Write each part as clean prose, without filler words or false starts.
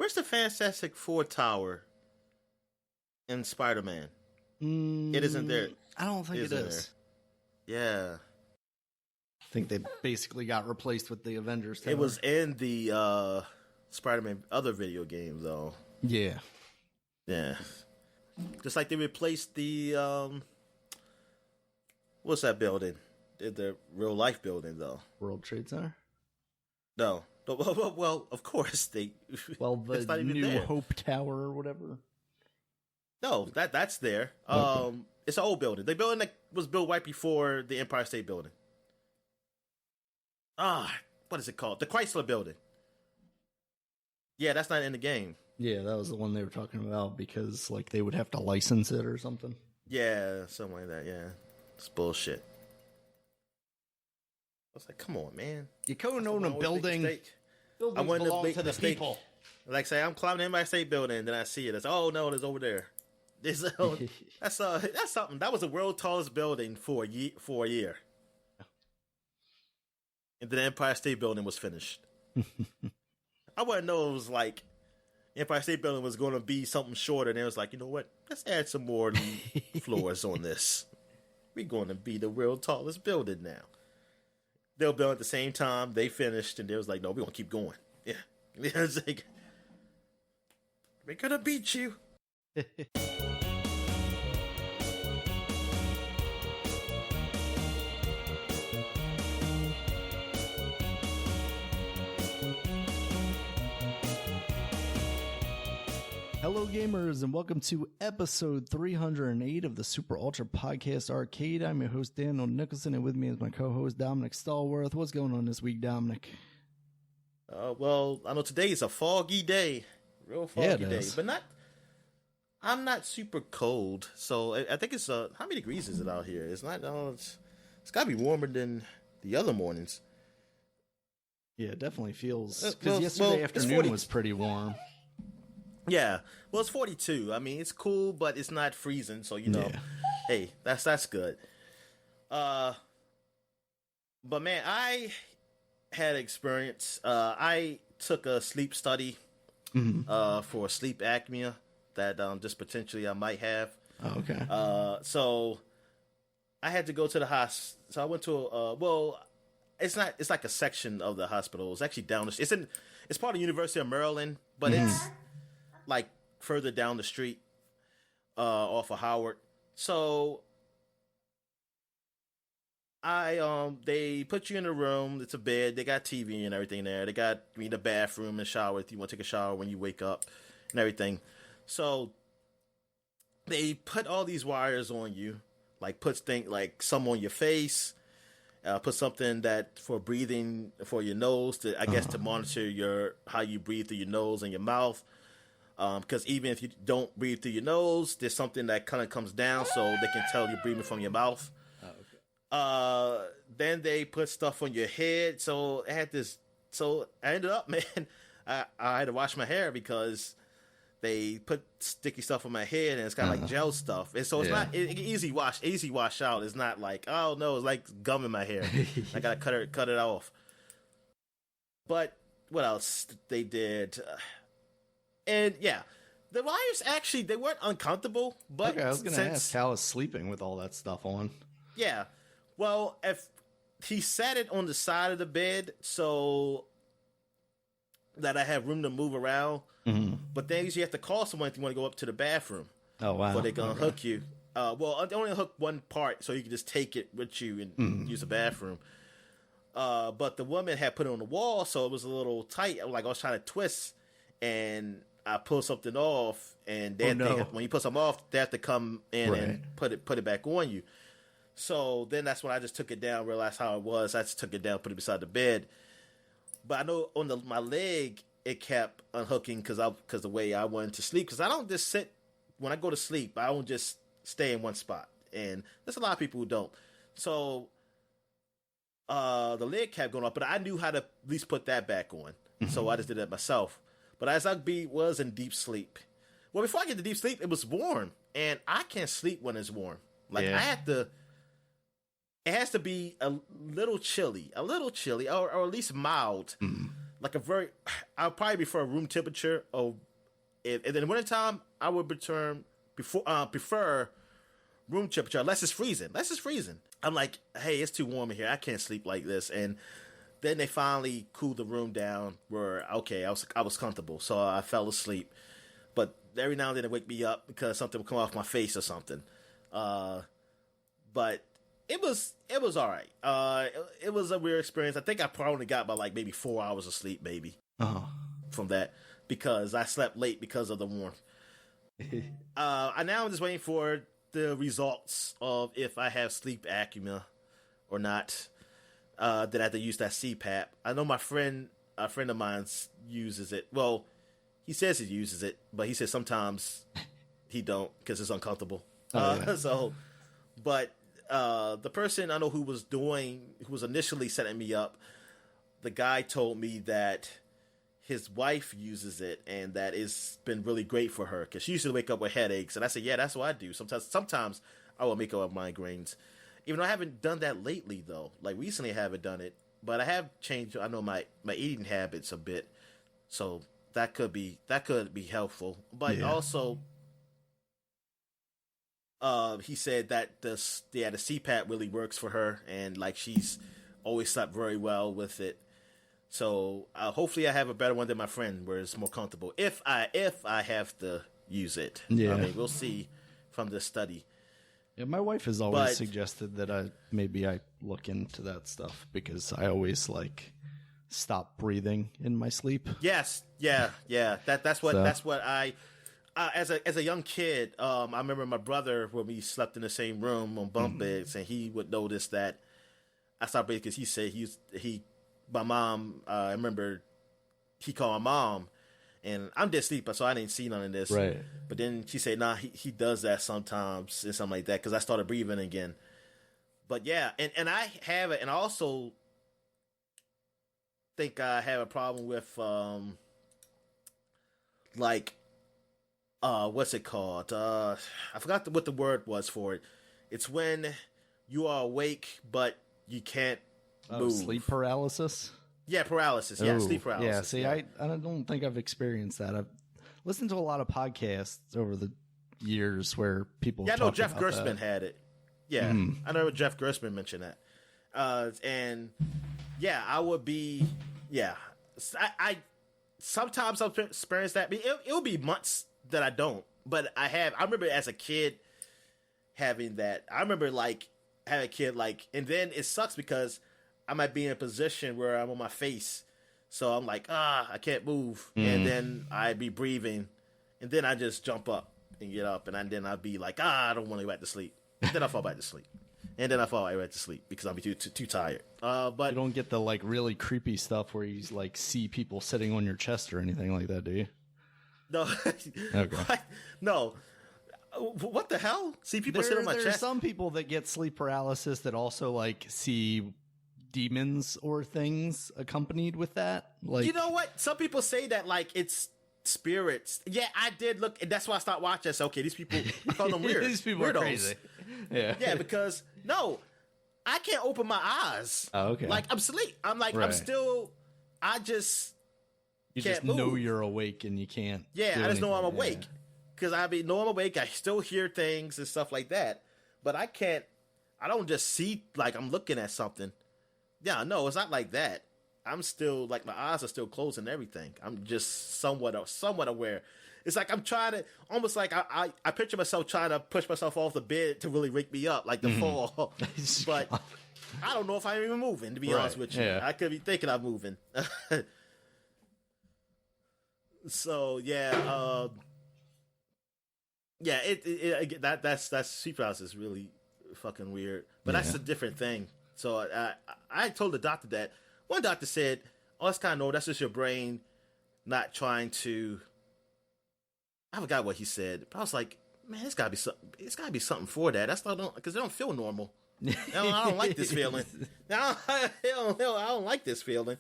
Where's the Fantastic Four tower in Spider-Man? It isn't there. I don't think it is. Yeah. I think they basically got replaced with the Avengers tower. It was in the Spider-Man other video game, though. Yeah. Yeah. Just like they replaced the, what's that building? The real life building, though. World Trade Center? No. Well, of course they. Well, the New there. Hope Tower or whatever. No, that's there. Okay. It's an old building. The building that was built right before the Empire State Building. What is it called? The Chrysler Building. Yeah, that's not in the game. Yeah, that was the one they were talking about because like they would have to license it or something. Yeah, something like that. Yeah, it's bullshit. I was like, come on, man. You couldn't own a building. I wanted belong to the people. Like, say, I'm climbing the Empire State Building, and then I see it. It's, oh, no, it's over there. That's something. That was the world's tallest building for a year. And then the Empire State Building was finished. I wouldn't know it was like, the Empire State Building was going to be something shorter, and it was like, you know what? Let's add some more floors on this. We're going to be the world's tallest building now. They were built at the same time. They finished, and they was like, "No, we're gonna keep going." Yeah, it's like we're gonna beat you. Hello, gamers, and welcome to episode 308 of the Super Ultra Podcast Arcade. I'm your host, Daniel Nicholson, and with me is my co-host, Dominic Stallworth. What's going on this week, Dominic? Well, I know today is a foggy day. Real foggy day. But I'm not super cold, so I think it's, how many degrees is it out here? It's not, it's got to be warmer than the other mornings. Yeah, it definitely feels, because yesterday afternoon was pretty warm. Yeah, well, it's 42. I mean, it's cool, but it's not freezing, so, hey, that's good. But, man, I had experience. I took a sleep study for sleep apnea that just potentially I might have. Oh, okay. So I had to go to the hospital. So I went to it's like a section of the hospital. It's actually down the. It's part of the University of Maryland, but it's like further down the street, off of Howard. So they put you in a room. It's a bed. They got TV and everything there. They got the bathroom and shower if you want to take a shower when you wake up and everything. So they put all these wires on you, like like some on your face, put something that for breathing for your nose to, I guess, to monitor how you breathe through your nose and your mouth. Because even if you don't breathe through your nose, there's something that kind of comes down so they can tell you're breathing from your mouth. Oh, okay. Then they put stuff on your head. So I ended up, man, I had to wash my hair because they put sticky stuff on my head and it's kind of like gel stuff. And so it's not easy wash out. It's not like, oh no, it's like gum in my hair. I gotta cut it off. But what else they did? And yeah, the wires actually, they weren't uncomfortable. But okay, I was going to ask how is sleeping with all that stuff on. Yeah. Well, if he sat it on the side of the bed so that I have room to move around. Mm-hmm. But then you have to call someone if you want to go up to the bathroom. Oh, wow. Before they're going to hook you. Well, they only hook one part so you can just take it with you and use the bathroom. But the woman had put it on the wall, so it was a little tight. Like I was trying to twist, and I pulled something off, and then when you put something off, they have to come in and put it back on you. So then that's when I just took it down, realized how it was. I just took it down, put it beside the bed. But I know on my leg, it kept unhooking because the way I wanted to sleep. Because I don't just sit when I go to sleep. I don't just stay in one spot, and there's a lot of people who don't. So the leg kept going up, but I knew how to at least put that back on. So I just did that myself. But as I was in deep sleep. Well, before I get to deep sleep, it was warm. And I can't sleep when it's warm. Like, it has to be a little chilly, or at least mild, like I'll probably prefer room temperature. Or if in the wintertime, I would prefer room temperature unless it's freezing. I'm like, hey, it's too warm in here. I can't sleep like this. And then they finally cooled the room down where, okay, I was comfortable. So I fell asleep. But every now and then it wake me up because something would come off my face or something. But it was all right. It was a weird experience. I think I probably got about like maybe 4 hours of sleep, maybe, from that, because I slept late because of the warmth. I now am just waiting for the results of if I have sleep apnea or not. That I have to use that CPAP. I know a friend of mine uses it. Well, he says he uses it, but he says sometimes he don't because it's uncomfortable. The person I know who was initially setting me up, the guy told me that his wife uses it and that it's been really great for her because she used to wake up with headaches. And I said, yeah, that's what I do. Sometimes I will make up with migraines. Even though I haven't done that lately, though. Like, recently I haven't done it. But I have changed, I know, my eating habits a bit. So that could be helpful. But also, he said that the CPAP really works for her. And, like, she's always slept very well with it. So hopefully I have a better one than my friend where it's more comfortable. If I have to use it. Yeah. I mean, we'll see from this study. Yeah, my wife has always suggested that I look into that stuff because I always like stop breathing in my sleep. Yes, yeah. That's what I as a young kid. I remember my brother when we slept in the same room on bunk beds, and he would notice that I stopped breathing because he said my mom. I remember he called my mom. And I'm dead sleeper, so I didn't see none of this. Right. But then she said, nah, he does that sometimes and something like that because I started breathing again. But yeah, and I have it, and I also think I have a problem with what's it called? I forgot what the word was for it. It's when you are awake but you can't move. Sleep paralysis. Yeah, paralysis. Yeah, sleep paralysis. Yeah, see, I don't think I've experienced that. I've listened to a lot of podcasts over the years where people. Yeah, I know Jeff Gerstmann had it. Yeah, I know Jeff Gerstmann mentioned that. And yeah, I would be. Yeah, I sometimes I'll experience that. It'll be months that I don't, but I remember as a kid having that. I remember like having a kid and then it sucks because I might be in a position where I'm on my face. So I'm like, I can't move. And then I'd be breathing. And then I just jump up and get up. And then I'd be like, I don't want to go back to sleep. And then I fall back to sleep. And then I fall right back to sleep because I'll be too tired. But you don't get the like really creepy stuff where you like see people sitting on your chest or anything like that, do you? No. Okay. No. What the hell? See people sitting on my chest? There's some people that get sleep paralysis that also like see demons or things accompanied with that. Like, you know what? Some people say that like it's spirits. Yeah, I did look, and that's why I stopped watching. I said, okay, these people, I call them weird. These people are crazy. Yeah, because no, I can't open my eyes. Oh, okay. Like I'm asleep. I'm like I'm still. I just you can't just move. know you're awake and you can't. Yeah, I just know I'm awake because know I'm awake. I still hear things and stuff like that, but I can't. I don't just see like I'm looking at something. Yeah, no, it's not like that. I'm still like my eyes are still closed and everything. I'm just somewhat aware. It's like I'm trying to almost like I picture myself trying to push myself off the bed to really wake me up, like the fall. But I don't know if I'm even moving. To be honest with you, I could be thinking I'm moving. So yeah, that's sleep paralysis is really fucking weird. But that's a different thing. So I told the doctor that. One doctor said, "Oh, that's kind of normal. That's just your brain not trying to." I forgot what he said, but I was like, "Man, it's gotta be something. It's gotta be something for that. That's not because it don't feel normal. I don't like this feeling. I don't like this feeling.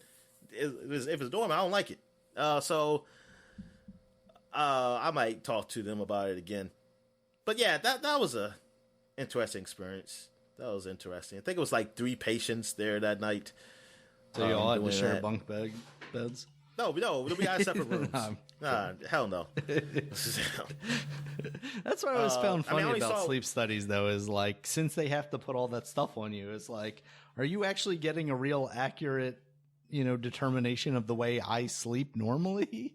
If it's normal, I don't like it. So I might talk to them about it again. But yeah, that was a interesting experience. That was interesting. I think it was like 3 patients there that night. So you all had to share bunk beds? No, we got separate rooms. Nah, hell no. That's what I always found funny about saw... sleep studies, though, is like, since they have to put all that stuff on you, it's like, are you actually getting a real accurate, determination of the way I sleep normally?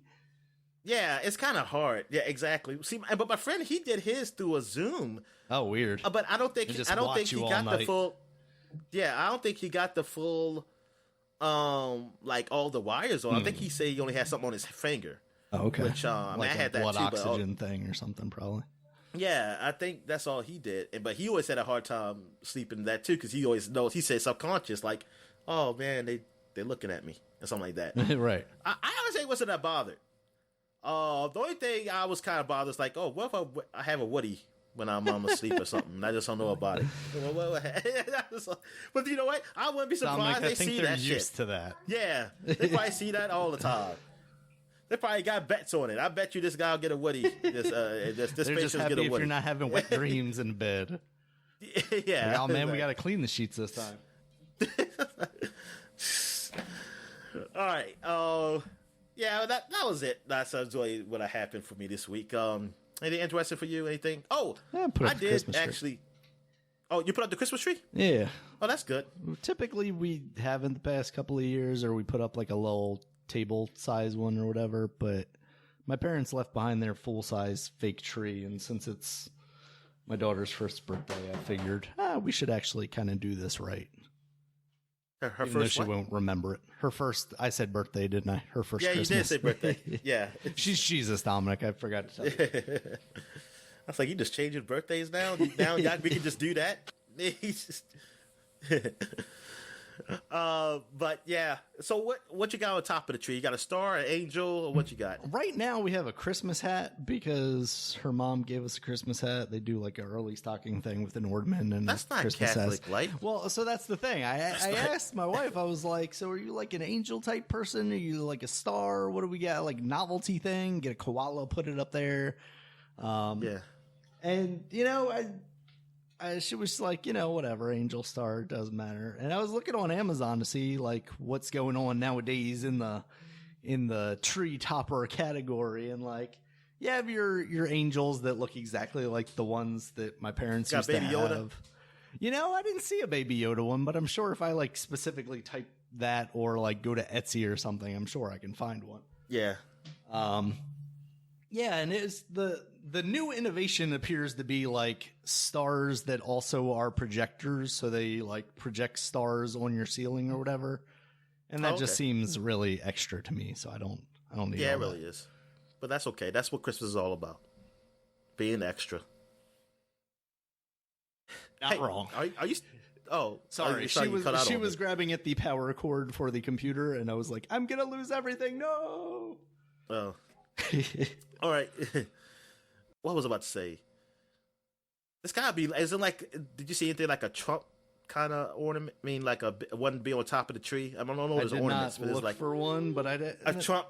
Yeah, it's kind of hard. Yeah, exactly. See, but my friend, he did his through a Zoom. Oh, weird. But I don't think he got the full. Yeah, I don't think he got the full. Like all the wires on. I think he said he only had something on his finger. Oh, okay. Which I had that blood too, oxygen thing or something, probably. Yeah, I think that's all he did. But he always had a hard time sleeping that too, because he always knows. He said subconscious, like, oh man, they're looking at me or something like that. Right. I honestly wasn't that bothered. The only thing I was kind of bothered is like, oh, what if I have a Woody when I'm asleep or something? I just don't know about it. But you know what? I wouldn't be surprised they see that shit. Used to that. Yeah, they probably see that all the time. They probably got bets on it. I bet you this guy will get a Woody. This They're just happy if you're not having wet dreams in bed. Yeah. Like, oh man, we got to clean the sheets this time. All right. Yeah, that was it. That's really what happened for me this week. Anything interesting for you? Anything? Oh, yeah, I did actually. Oh, you put up the Christmas tree? Yeah. Oh, that's good. Typically, we have in the past couple of years, or we put up like a little table size one or whatever. But my parents left behind their full size fake tree, and since it's my daughter's first birthday, I figured we should actually kind of do this right. Her Even first, though she won't remember it. Her first, I said birthday, didn't I? Her first. Yeah, Christmas. You did say birthday. Yeah, she's Jesus, Dominic. I forgot to tell you. I was like, you just changing birthdays now? Now we can just do that. But yeah. So what you got on top of the tree? You got a star, an angel, or what you got? Right now we have a Christmas hat because her mom gave us a Christmas hat. They do like an early stocking thing with an ornament and that's not Christmas Catholic light. Well, so that's the thing. I asked my wife. I was like, "So are you like an angel type person? Are you like a star? What do we got? Like novelty thing? Get a koala, put it up there." Yeah. And she was like, whatever, angel, star, doesn't matter. And I was looking on Amazon to see like what's going on nowadays in the tree topper category, and like you have your angels that look exactly like the ones that my parents used to have. Yoda. I didn't see a Baby Yoda one, but I'm sure if I like specifically type that or like go to Etsy or something, I'm sure I can find one. Yeah. Yeah, and it's the new innovation appears to be like stars that also are projectors, so they like project stars on your ceiling or whatever. And that just seems really extra to me, so I don't need. Yeah, it really is. But that's okay. That's what Christmas is all about. Being extra. Not wrong. Are you Oh, sorry. She was grabbing at the power cord for the computer, and I was like, "I'm gonna lose everything." No. Oh. All right. What was I about to say? It's gotta be. Is it like? Did you see anything like a Trump kind of ornament? I mean, like a one be on top of the tree. I don't know. There's ornaments, but it's like for one, but I did a Trump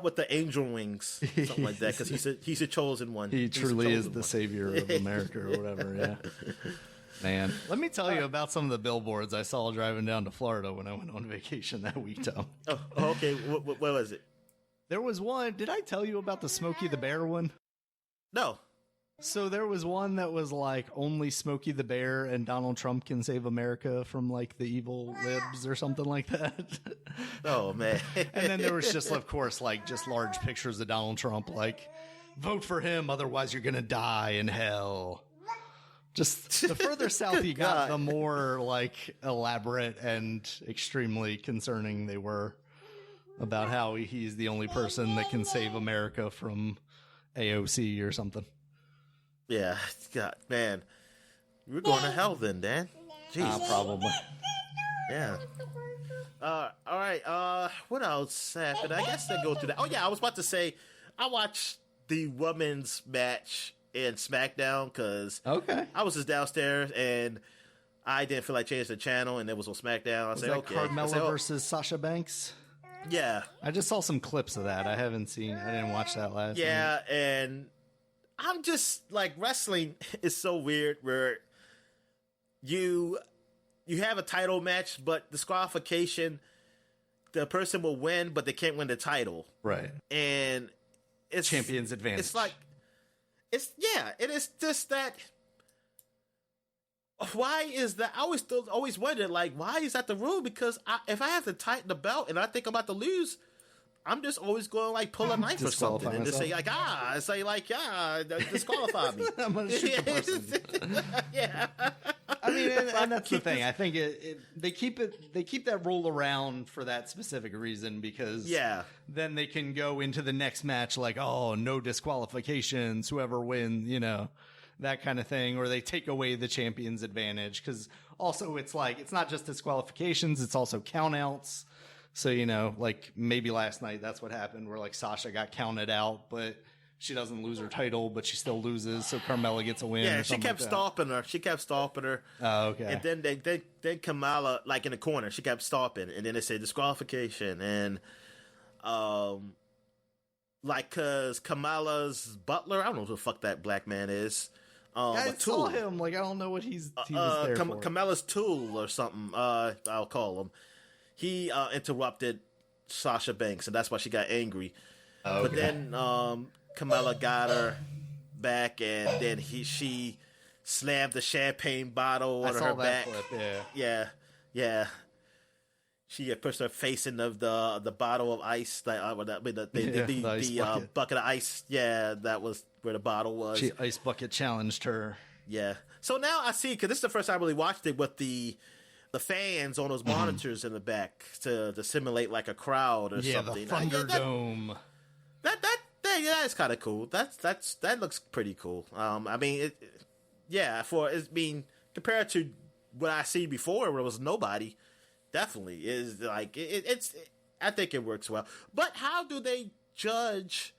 with the angel wings, something like that, because he's a chosen one. He truly is the savior of America or whatever. Yeah. Man, let me tell you about some of the billboards I saw driving down to Florida when I went on vacation that week, Tom. Oh, okay. What was it? There was one. Did I tell you about the Smokey the Bear one? No. So there was one that was like only Smokey the Bear and Donald Trump can save America from like the evil libs or something like that. Oh, man. And then there was just, of course, like just large pictures of Donald Trump, like, vote for him, otherwise you're going to die in hell. Just the further south you got, the more like elaborate and extremely concerning they were about how he's the only person that can save America from AOC or something. Yeah, God, man, we're going to hell then, Dan. Jeez, probably. Yeah. All right. What else happened? I guess I go through that. Oh yeah, I was about to say I watched the women's match in SmackDown because I was just downstairs and I didn't feel like changing the channel, and it was on SmackDown. I said, okay. Carmella versus Sasha Banks. Yeah, I just saw some clips of that. I didn't watch that last. Yeah, night. And I'm just like, wrestling is so weird where you have a title match, but disqualification the person will win, but they can't win the title. Right. And it's champion's advantage. It's like, it is just that. Why is that? I always wondered, like, why is that the rule? Because if I have to tighten the belt and I think I'm about to lose, I'm just always going to like pull a knife or something and just say like, disqualify me. I'm gonna shoot the person. Yeah. I mean, and that's the thing. I think they keep that rule around for that specific reason, because then they can go into the next match like, oh, no disqualifications, whoever wins, that kind of thing, or they take away the champion's advantage, because also it's like, it's not just disqualifications, it's also countouts. So, like maybe last night that's what happened, where like Sasha got counted out, but she doesn't lose her title, but she still loses, so Carmella gets a win. Yeah, she kept stopping her. Oh, okay. And then then Kamala, like in the corner, she kept stopping, and then they said disqualification, and like, cause Kamala's butler, I don't know who the fuck that black man is. I saw him. Like, I don't know what he was there for. Kamala's tool or something. I'll call him. He interrupted Sasha Banks, and that's why she got angry. Okay. But then Kamala got her back, and then she slammed the champagne bottle on her back. Clip, yeah. She pushed her face in the bottle of ice, the bucket of ice. Yeah, that was where the bottle was. She ice bucket challenged her. Yeah. So now I see, because this is the first time I really watched it with the fans on those monitors in the back to simulate like a crowd or something. Yeah, the Thunderdome. That's kind of cool. That looks pretty cool. I mean, compared to what I see before, where it was nobody, definitely is like it's. I think it works well. But how do they judge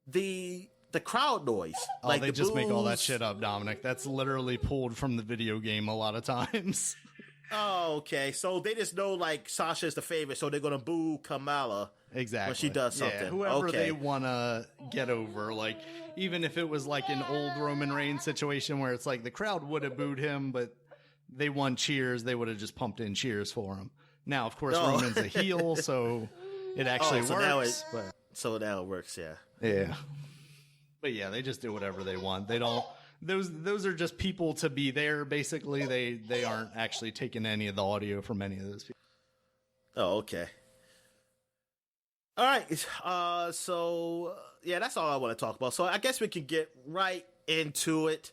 the crowd noise? Oh, like they just make all that shit up, Dominic. That's literally pulled from the video game a lot of times. Oh, okay. So they just know like Sasha is the favorite, so they're gonna boo Kamala exactly when she does something. Yeah, whoever they wanna get over. Like, even if it was like an old Roman Reigns situation where it's like the crowd would have booed him, but they won cheers, they would have just pumped in cheers for him. Now, of course, Roman's a heel, so it actually works. So now it works, yeah. Yeah. But yeah, they just do whatever they want. They don't. Those are just people to be there. Basically, they aren't actually taking any of the audio from any of those people. Oh, okay. All right. So yeah, that's all I want to talk about. So I guess we can get right into it.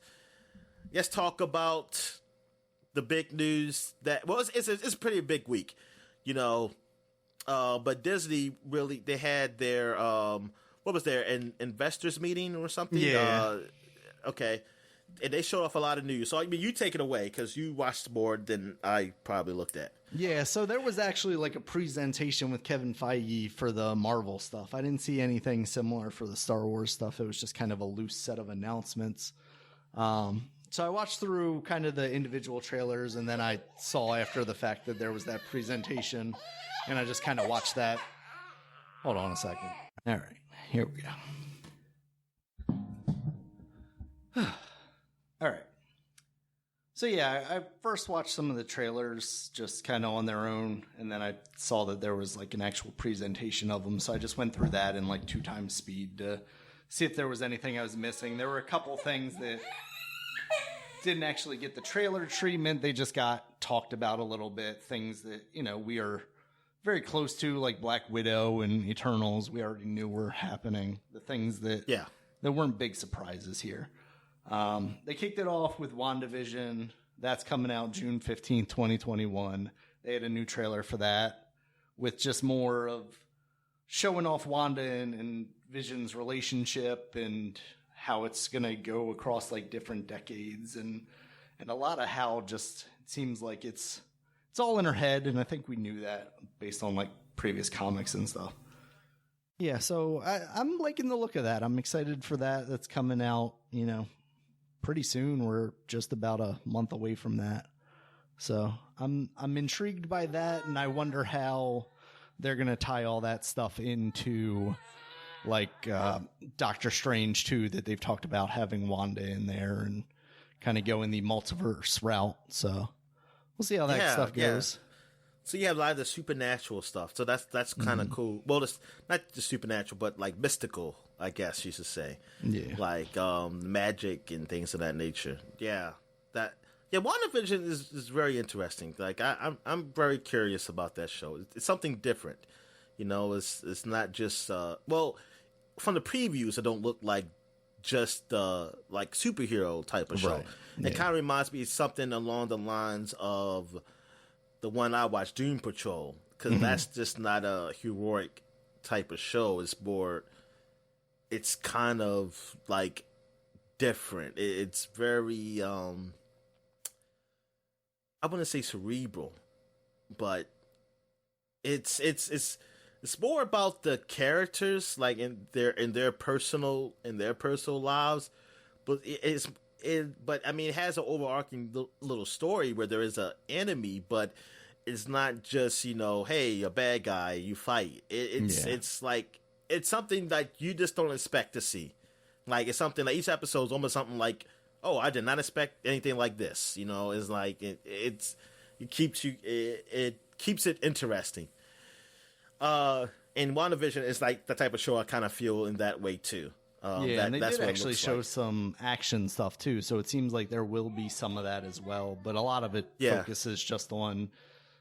Let's talk about the big news that it's a pretty big week, but Disney really, they had their what was their investors meeting or something? Yeah. Okay. And they showed off a lot of news. So I mean, you take it away because you watched more than I probably looked at. Yeah, so there was actually like a presentation with Kevin Feige for the Marvel stuff. I didn't see anything similar for the Star Wars stuff. It was just kind of a loose set of announcements. So I watched through kind of the individual trailers, and then I saw after the fact that there was that presentation, and I just kind of watched that. Hold on a second. All right, here we go. All right. So yeah, I first watched some of the trailers just kind of on their own, and then I saw that there was like an actual presentation of them, so I just went through that in like 2x speed to see if there was anything I was missing. There were a couple things that didn't actually get the trailer treatment. They just got talked about a little bit. Things that, we are very close to, like Black Widow and Eternals, we already knew were happening. The things that weren't big surprises here. They kicked it off with WandaVision. That's coming out June 15th, 2021. They had a new trailer for that with just more of showing off Wanda and Vision's relationship and how it's going to go across like different decades and a lot of how just it seems like it's all in her head. And I think we knew that based on like previous comics and stuff. Yeah. So I'm liking the look of that. I'm excited for that. That's coming out, pretty soon. We're just about a month away from that. So I'm intrigued by that. And I wonder how they're going to tie all that stuff into like Doctor Strange too, that they've talked about having Wanda in there and kind of go in the multiverse route. So we'll see how that stuff goes. So you have a lot of the supernatural stuff. So that's kind of cool. Well, it's not just supernatural, but like mystical, I guess you should say. Yeah. Like magic and things of that nature. Yeah. WandaVision is very interesting. Like I'm very curious about that show. It's something different. You know, it's not just well, from the previews it don't look like just like superhero type of show. Right. Yeah. It kind of reminds me of something along the lines of the one I watched, Doom Patrol, because that's just not a heroic type of show. It's kind of like different. It's very, I wouldn't say cerebral, but it's more about the characters, like in their personal lives, but but I mean, it has an overarching little story where there is an enemy, but it's not just, hey, a bad guy, you fight. It's like, it's something that you just don't expect to see. Like, it's something like each episode is almost something like, oh, I did not expect anything like this. It's like it keeps it interesting. And WandaVision is like the type of show I kind of feel in that way too. And they did actually show some action stuff too, so it seems like there will be some of that as well. But a lot of it focuses just on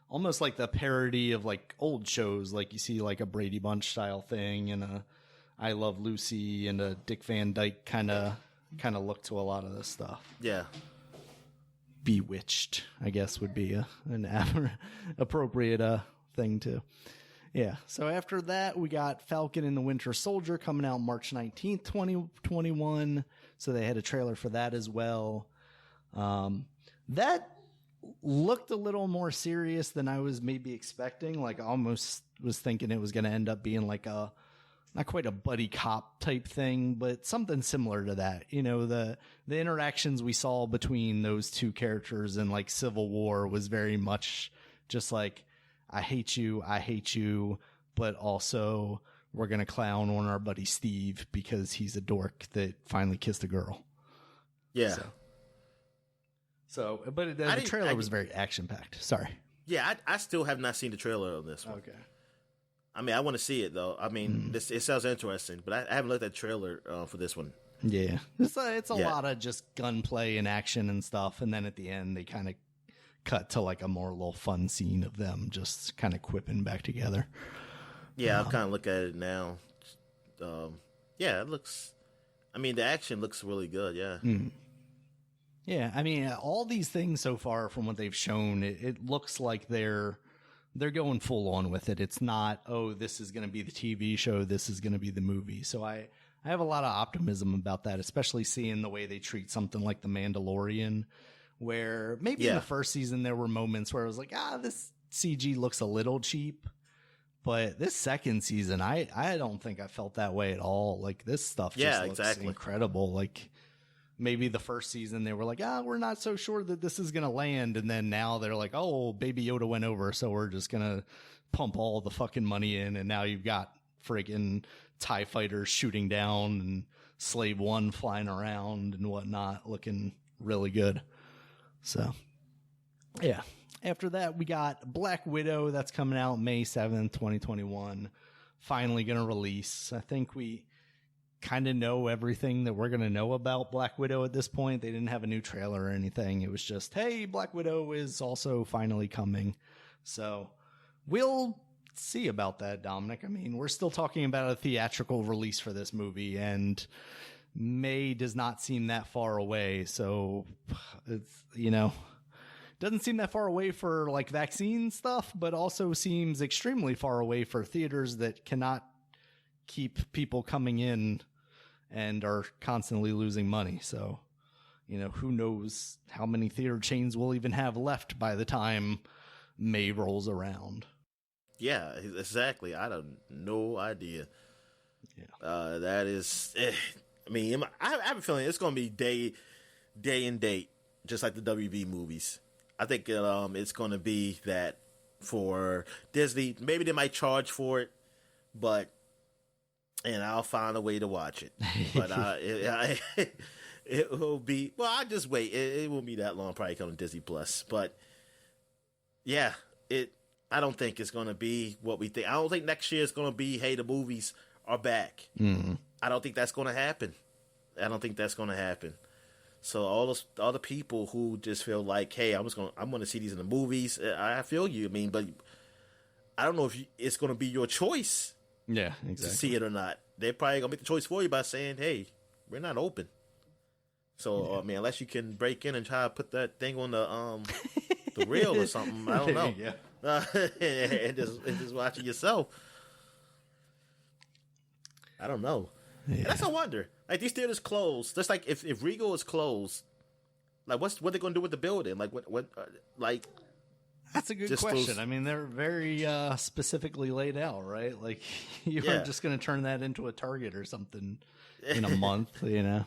almost like the parody of like old shows, like you see like a Brady Bunch style thing and a I Love Lucy and a Dick Van Dyke kind of look to a lot of this stuff. Yeah. Bewitched, I guess, would be an appropriate thing too. Yeah, so after that, we got Falcon and the Winter Soldier coming out March 19th, 2021. So they had a trailer for that as well. That looked a little more serious than I was maybe expecting. Like, I almost was thinking it was going to end up being like not quite a buddy cop type thing, but something similar to that. The interactions we saw between those two characters in like Civil War was very much just like, I hate you, but also we're going to clown on our buddy Steve because he's a dork that finally kissed a girl. Yeah. But the trailer was very action-packed. Sorry. Yeah, I still have not seen the trailer on this one. Okay. I mean, I want to see it, though. I mean, it sounds interesting, but I haven't looked at the trailer for this one. Yeah. It's a lot of just gunplay and action and stuff, and then at the end, they kind of cut to like a more little fun scene of them just kind of quipping back together. Yeah, I'm kind of looking at it now. Yeah, it looks, I mean, the action looks really good. Yeah. Yeah. I mean, all these things so far from what they've shown, it looks like they're going full on with it. It's not, oh, this is going to be the TV show. This is going to be the movie. So I have a lot of optimism about that, especially seeing the way they treat something like The Mandalorian, where maybe in the first season there were moments where I was like, this CG looks a little cheap. But this second season, I don't think I felt that way at all. Like, this stuff just looks incredible. Like, maybe the first season they were like, we're not so sure that this is going to land. And then now they're like, oh, Baby Yoda went over, so we're just going to pump all the fucking money in. And now you've got friggin' TIE fighters shooting down and Slave One flying around and whatnot, looking really good. So, yeah. After that, we got Black Widow. That's coming out May 7th, 2021. Finally going to release. I think we kind of know everything that we're going to know about Black Widow at this point. They didn't have a new trailer or anything. It was just, hey, Black Widow is also finally coming. So, we'll see about that, Dominic. I mean, we're still talking about a theatrical release for this movie, and May does not seem that far away. So, it's, doesn't seem that far away for like vaccine stuff, but also seems extremely far away for theaters that cannot keep people coming in and are constantly losing money. So, who knows how many theater chains we'll even have left by the time May rolls around. Yeah, exactly. I have no idea. Yeah. That is, I mean, I have a feeling it's going to be day and date, just like the WB movies. I think it's going to be that for Disney. Maybe they might charge for it, and I'll find a way to watch it. But it will be, well, I'll just wait. It won't be that long. Probably come to Disney Plus. But yeah, I don't think it's going to be what we think. I don't think next year is going to be, hey, the movies are back. I don't think that's going to happen. So all the people who just feel like, hey, I'm going to see these in the movies. I feel you. I mean, but I don't know if it's going to be your choice. Yeah, exactly. To see it or not. They're probably going to make the choice for you by saying, hey, we're not open. So, I mean, unless you can break in and try to put that thing on the reel or something, I don't know. And just watch it yourself. I don't know. Yeah. And that's a wonder. Like, these theaters closed. Just like if Regal is closed, like what they going to do with the building? Like what like. That's a good question. I mean, they're very specifically laid out, right? Like, you aren't just going to turn that into a Target or something in a month, you know?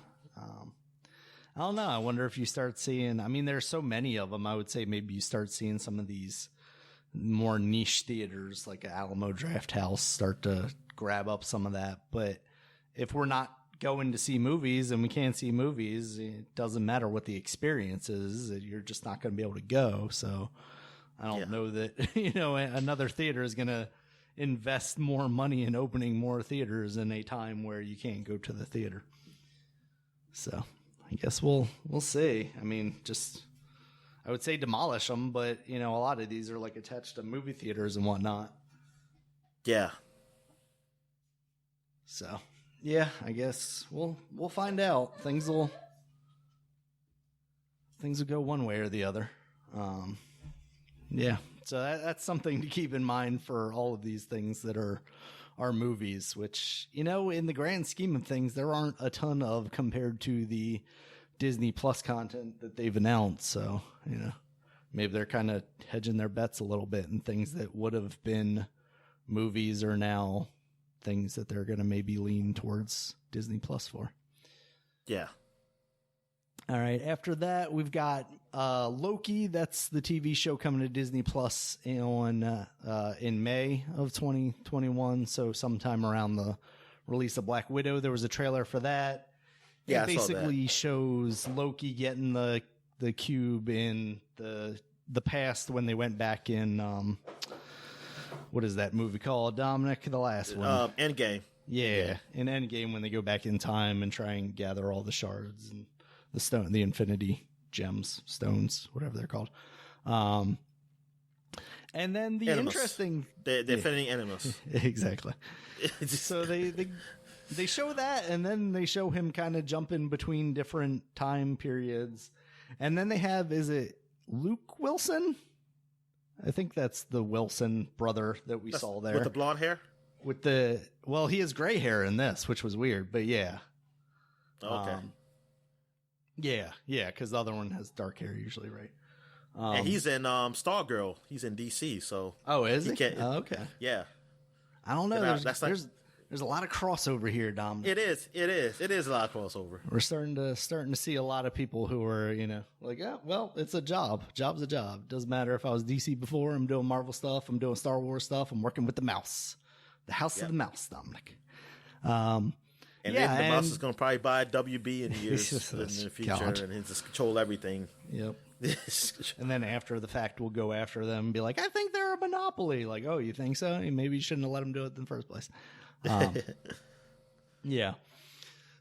I don't know. I wonder if you start seeing, I mean, there's so many of them. I would say maybe you start seeing some of these more niche theaters like Alamo Draft House start to grab up some of that. But if we're not going to see movies and we can't see movies, it doesn't matter what the experience is. You're just not going to be able to go. So I don't know that, you know, another theater is going to invest more money in opening more theaters in a time where you can't go to the theater. So I guess we'll see. I mean, I would say demolish them, but, you know, a lot of these are like attached to movie theaters and whatnot. Yeah. So, yeah, I guess we'll find out. Things will go one way or the other. Yeah, so that's something to keep in mind for all of these things that are movies, which, you know, in the grand scheme of things, there aren't a ton of compared to the Disney Plus content that they've announced. So, you know, maybe they're kind of hedging their bets a little bit, and things that would have been movies are now things that they're going to maybe lean towards Disney Plus for. Yeah. All right. After that, we've got Loki. That's the TV show coming to Disney Plus in May of 2021. So sometime around the release of Black Widow, there was a trailer for that. Yeah, it basically shows Loki getting the cube in the past when they went back in what is that movie called, Dominic? The last one. Endgame. Yeah, in Endgame when they go back in time and try and gather all the shards and the Infinity Gems, stones, whatever they're called. And then the Animus. Interesting... The Infinity Animus. Exactly. So they show that, and then they show him kind of jumping between different time periods. And then they have, is it Luke Wilson? I think that's the Wilson brother that we saw there. With the blonde hair? Well, he has gray hair in this, which was weird, but yeah. Okay. Yeah, because the other one has dark hair usually, right? And he's in Stargirl. He's in DC, so... Oh, is he? Oh, okay. Yeah. I don't know. There's a lot of crossover here, Dom. It is a lot of crossover. We're starting to see a lot of people who are, you know, like, yeah, well, it's a job. Job's a job. Doesn't matter if I was DC before. I'm doing Marvel stuff. I'm doing Star Wars stuff. I'm working with the mouse. The House of the Mouse, Dominic. And then the mouse is going to probably buy WB in years in the future, and he'll just control everything. Yep. And then after the fact, we'll go after them and be like, I think they're a monopoly. Like, oh, you think so? Maybe you shouldn't have let them do it in the first place. Yeah.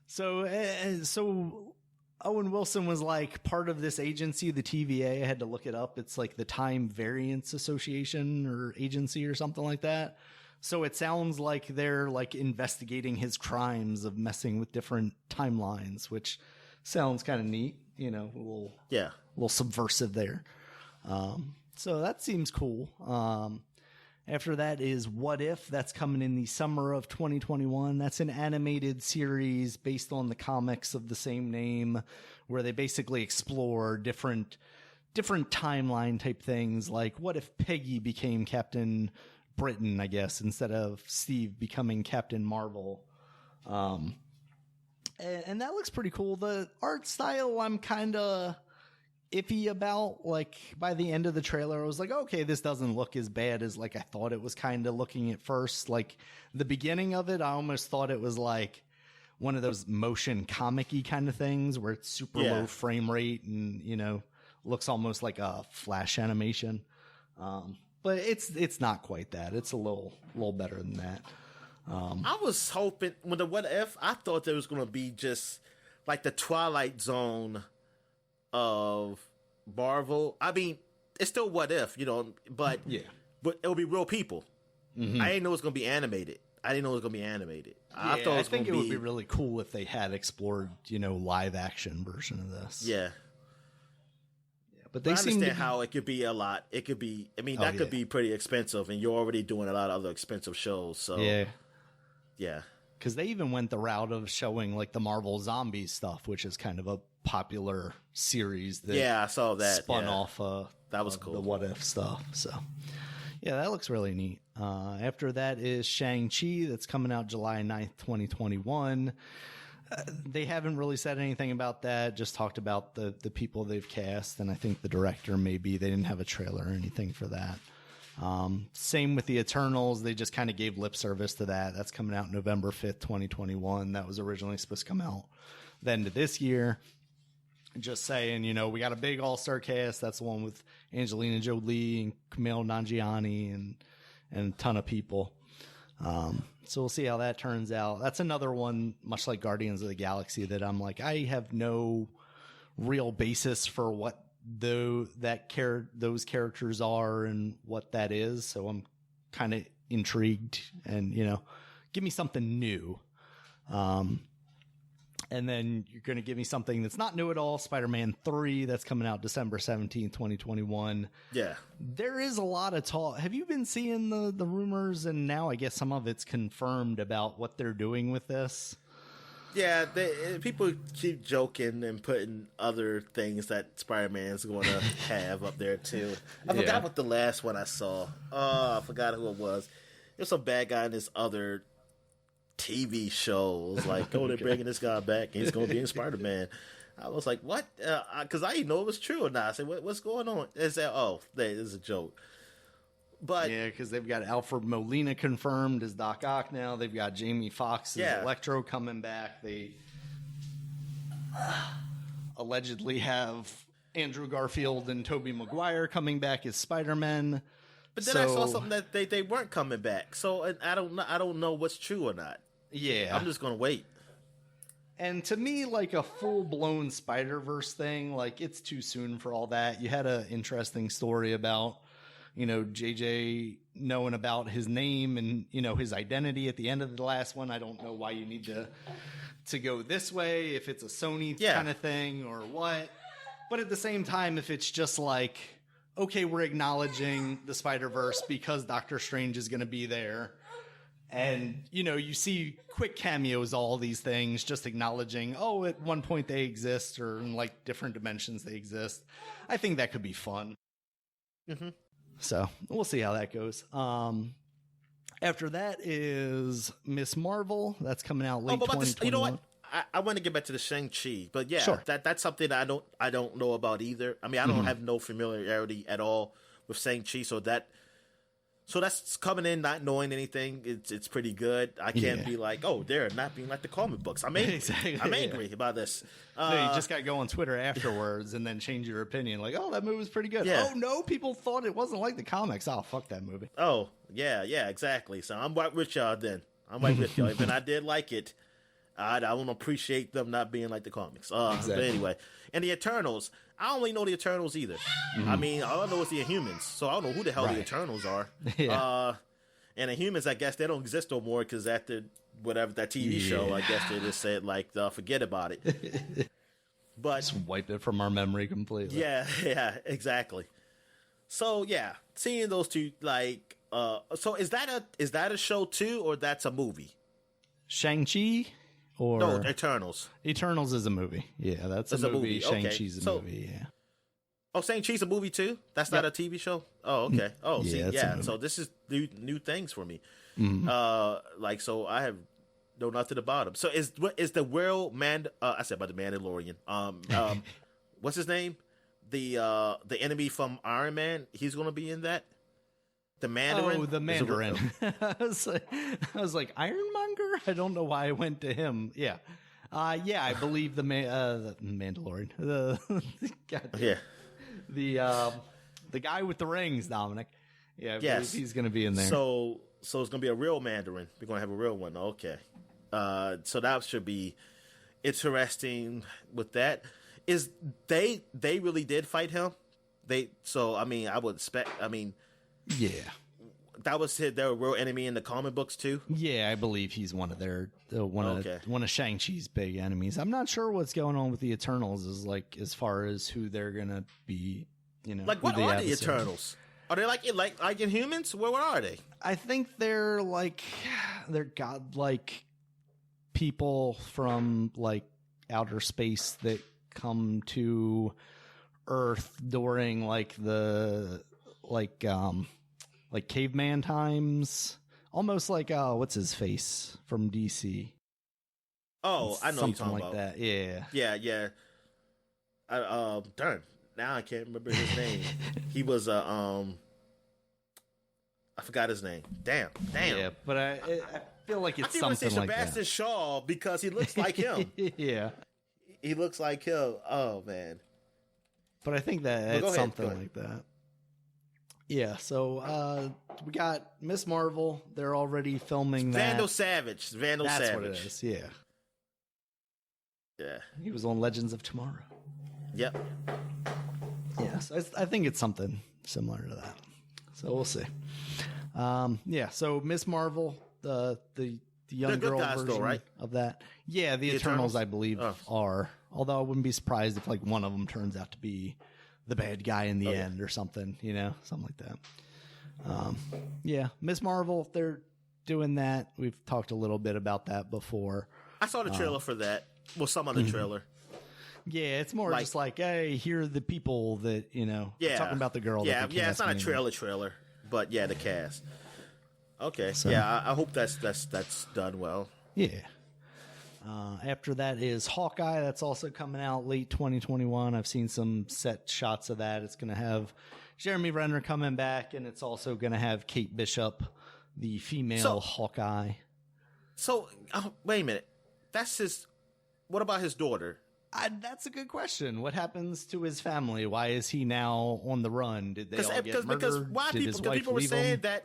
So Owen Wilson was like part of this agency, the TVA. I had to look it up. It's like the Time Variance Association or agency or something like that. So it sounds like they're like investigating his crimes of messing with different timelines, which sounds kind of neat, you know, a little subversive there. So that seems cool. After that is What If. That's coming in the summer of 2021. That's an animated series based on the comics of the same name, where they basically explore different timeline type things. Like, what if Peggy became Captain Britain, I guess, instead of Steve becoming Captain Marvel. And that looks pretty cool. The art style, I'm kind of iffy about. Like, by the end of the trailer, I was like, okay, this doesn't look as bad as like I thought it was kind of looking at first. Like, the beginning of it, I almost thought it was like one of those motion comic-y kind of things where it's super low frame rate and, you know, looks almost like a Flash animation. but it's not quite that. It's a little better than that. I was hoping when the What If, I thought there was going to be just like the Twilight Zone of Marvel. I mean, it's still What If, but it'll be real people. Mm-hmm. I didn't know it was going to be animated. I think it would be really cool if they had explored, live action version of this. Yeah. But they I understand how it could be a lot. It could be, that could be pretty expensive, and you're already doing a lot of other expensive shows. So yeah. Because they even went the route of showing like the Marvel Zombies stuff, which is kind of a popular series. I saw that spun off. That was cool. The What If stuff. So yeah, that looks really neat. After that is Shang-Chi, that's coming out July 9th, 2021. They haven't really said anything about that, just talked about the people they've cast, and I think the director maybe. They didn't have a trailer or anything for that. Same with the Eternals. They just kind of gave lip service to that. That's coming out November 5th, 2021. That was originally supposed to come out the end of this year. Just saying, we got a big all-star cast. That's the one with Angelina Jolie and Kumail Nanjiani and a ton of people. So we'll see how that turns out. That's another one, much like Guardians of the Galaxy, that I'm like, I have no real basis for what those characters are and what that is. So I'm kind of intrigued and, give me something new. And then you're going to give me something that's not new at all. Spider-Man 3, that's coming out December 17th, 2021. Yeah. There is a lot of talk. Have you been seeing the rumors? And now I guess some of it's confirmed about what they're doing with this. Yeah, people keep joking and putting other things that Spider-Man's going to have up there, too. I forgot what the last one I saw. Oh, I forgot who it was. There's some bad guy in this other TV shows. Like, they're bringing this guy back, and he's going to be in Spider-Man. I was like, what? Because I didn't know it was true or not. I said, what's going on? They said, this is a joke. But yeah, because they've got Alfred Molina confirmed as Doc Ock now. They've got Jamie Foxx as Electro coming back. They allegedly have Andrew Garfield and Tobey Maguire coming back as Spider-Man. But then I saw something that they weren't coming back. So I don't know what's true or not. Yeah, I'm just gonna wait. And to me, like a full-blown Spider-Verse thing, like it's too soon for all that. You had an interesting story about, JJ knowing about his name and, his identity at the end of the last one. I don't know why you need to go this way, if it's a Sony kind of thing or what. But at the same time, if it's just like, okay, we're acknowledging the Spider-Verse because Doctor Strange is going to be there. And, you see quick cameos, all these things, just acknowledging, at one point they exist, or in like different dimensions they exist. I think that could be fun. Mm-hmm. So we'll see how that goes. After that is Miss Marvel. That's coming out late 2021. You know what? I want to get back to the Shang-Chi, but yeah, sure. That's something I don't know about either. I mean, I don't have no familiarity at all with Shang-Chi, so that's coming in not knowing anything. It's pretty good. I can't be like, they're not being like the comic books. I'm angry. Exactly. I'm angry about this. No, you just got to go on Twitter afterwards and then change your opinion. Like, that movie was pretty good. Yeah. Oh, no, people thought it wasn't like the comics. Oh, fuck that movie. Oh, yeah, exactly. So I'm right with y'all then. I'm right with y'all. Even I did like it. I don't appreciate them not being like the comics. Exactly. But anyway, and the Eternals, I don't really know the Eternals either. I mean, all I know is the Inhumans, so I don't know who the hell the Eternals are. Yeah. And the Humans, I guess they don't exist no more because after whatever that TV show, I guess they just said like, forget about it. But just wipe it from our memory completely. Yeah, exactly. So yeah, seeing those two, like, so is that a show too, or that's a movie? Shang-Chi. Or no, Eternals. Eternals is a movie. Yeah, that's a movie. Shang-Chi's a movie, yeah. Oh, Shang-Chi's a movie too? That's not a TV show? Oh, okay. Oh, so this is new things for me. Mm-hmm. So I have know nothing about him. So is the real I said about the Mandalorian. What's his name? The enemy from Iron Man, he's going to be in that? The Mandarin? Oh, the Mandarin. I was like, Ironmonger? I don't know why I went to him. Yeah. I believe the Mandalorian. The guy with the rings, Dominic. Yeah, I believe he's going to be in there. So it's going to be a real Mandarin. We're going to have a real one. Okay. So that should be interesting with that. Is they really did fight him? I would expect, yeah. That was their real enemy in the comic books too? Yeah, I believe he's one of their one of Shang-Chi's big enemies. I'm not sure what's going on with the Eternals as far as who they're going to be, Like what are the Eternals? Are they like Inhumans? What are they? I think they're godlike people from like outer space that come to Earth during like the caveman times, almost like what's his face from DC. Oh, I know something you're talking like about that. Yeah. Darn. Now I can't remember his name. He was I forgot his name. Damn. Yeah, but I feel like it's something like Sebastian that. Shaw because he looks like him. Yeah, he looks like him. Oh man. But I think that it's something like that. Yeah, so we got Miss Marvel. They're already filming that. Vandal Savage. That's what it is, yeah. Yeah. He was on Legends of Tomorrow. Yep. Yeah, so I think it's something similar to that. So we'll see. Yeah, so Miss Marvel, the young girl version of that. Yeah, the Eternals, I believe, are. Although I wouldn't be surprised if like one of them turns out to be the bad guy in the end or something, something like that. Yeah, Miss Marvel, they're doing that. We've talked a little bit about that before. I saw the trailer for that. Well, some of the trailer. Yeah, it's more just like, hey, here are the people that, talking about the girl. Yeah, it's not a trailer, but yeah, the cast. Okay, so, I hope that's done well. Yeah. After that is Hawkeye. That's also coming out late 2021. I've seen some set shots of that. It's going to have Jeremy Renner coming back, and it's also going to have Kate Bishop, the female Hawkeye. So, wait a minute. What about his daughter? That's a good question. What happens to his family? Why is he now on the run? Did they all get murdered? Because people were saying that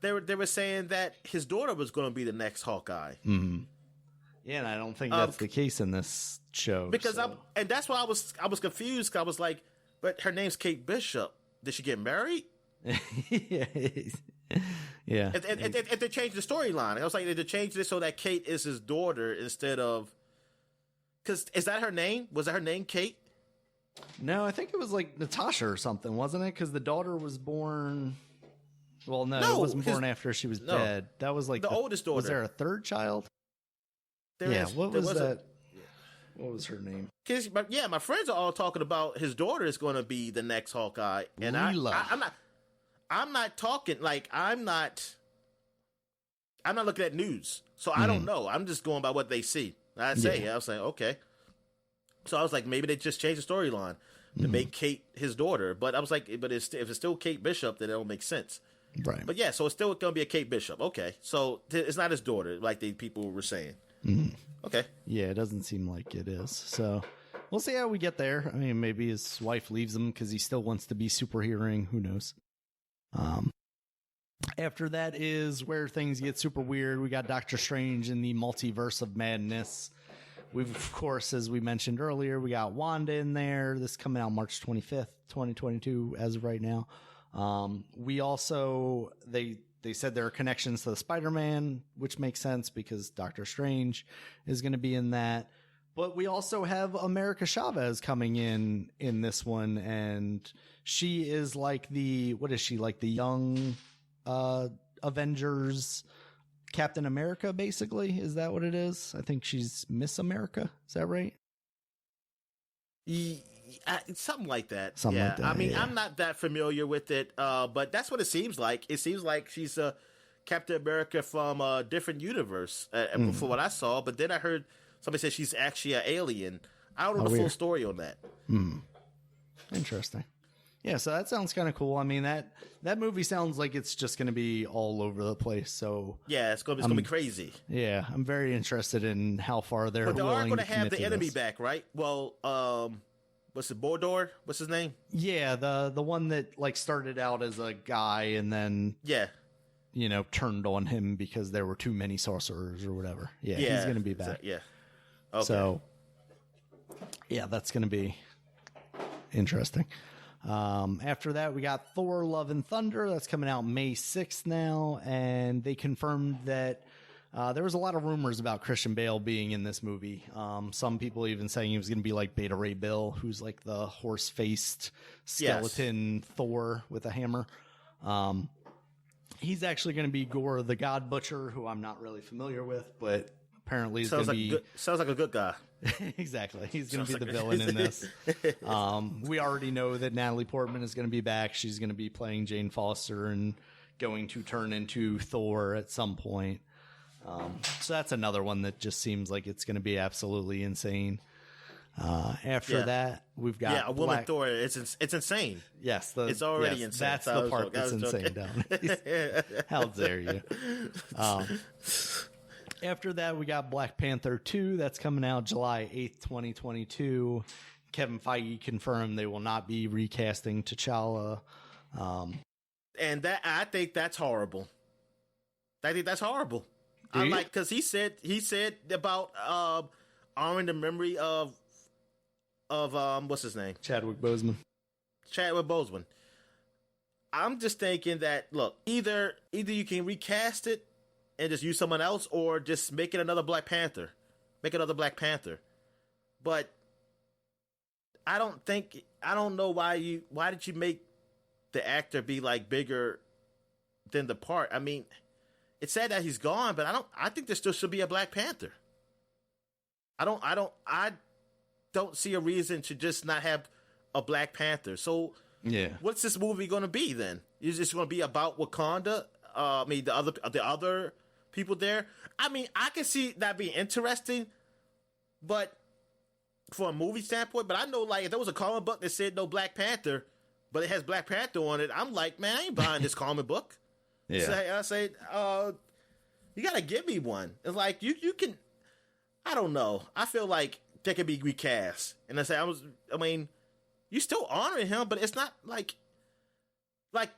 they were saying that his daughter was going to be the next Hawkeye. Mm-hmm. Yeah, and I don't think that's the case in this show. Because and that's why I was confused. 'Cause I was like, but her name's Kate Bishop. Did she get married? Yeah. If they changed the storyline, I was like, they changed it so that Kate is his daughter instead of. Because is that her name? Was that her name, Kate? No, I think it was like Natasha or something, wasn't it? Because the daughter was born. Well, no, it wasn't born after she was dead. That was like the oldest daughter. Was there a third child? What was that? What was her name? My friends are all talking about his daughter is going to be the next Hawkeye, and I'm not talking like I'm not looking at news, so I don't know. I'm just going by what they see. I was saying, okay. So I was like, maybe they just changed the storyline to make Kate his daughter. But I was like, if it's still Kate Bishop, then it don't make sense. Right. But yeah, so it's still going to be a Kate Bishop. Okay. So it's not his daughter, like the people were saying. Mm-hmm. Okay. Yeah, it doesn't seem like it is. So we'll see how we get there. I mean, maybe his wife leaves him because he still wants to be superheroing. Who knows? After that is where things get super weird. We got Doctor Strange in the Multiverse of Madness. We've, of course, as we mentioned earlier, we got Wanda in there. This coming out March 25th, 2022, as of right now. We also, they said there are connections to the Spider-Man, which makes sense because Doctor Strange is going to be in that. But we also have America Chavez coming in this one, and she is like what is she, like the young Avengers Captain America, basically? Is that what it is? I think she's Miss America. Is that right? Something like that. Something like that. I mean, I'm not that familiar with it, but that's what it seems like. It seems like she's Captain America from a different universe, for what I saw. But then I heard somebody say she's actually an alien. I don't know the full story on that. Interesting. Yeah, so that sounds kind of cool. I mean, that movie sounds like it's just going to be all over the place. So yeah, it's going to be crazy. Yeah, I'm very interested in how far they're. But they are going to have the enemy back, right? Well, what's it, Bordor? What's his name? Yeah, the one that like started out as a guy and then turned on him because there were too many sorcerers or whatever. Yeah, he's going to be back. Yeah. Okay. So, yeah, that's going to be interesting. After that, we got Thor: Love and Thunder. That's coming out May 6th now, and they confirmed that there was a lot of rumors about Christian Bale being in this movie. Some people even saying he was going to be like Beta Ray Bill, who's like the horse-faced skeleton Thor with a hammer. He's actually going to be Gore the God Butcher, who I'm not really familiar with, but apparently he's going to be... sounds like a good guy. Exactly. He's going to be the villain in this. We already know that Natalie Portman is going to be back. She's going to be playing Jane Foster and going to turn into Thor at some point. So that's another one that just seems like it's going to be absolutely insane. After that, we've got a woman Thor. It's insane. Yes, it's already insane. That's the part that's insane. Down. How dare you? After that, we got Black Panther 2. That's coming out July 8th, 2022. Kevin Feige confirmed they will not be recasting T'Challa. And that I think that's horrible. I think that's horrible. Because he said about honoring the memory of what's his name? Chadwick Boseman. I'm just thinking that, look, either you can recast it and just use someone else, or just make it another Black Panther. But I don't know why did you make the actor be like bigger than the part? I mean, it's sad that he's gone, but I think there still should be a Black Panther. I don't see a reason to just not have a Black Panther. So what's this movie going to be then? Is this going to be about Wakanda? The other people there. I mean, I can see that being interesting, but for a movie standpoint. But I know, like, if there was a comic book that said no Black Panther, but it has Black Panther on it, I'm like, man, I ain't buying this comic book. I say, you gotta give me one. It's like you can. I don't know. I feel like they could be recast, and I mean, you still honoring him, but it's not like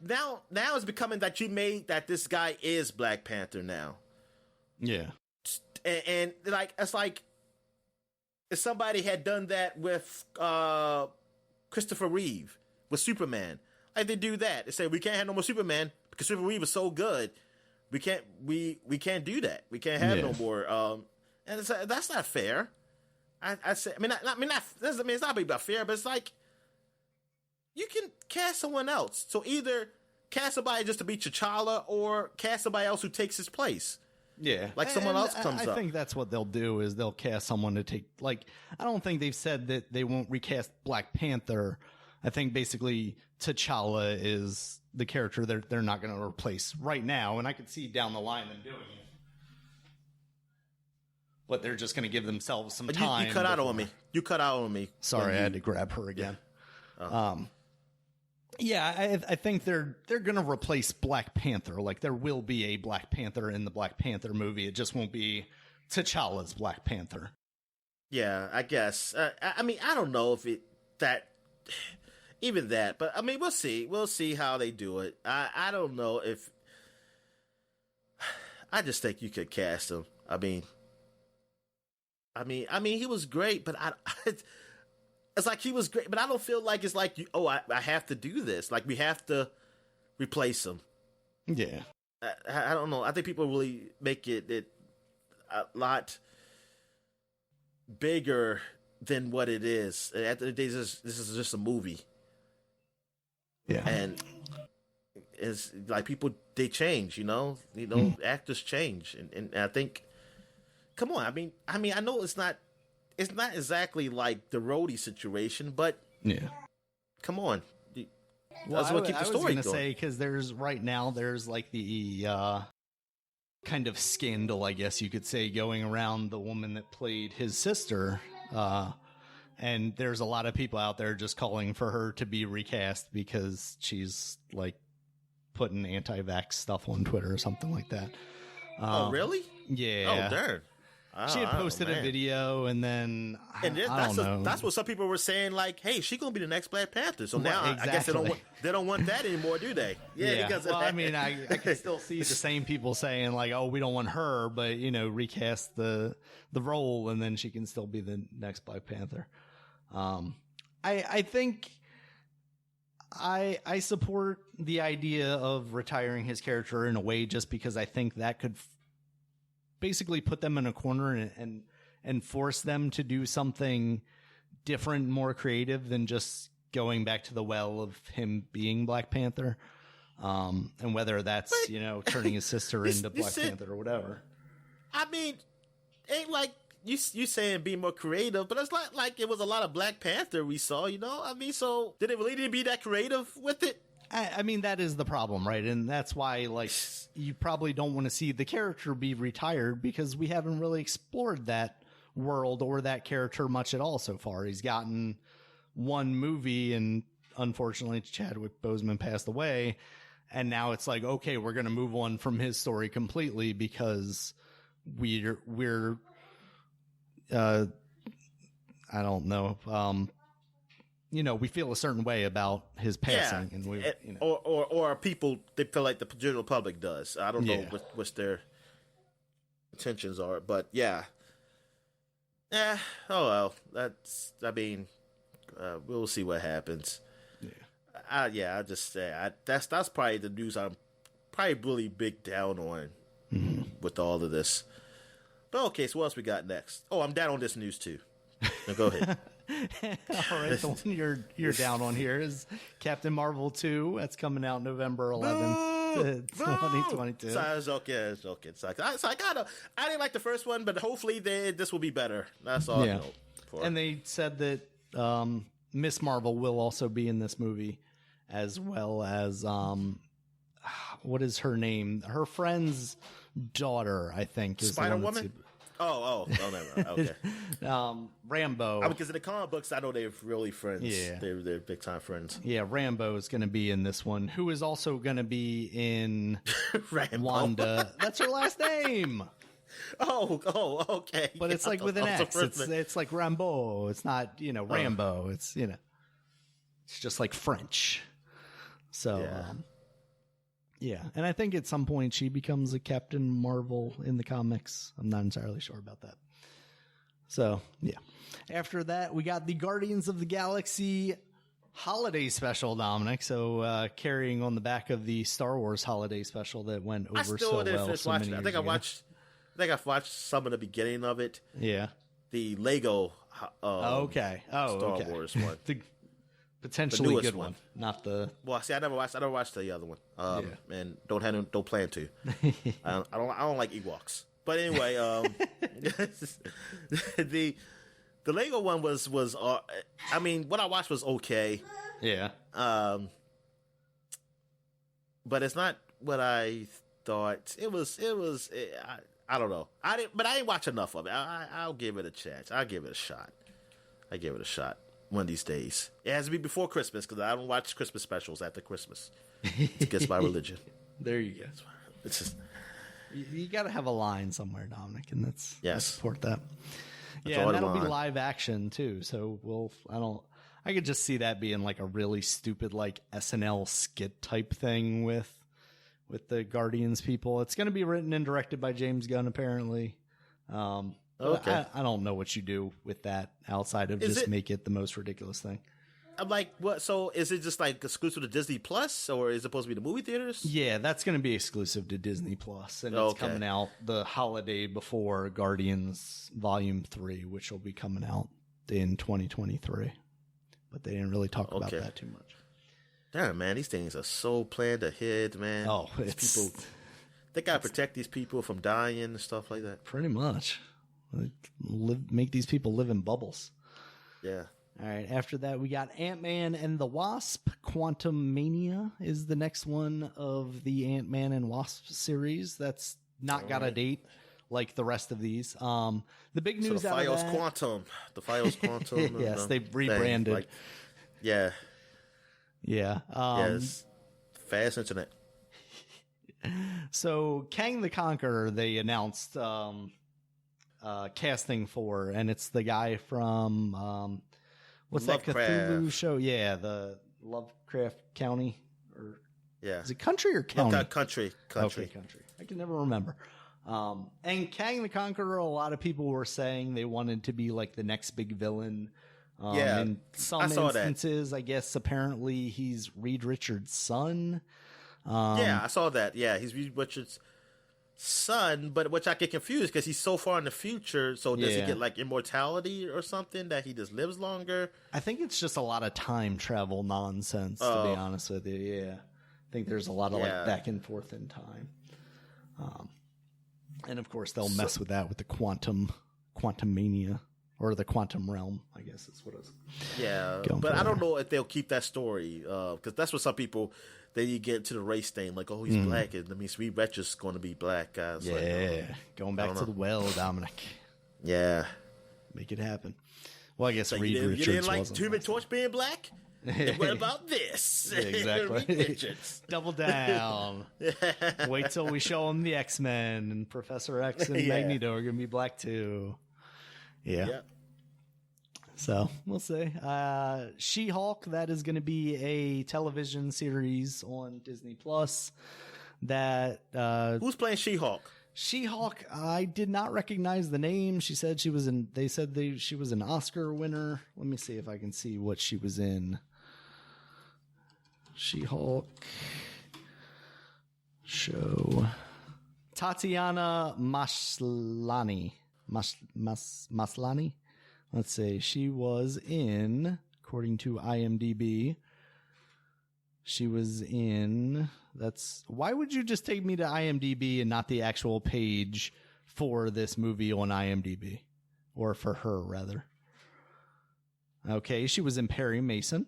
now it's becoming that you made that this guy is Black Panther now. Yeah, and like it's like if somebody had done that with Christopher Reeve with Superman, like they do that. They say we can't have no more Superman because Christopher Reeve is so good. We can't do that. We can't have no more. And that's not fair. It's not about fair, but it's like you can cast someone else. So either cast somebody just to be T'Challa, or cast somebody else who takes his place. Yeah, like someone else comes up. I think that's what they'll do is they'll cast someone to take. Like, I don't think they've said that they won't recast Black Panther. I think basically T'Challa is the character they're not going to replace right now, and I could see down the line them doing it. But they're just going to give themselves some time. You cut out on me. Sorry, I had to grab her again. Yeah. I think they're going to replace Black Panther. Like, there will be a Black Panther in the Black Panther movie. It just won't be T'Challa's Black Panther. Yeah, I guess. I mean, I don't know if even that, but I mean, we'll see. We'll see how they do it. I don't know if. I just think you could cast him. I mean, he was great, but it's like he was great, but I don't feel like it's like I have to do this. Like, we have to replace him. Yeah, I don't know. I think people really make it a lot bigger than what it is. At the end of the day, this is just a movie. Yeah, and it's like people, they change. Actors change, and I think. Come on, I mean, I know it's not exactly like the Rhodey situation, but come on. Well, I was going to say, because there's like the kind of scandal, I guess you could say, going around the woman that played his sister, and there's a lot of people out there just calling for her to be recast because she's like putting anti-vax stuff on Twitter or something like that. Oh, really? Yeah. Oh, darn. She had posted a video, and then I don't know. That's what some people were saying. Like, hey, she's gonna be the next Black Panther. So now exactly. I guess they don't want that anymore, do they? Yeah. Because well, I mean, I can still see the same people saying like, oh, we don't want her, but recast the role, and then she can still be the next Black Panther. I think I support the idea of retiring his character in a way, just because I think that could basically put them in a corner and force them to do something different, more creative than just going back to the well of him being Black Panther. And whether that's, turning his sister into Black Panther or whatever. I mean, ain't like you saying be more creative, but it's like it was a lot of Black Panther we saw, I mean, so did it really need to be that creative with it? I mean, that is the problem, right? And that's why, like, you probably don't want to see the character be retired, because we haven't really explored that world or that character much at all so far. He's gotten one movie, and unfortunately Chadwick Boseman passed away, and now it's like, okay, we're going to move on from his story completely because we're I don't know, we feel a certain way about his passing, and we, or people, they feel like the general public does. I don't know what their intentions are, but yeah. Oh well, we'll see what happens. I just say that's probably the news I'm probably really big down on with all of this. But okay, so what else we got next? Oh, I'm down on this news too. Now go ahead. All right, the one you're down on here is Captain Marvel 2. That's coming out November 11th, 2022. So it's okay. So I didn't like the first one, but hopefully this will be better. That's all I hope for. And they said that Miss Marvel will also be in this movie, as well as what is her name? Her friend's daughter, I think, is Spider-Woman. Oh, never. Okay. Rambo. Because in the comic books, I know they're really friends. Yeah, they're big time friends. Yeah, Rambo is going to be in this one. Who is also going to be in Rambo. Wanda? That's her last name. Oh, okay. But it's like with an X. It's like Rambo. It's not Rambo. It's it's just like French. So. Yeah, and I think at some point she becomes a Captain Marvel in the comics. I'm not entirely sure about that. So, yeah. After that, we got the Guardians of the Galaxy holiday special, Dominic. So, carrying on the back of the Star Wars holiday special that went over so well. I think I've watched some of the beginning of it. Yeah. The Lego Star Wars one. Potentially good one, not the. Well, see, I never watched the other one, and don't plan to. I don't like Ewoks, but anyway, the Lego one was I mean, what I watched was okay. Yeah. But it's not what I thought. It was. I don't know. I didn't watch enough of it. I'll give it a chance. I'll give it a shot. One of these days. It has to be before Christmas, because I don't watch Christmas specials after Christmas. It's against my religion. There you go. It's just, you got to have a line somewhere, Dominic, and I support that. That's and that'll be live action too. So I could just see that being like a really stupid like SNL skit type thing with the Guardians people. It's going to be written and directed by James Gunn, apparently. Okay. I don't know what you do with that outside of make it the most ridiculous thing. I'm like, what? So is it just like exclusive to Disney Plus, or is it supposed to be the movie theaters? Yeah, that's going to be exclusive to Disney Plus, and it's coming out the holiday before Guardians Volume 3, which will be coming out in 2023. But they didn't really talk about that too much. Damn, man, these things are so planned ahead, man. Oh, people, they got to protect these people from dying and stuff like that. Pretty much. Make these people live in bubbles. Yeah. All right. After that, we got Ant-Man and the Wasp. Quantum Mania is the next one of the Ant-Man and Wasp series. That's not got a date like the rest of these. The big news out of that... The Fios Quantum. Yes, they've rebranded. Yeah. Yeah. Yes. Fast internet. So Kang the Conqueror, they announced... casting for, and it's the guy from what's Lovecraft. that Cthulhu show? Yeah, the Lovecraft County, or is it country or county? Country. Okay, country. I can never remember. And Kang the Conqueror, a lot of people were saying they wanted to be like the next big villain. In some instances, I guess apparently he's Reed Richards' son. I saw that. Yeah, he's Reed Richards' son, but which I get confused because he's so far in the future. So does he get like immortality or something that he just lives longer? I think it's just a lot of time travel nonsense, to be honest with you. Yeah, I think there's a lot of like back and forth in time. And of course they'll mess with that with the quantum mania. Or the quantum realm, I guess is what it was. Yeah, but I don't know if they'll keep that story because that's what some people you get to the race thing like, oh, he's black, and that means Reed Richards is going to be black, guys. Going back to the well, Dominic. Yeah, make it happen. Well, I guess so Reed Richards you didn't like wasn't. Human Torch being black. And what about this? Yeah, exactly. Reed Richards. Double down. Wait till we show him the X-Men, and Professor X and Magneto are going to be black too. Yeah. So we'll see. She-Hulk, that is going to be a television series on Disney Plus. That who's playing She-Hulk? She-Hulk, I did not recognize the name. She said she was in. They said she was an Oscar winner. Let me see if I can see what she was in. She-Hulk show. Tatiana Maslany. Maslany? Let's see. She was in, according to IMDb, she was in, why would you just take me to IMDb and not the actual page for this movie on IMDb? Or for her, rather. Okay, she was in Perry Mason.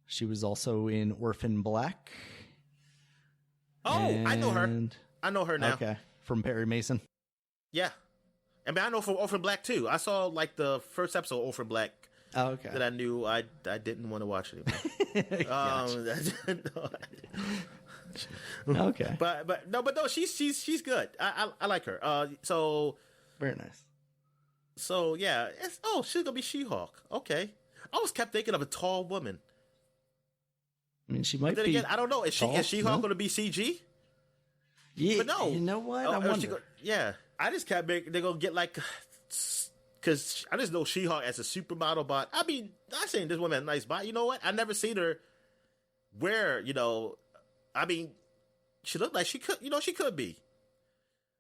She was also in Orphan Black. Oh, I know her. I know her now. Okay, from Perry Mason. Yeah. I mean, I know from Orphan Black, too. I saw, like, the first episode of Orphan Black that I knew I didn't want to watch anymore. Okay. But no, she's good. I like her. So very nice. So, yeah. She's going to be She-Hulk. Okay. I always kept thinking of a tall woman. I mean, she might be. Again, I don't know. Is She-Hulk going to be CG? Yeah. But no. You know what? I wonder. I just kept making, they're going to get like, because I just know She-Hulk as a supermodel, but I mean, I'm saying this woman has a nice body. You know what? I never seen her wear, I mean, she looked like she could be.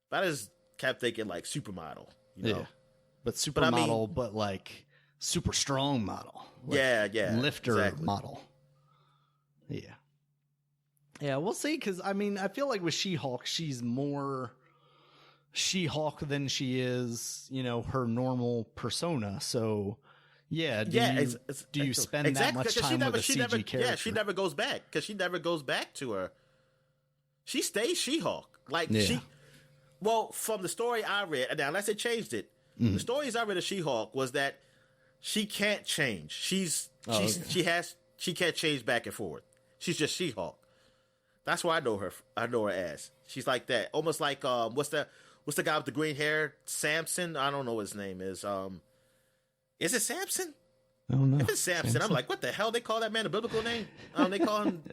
But I just kept thinking like supermodel, Yeah. But supermodel, but like super strong model. Like lifter model. Yeah. Yeah, we'll see, because, I mean, I feel like with She-Hulk, she's more She-Hulk than she is, her normal persona. So, do you spend that much time with a CG character? Yeah, she never goes back, because she never goes back to her. She stays She-Hulk. From the story I read, and unless they changed it, the stories I read of She-Hulk was that she can't change. She can't change back and forth. She's just She-Hulk. That's why I know her. I know her as. She's like that, almost like what's the guy with the green hair? Samson. I don't know what his name is. Is it Samson? I don't know. If it's Samson, I'm like, what the hell? They call that man a biblical name? They call him.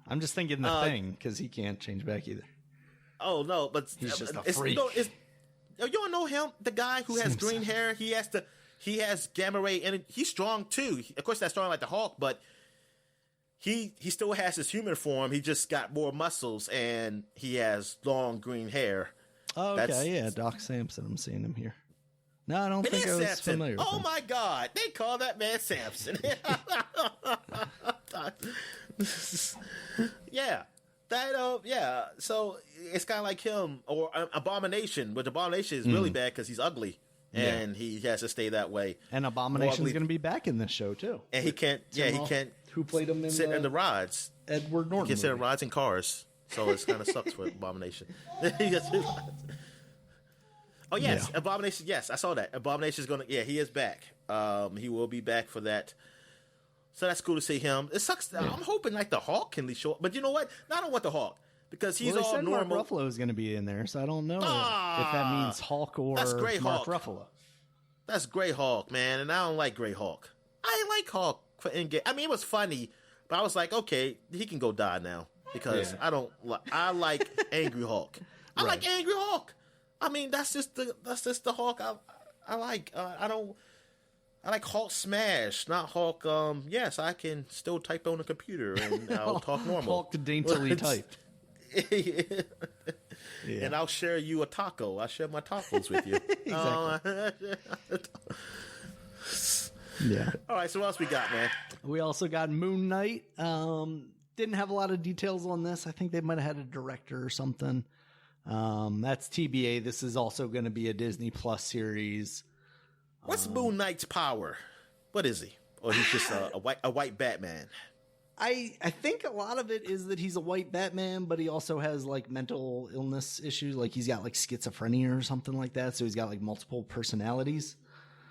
I'm just thinking the Thing, because he can't change back either. Oh no, but he's just a freak. You don't know him? The guy who has green hair. He has gamma ray, and he's strong too. Of course, that's strong like the Hulk, but. He still has his human form. He just got more muscles, and he has long green hair. Oh, okay, Doc Samson. I'm seeing him here. No, I don't think I was familiar with him. My God, they call that man Samson. So it's kind of like him or Abomination, but Abomination is really bad because he's ugly. And he has to stay that way. And Abomination's going to be back in this show too. And he can't. He can't. Who played him in sit in the rides? Edward Norton. He can sit in rides and cars, so it kind of sucks for Abomination. Abomination. Yes, I saw that. Abomination's going to. Yeah, he is back. He will be back for that. So that's cool to see him. It sucks. I'm hoping like the Hulk can be short, but you know what? No, I don't want the Hulk. because he's they all said normal. Mark Ruffalo is going to be in there, so I don't know if that means Hulk or that's Grey Mark Hulk. Ruffalo. That's Grey Hulk, man, and I don't like Grey Hulk. I like Hulk for Endgame. I mean, it was funny, but I was like, okay, he can go die now because I don't. I like Angry Hulk. I like Angry Hulk. I mean, that's just the Hulk I like. I like Hulk smash, not Hulk. Yes, I can still type on a computer and I'll talk normal. Hulk daintily typed. And I'll share you a taco. I'll share my tacos with you. Exactly. Yeah. All right, so what else we got, man? We also got Moon Knight. Didn't have a lot of details on this. I think they might have had a director or something. That's TBA. This is also going to be a Disney Plus series. What's Moon Knight's power? What is he? Or he's just a white Batman? I think a lot of it is that he's a white Batman, but he also has like mental illness issues. Like he's got like schizophrenia or something like that. So he's got like multiple personalities.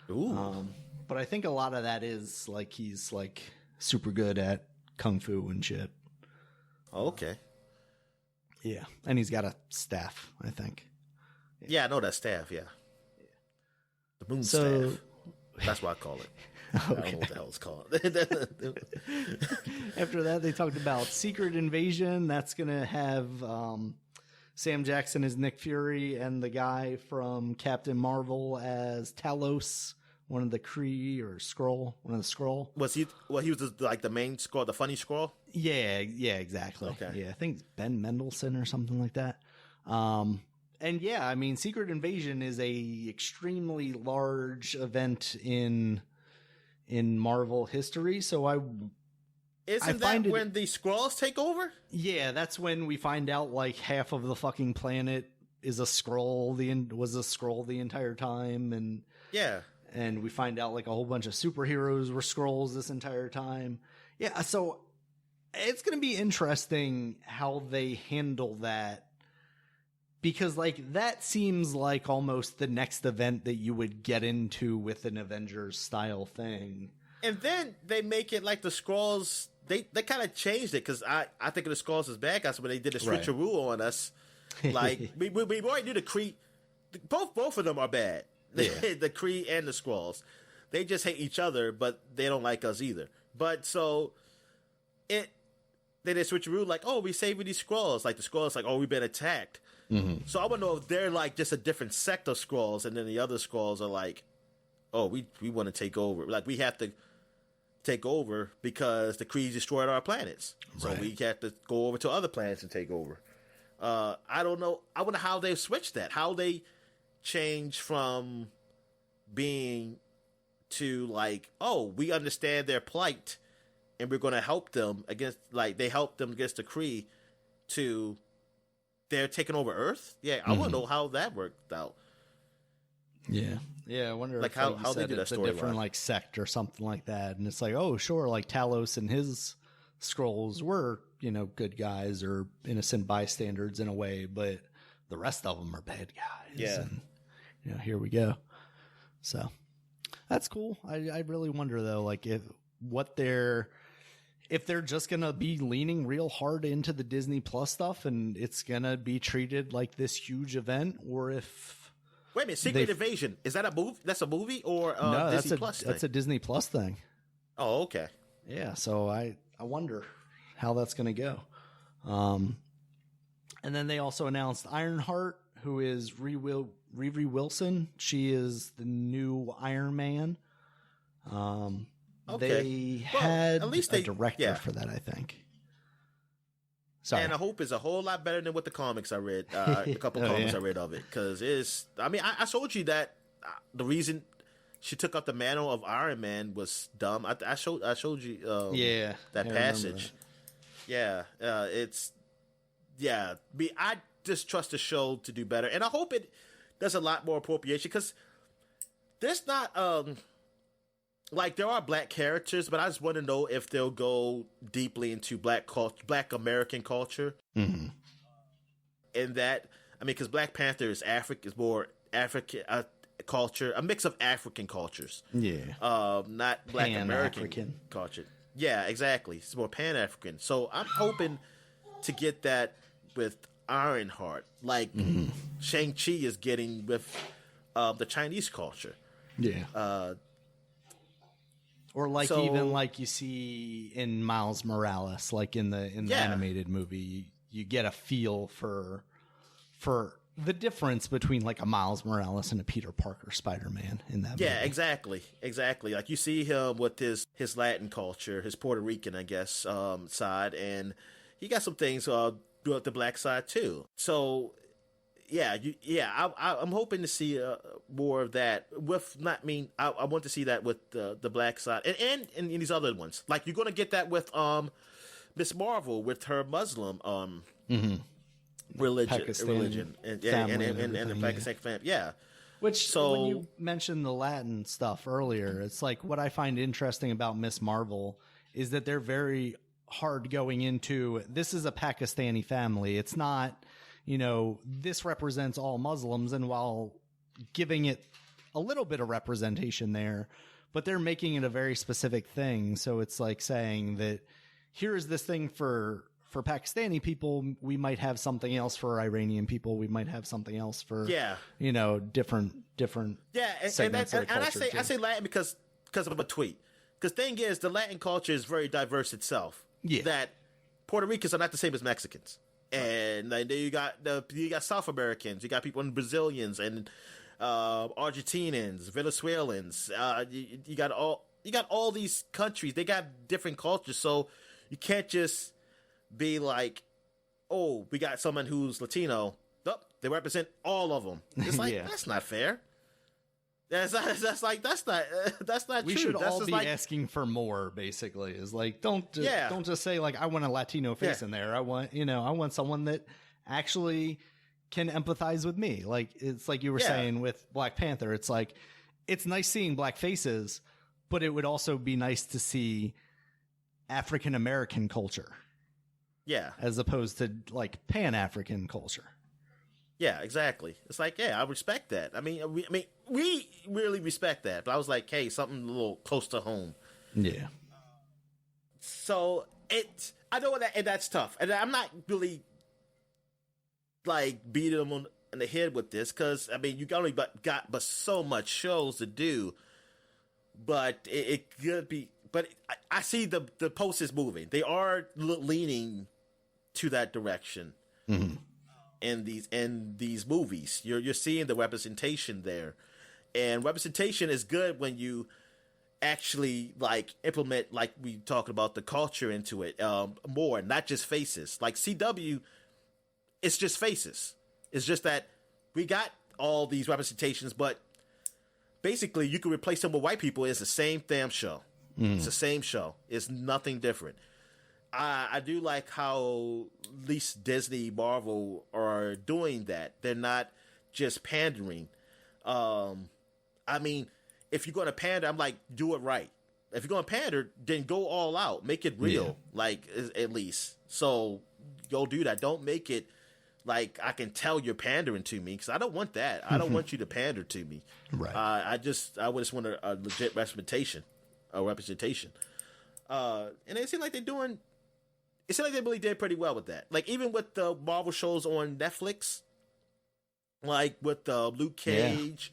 Ooh. But I think a lot of that is like he's like super good at kung fu and shit. Oh, okay. Yeah, and he's got a staff, I think. Yeah, I know that staff. Yeah. The moon staff. That's what I call it. Okay. I don't know what the hell it's called. After that, they talked about Secret Invasion. That's going to have Sam Jackson as Nick Fury and the guy from Captain Marvel as Talos, one of the Kree or Skrull, one of the Skrull. Was he? Well, he was the main Skrull, the funny Skrull. Yeah, exactly. Okay. Yeah, I think it's Ben Mendelsohn or something like that. And yeah, I mean, Secret Invasion is a extremely large event in Marvel history. So Isn't that when the Skrulls take over? Yeah, that's when we find out like half of the fucking planet is a Skrull. Was a Skrull the entire time, and yeah, and we find out like a whole bunch of superheroes were Skrulls this entire time. Yeah, so it's going to be interesting how they handle that. Because, like, that seems like almost the next event that you would get into with an Avengers-style thing. And then they make it like the Skrulls, they kind of changed it, because I think of the Skrulls as bad guys, but they did a switcheroo on us. Like, we already knew the Kree, both of them are bad. Yeah. The Kree and the Skrulls. They just hate each other, but they don't like us either. But, so, they did a switcheroo, like, oh, we saving these Skrulls. Like, the Skrulls like, oh, we've been attacked. Mm-hmm. So I want to know if they're like just a different sect of Skrulls, and then the other Skrulls are like, oh, we want to take over. Like, we have to take over because the Kree destroyed our planets. So we have to go over to other planets and take over. I don't know. I wonder how they switched that. How they change from being to like, oh, we understand their plight and we're going to help them against, like, they helped them against the Kree, to they're taking over Earth. Yeah, I want to know how that worked out. Yeah, I wonder like if, how said, they did that it's story a different like sect or something like that, and it's like, oh, sure, like Talos and his Skrulls were, you know, good guys or innocent bystanders in a way, but the rest of them are bad guys. Yeah, and, you know, here we go. So that's cool. I really wonder though, like if they're just going to be leaning real hard into the Disney Plus stuff and it's going to be treated like this huge event, or if... Wait a minute, Secret Invasion, is that a movie? That's a movie or no, Disney Plus thing? That's a Disney Plus thing. Oh, okay. Yeah, so I wonder how that's going to go. And then they also announced Ironheart, who is Riri Wilson. She is the new Iron Man. Okay. They had at least a director for that, I think. Sorry. And I hope it's a whole lot better than what the comics I read, a couple comics I read of it. Because it's, I mean, I told you that the reason she took up the mantle of Iron Man was dumb. I showed you that passage. I just trust the show to do better. And I hope it does a lot more appropriation, because there's not... like, there are black characters, but I just want to know if they'll go deeply into black American culture. Mm-hmm. And that, I mean, because Black Panther is more African culture, a mix of African cultures. Yeah. Not Black American culture. Yeah, exactly. It's more Pan-African. So I'm hoping to get that with Ironheart, like Shang-Chi is getting with the Chinese culture. Yeah. Or like even like you see in Miles Morales, like in the animated movie, you get a feel for the difference between like a Miles Morales and a Peter Parker Spider-Man in that movie. Yeah, exactly. Like you see him with his Latin culture, his Puerto Rican, I guess, side, and he got some things throughout the black side too. So I'm hoping to see more of that. I want to see that with the black side and these other ones. Like you're going to get that with Miss Marvel with her Muslim religion and the Pakistan family. Yeah. Which, when you mentioned the Latin stuff earlier, it's like what I find interesting about Miss Marvel is that they're very hard going into, this is a Pakistani family. It's not, this represents all Muslims, and while giving it a little bit of representation there, but they're making it a very specific thing. So it's like saying that here is this thing for Pakistani people, we might have something else for Iranian people. We might have something else for different segments of the culture. I say Latin because of a tweet. Because thing is, the Latin culture is very diverse itself. Yeah. That Puerto Ricans are not the same as Mexicans, and then you got South Americans, you got people in Brazilians and Argentinians, Venezuelans. You got all these countries. They got different cultures, so you can't just be like, oh, we got someone who's Latino. Nope, they represent all of them. It's like that's not fair. That's not we true. Should that's all just be like, asking for more. Basically, is like don't just say like I want a Latino face in there. I want someone that actually can empathize with me. Like it's like you were saying with Black Panther. It's like it's nice seeing black faces, but it would also be nice to see African American culture. Yeah. As opposed to like Pan-African culture. Yeah, exactly. It's like, I respect that. I mean, we really respect that. But I was like, hey, something a little close to home. Yeah. So I know that, and that's tough. And I'm not really like beating them on the head with this because I mean, you only got so much shows to do. But it could be. But I see the post is moving. They are leaning to that direction in these movies. You're seeing the representation there, and representation is good when you actually like implement, like we talked about, the culture into it more, not just faces. Like CW, it's just faces. It's just that we got all these representations, but basically you can replace them with white people. It's the same damn show. It's the same show. It's nothing different. I do like how at least Disney, Marvel are doing that. They're not just pandering. I mean, if you're going to pander, I'm like, do it right. If you're going to pander, then go all out. Make it real, like at least. So go do that. Don't make it like I can tell you're pandering to me because I don't want that. I don't want you to pander to me. Right. I just want a legit representation. And it seems like they're doing. It seems like they really did pretty well with that. Like even with the Marvel shows on Netflix, like with Luke Cage,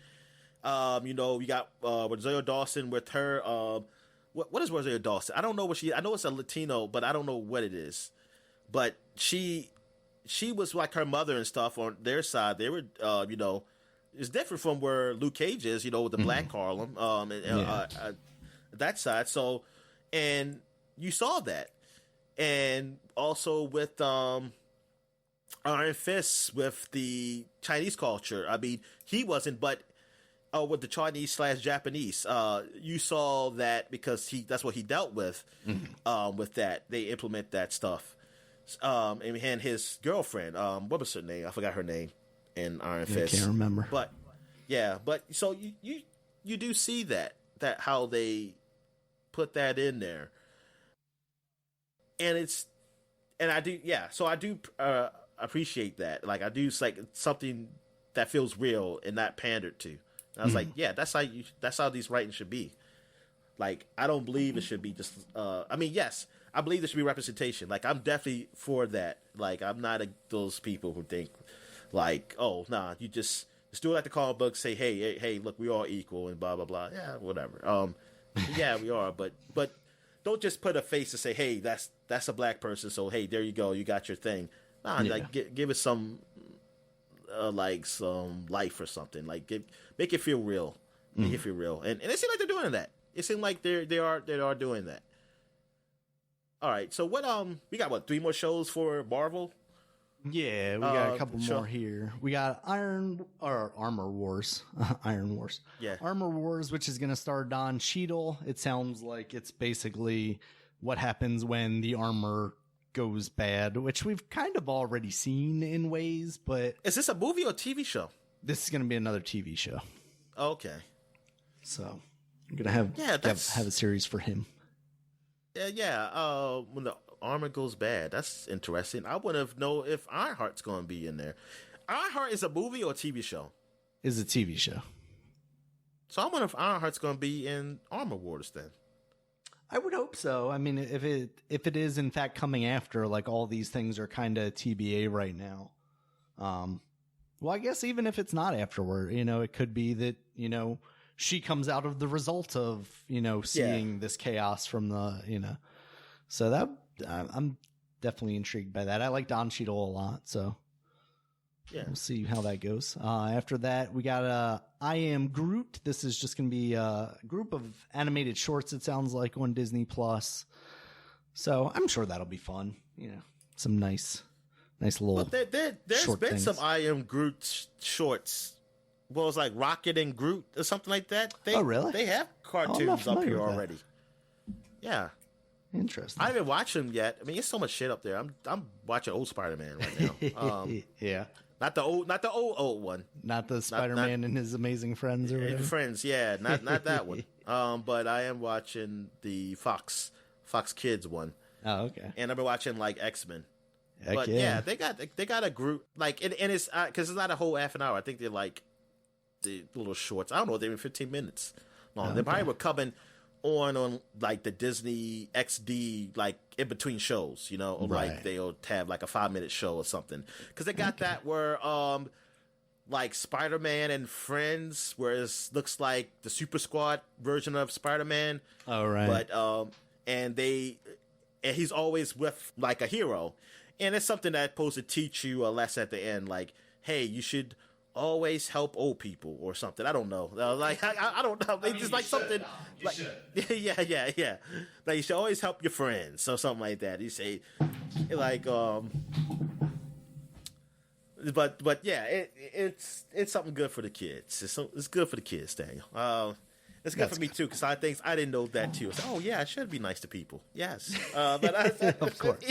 you got Rosario Dawson with her. What is Rosario Dawson? I don't know what she. I know it's a Latino, but I don't know what it is. But she was like her mother and stuff on their side. They were, it's different from where Luke Cage is, with the Black Harlem, that side. So, and you saw that. And also with Iron Fist with the Chinese culture. I mean, he wasn't, but with the Chinese/Japanese, you saw that because that's what he dealt with. With that, they implement that stuff. And his girlfriend, what was her name? I forgot her name in Iron Fist. I can't remember. But so you do see that how they put that in there. And I do appreciate that. Like I do, like something that feels real and not pandered to. And I was like, that's how these writings should be. Like I don't believe it should be just. I mean, yes, I believe there should be representation. Like, I'm definitely for that. Like, I'm not those people who think, like, oh, nah, you just do it like the comic book, say, hey, look, we all equal and blah, blah, blah. Yeah, whatever. Yeah, we are, but don't just put a face and say, hey, that's a black person, so, hey, there you go, you got your thing. Nah, like, give it some, like, some life or something. Like, make it feel real. Make it feel real. And it seems like they're doing that. It seems like they are doing that. All right, so what? We got 3 more shows for Marvel. Yeah, we got a couple more here. We got Armor Wars, Iron Wars. Yeah, Armor Wars, which is going to star Don Cheadle. It sounds like it's basically what happens when the armor goes bad, which we've kind of already seen in ways. But is this a movie or a TV show? This is going to be another TV show. Okay, so I'm gonna have a series for him. Yeah. When the armor goes bad, that's interesting. I want to know if Ironheart's going to be in there. Ironheart is a movie or a TV show? Is a TV show. So I wonder if Ironheart's going to be in Armor Wars then. I would hope so. I mean, if it is in fact coming after, like, all these things are kind of TBA right now. Well, I guess even if it's not afterward, it could be that, she comes out of the result of, seeing this chaos from the, so that I'm definitely intrigued by that. I like Don Cheadle a lot, so yeah, we'll see how that goes. After that, we got I Am Groot. This is just going to be a group of animated shorts, it sounds like, on Disney Plus. So I'm sure that'll be fun. Some nice little. But there's been things. some I Am Groot shorts. Well, it's like Rocket and Groot or something like that. Oh, really? They have cartoons up here already. Yeah. Interesting. I haven't watched them yet. I mean, there's so much shit up there. I'm watching old Spider-Man right now. Yeah. Not the old one. Not the Spider-Man and his amazing friends or whatever. Friends, yeah. Not that one. But I am watching the Fox Kids one. Oh, okay. And I've been watching like X-Men. Heck but yeah, they got a group like, and it's because it's not a whole half an hour. I think they're like the little shorts. I don't know. They're in 15 minutes long. Okay. They probably were coming on like the Disney XD, like in between shows, or right. like they'll have like a 5-minute show or something. Because they got that where like Spider-Man and Friends, where it looks like the Super Squad version of Spider-Man. Oh, right. But and he's always with like a hero. And it's something that's supposed to teach you a lesson at the end, like, hey, you should always help old people or something. I don't know. Like I don't know. They just like something. Like, yeah. Like, you should always help your friends or something like that. You say, like, but yeah, it's something good for the kids. It's good for the kids, Daniel. It's good for me too, because I didn't know that too. Oh yeah, I should be nice to people. Yes, but of course.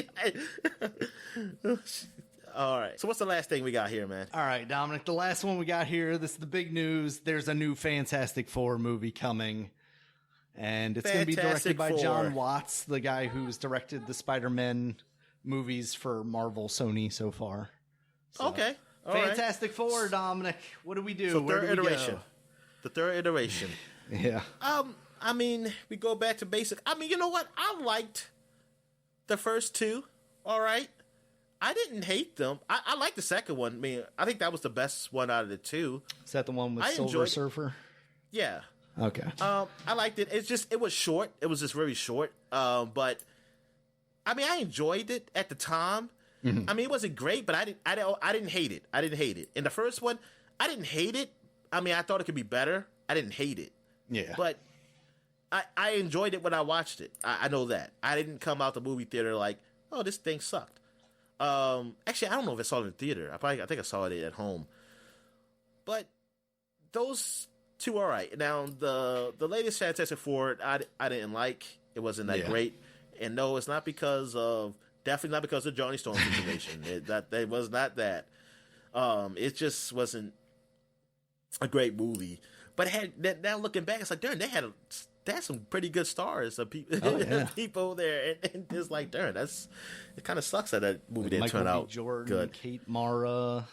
All right. So what's the last thing we got here, man? All right, Dominic. The last one we got here. This is the big news. There's a new Fantastic Four movie coming, and it's going to be directed by John Watts, the guy who's directed the Spider-Man movies for Marvel, Sony so far. So, okay. All Fantastic Four, Dominic. What do we do? So Where third do we iteration. go? The third iteration. Yeah. I mean, we go back to basic. I mean, you know what? I liked the first two. All right. I didn't hate them. I liked the second one. I mean, I think that was the best one out of the two. Is that the one with Silver Surfer? Yeah. Okay. I liked it. It was short. It was just very short. But I mean, I enjoyed it at the time. Mm-hmm. I mean, it wasn't great, but I didn't hate it. I didn't hate it. In the first one, I didn't hate it. I mean, I thought it could be better. I didn't hate it. Yeah. But I enjoyed it when I watched it. I know that. I didn't come out the movie theater like, oh, this thing sucked. Actually, I don't know if I saw it in the theater. I think I saw it at home. But those two are right. Now, the latest Fantastic Four, I didn't like. It wasn't that great. And no, it's not definitely not because of Johnny Storm situation. It was not that. It just wasn't a great movie. But now looking back, it's like, darn, they had some pretty good stars of people, people there, and it's like, darn, it kind of sucks that movie didn't turn out Jordan, good. Kate Mara,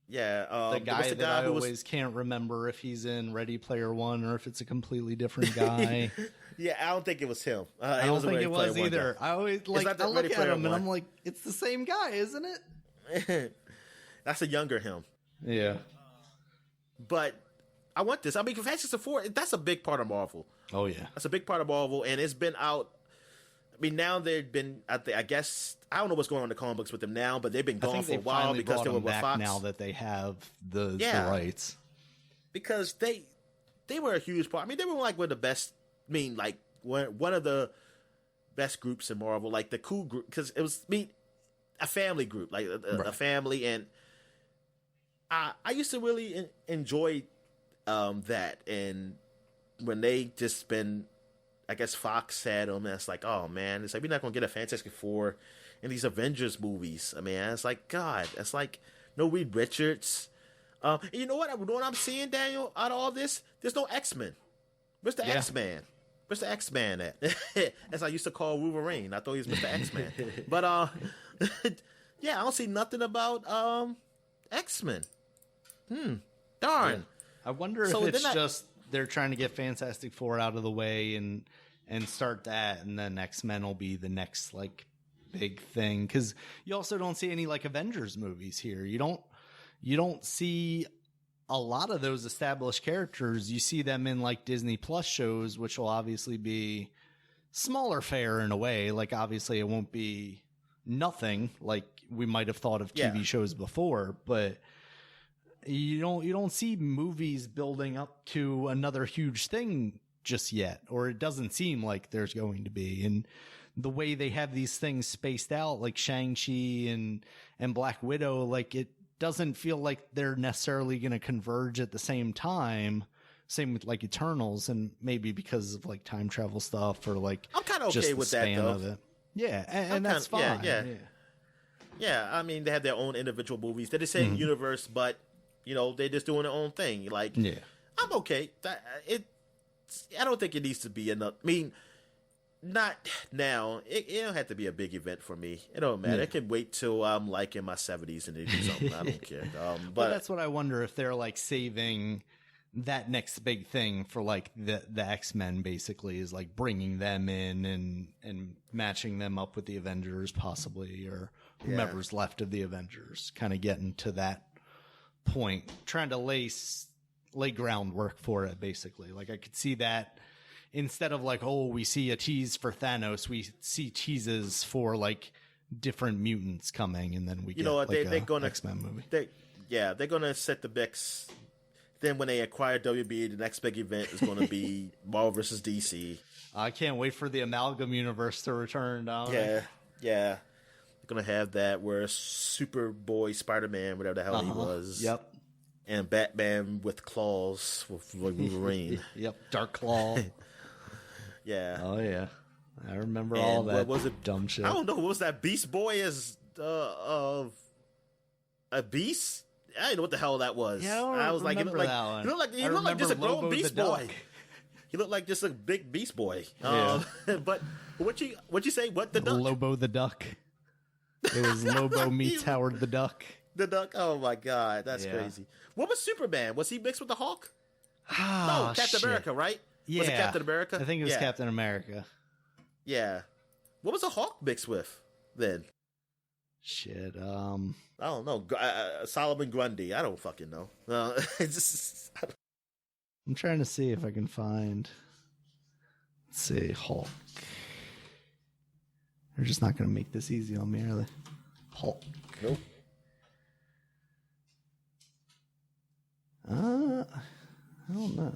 Yeah, the what's guy the that guy I who was? always can't remember if he's in Ready Player One or if it's a completely different guy. Yeah, I don't think it was him. I don't think it was either. I always not I the look Ready at Player him and One. I'm like, it's the same guy, isn't it? That's a younger him. Yeah. But I want this. I mean, Fantastic Four, that's a big part of Marvel. Oh yeah. That's a big part of Marvel, and it's been out. I mean, now they've been. I guess I don't know what's going on in the comic books with them now, but they've been gone for a while because they were with back Fox. now that they have the rights. Because they were a huge part. I mean, they were like one of the best. I mean, like one of the best groups in Marvel, like the cool group, because it was a family group, like a family, and I used to really enjoy that. And when they just been, I guess Fox had them, and it's like, oh man, it's like we're not gonna get a Fantastic Four in these Avengers movies. I mean, it's like, God, it's like no Reed Richards. And you know what? I'm seeing, Daniel, out of all this, there's no X-Men. Where's the X-Man? Where's the X-Man at? As I used to call Wolverine. I thought he was Mr. X-Man. But, yeah, I don't see nothing about X-Men. Darn. Yeah. I wonder if it's just they're trying to get Fantastic Four out of the way and start that, and then X-Men will be the next, like, big thing. Because you also don't see any, like, Avengers movies here. You don't see a lot of those established characters. You see them in like Disney Plus shows, which will obviously be smaller fare in a way. Like obviously it won't be nothing like we might have thought of TV shows before, but you don't see movies building up to another huge thing just yet, or it doesn't seem like there's going to be. And the way they have these things spaced out, like Shang-Chi and Black Widow, like it doesn't feel like they're necessarily going to converge at the same time. Same with like Eternals, and maybe because of like time travel stuff, or like I'm kind of okay with that though. Yeah, and that's fine. Yeah. I mean, they have their own individual movies. They're the same universe, but you know they're just doing their own thing. Like, I'm okay. I don't think it needs to be enough. I mean, not now. It don't have to be a big event for me. It don't matter. It can wait till I'm like in my 70s and they do something. I don't care. But that's what I wonder, if they're like saving that next big thing for like the X-Men, basically, is like bringing them in and matching them up with the Avengers possibly, or whomever's left of the Avengers, kind of getting to that point, trying to lay groundwork for it, basically. Like I could see that. Instead of like, oh, we see a tease for Thanos, we see teases for like different mutants coming, and then we get they're gonna X-Men movie. They're gonna set the Bex. Then when they acquire WB, the next big event is going to be Marvel versus DC. I can't wait for the Amalgam universe to return. Yeah. They're gonna have that where Superboy, Spider-Man, whatever the hell he was. Yep. And Batman with claws with Wolverine. Yep. Dark Claw. Yeah. Oh yeah, I remember all that. What was it? Dumb shit. I don't know. What was that? Beast Boy as a beast? I didn't know what the hell that was. Yeah, I was like, he looked like just a grown Beast Boy. He looked like just a big Beast Boy. Yeah. But what'd you say? What the duck? Lobo the duck. It was Lobo meets Howard the Duck. The duck. Oh my god, that's crazy. What was Superman? Was he mixed with the Hulk? No, Captain America, right? Yeah. Was it Captain America? I think it was Captain America. Yeah. What was a Hulk mixed with then? Shit. I don't know. Solomon Grundy. I don't fucking know. I'm trying to see if I can find. Let's see, Hulk. They're just not going to make this easy on me, are they? Hulk. Nope. I don't know.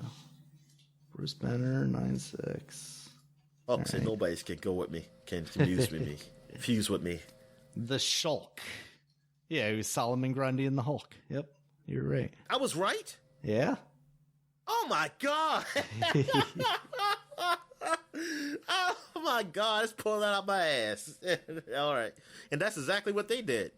Bruce Banner, 9'6". Oh, so nobody can go with me. Can fuse with me. Fuse with me. The Shulk. Yeah, it was Solomon Grundy and the Hulk. Yep, you're right. I was right? Yeah. Oh my god! Oh my god! Let's pull that out my ass. All right, and that's exactly what they did.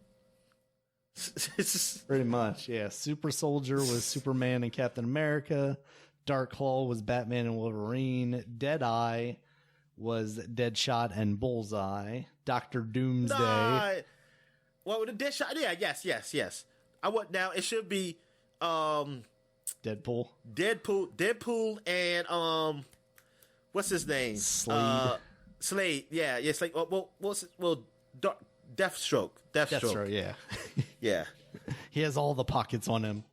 Pretty much, yeah. Super Soldier was Superman and Captain America. Dark Claw was Batman and Wolverine. Deadeye was Deadshot and Bullseye. Dr. Doomsday. What with the Deadshot? Yeah, yes. I want now. It should be Deadpool, and what's his name? Slade. Yeah, it's like Deathstroke. Deathstroke. Yeah, yeah. He has all the pockets on him.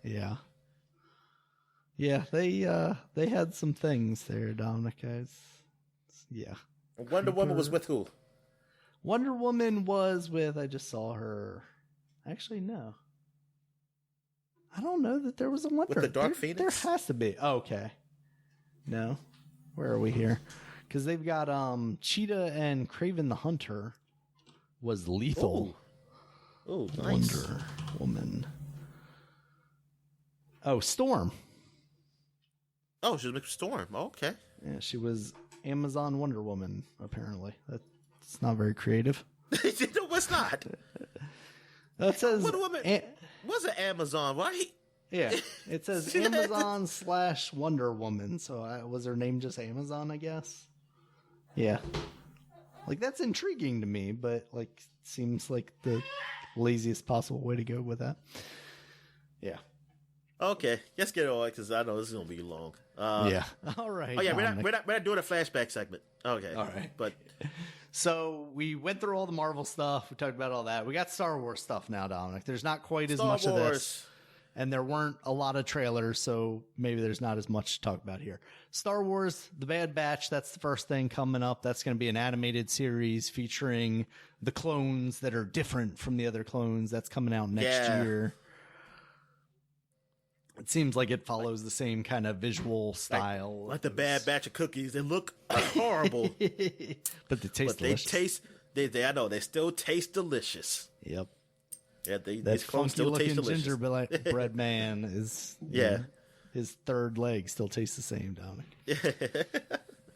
Yeah. Yeah, they had some things there, Dominic, guys. Yeah. Wonder Woman was with who? Wonder Woman was with, I just saw her. Actually, no. I don't know that there was a Wonder. With the Dark Phoenix? There has to be. Oh, okay. No. Where are we here? Because they've got Cheetah and Kraven the Hunter was lethal. Oh, nice. Wonder Woman. Oh, Storm. Oh, she was with Storm. Oh, okay. Yeah, she was Amazon Wonder Woman, apparently. That's not very creative. No, it's not. It says Wonder Woman was it Amazon, right? Yeah, it says Amazon / Wonder Woman. So was her name just Amazon, I guess? Yeah. Like, that's intriguing to me, but, like, seems like the laziest possible way to go with that. Yeah. Okay, let's get on because I know this is gonna be long. Yeah. All right. Oh yeah, we're not doing a flashback segment. Okay. All right. But so we went through all the Marvel stuff. We talked about all that. We got Star Wars stuff now, Dominic. There's not quite as much of this, and there weren't a lot of trailers, so maybe there's not as much to talk about here. Star Wars: The Bad Batch. That's the first thing coming up. That's going to be an animated series featuring the clones that are different from the other clones. That's coming out next year. It seems like it follows the same kind of visual style. Like the Bad Batch of cookies. They look horrible. But they taste delicious. I know, they still taste delicious. Yep. Yeah, that funky looking gingerbread man is... Yeah. His third leg still tastes the same, Dominic.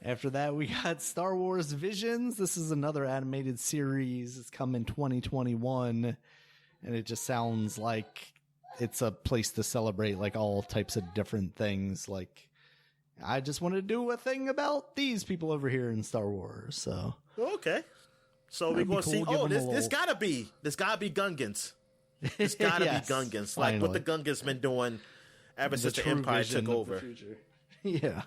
After that, we got Star Wars Visions. This is another animated series. It's coming 2021. And it just sounds like... it's a place to celebrate like all types of different things. Like, I just want to do a thing about these people over here in Star Wars. So okay, so we're gonna see. Oh, this gotta be Gungans. This gotta Yes, be Gungans. finally. Like what the Gungans been doing ever since the Empire took over. Yeah,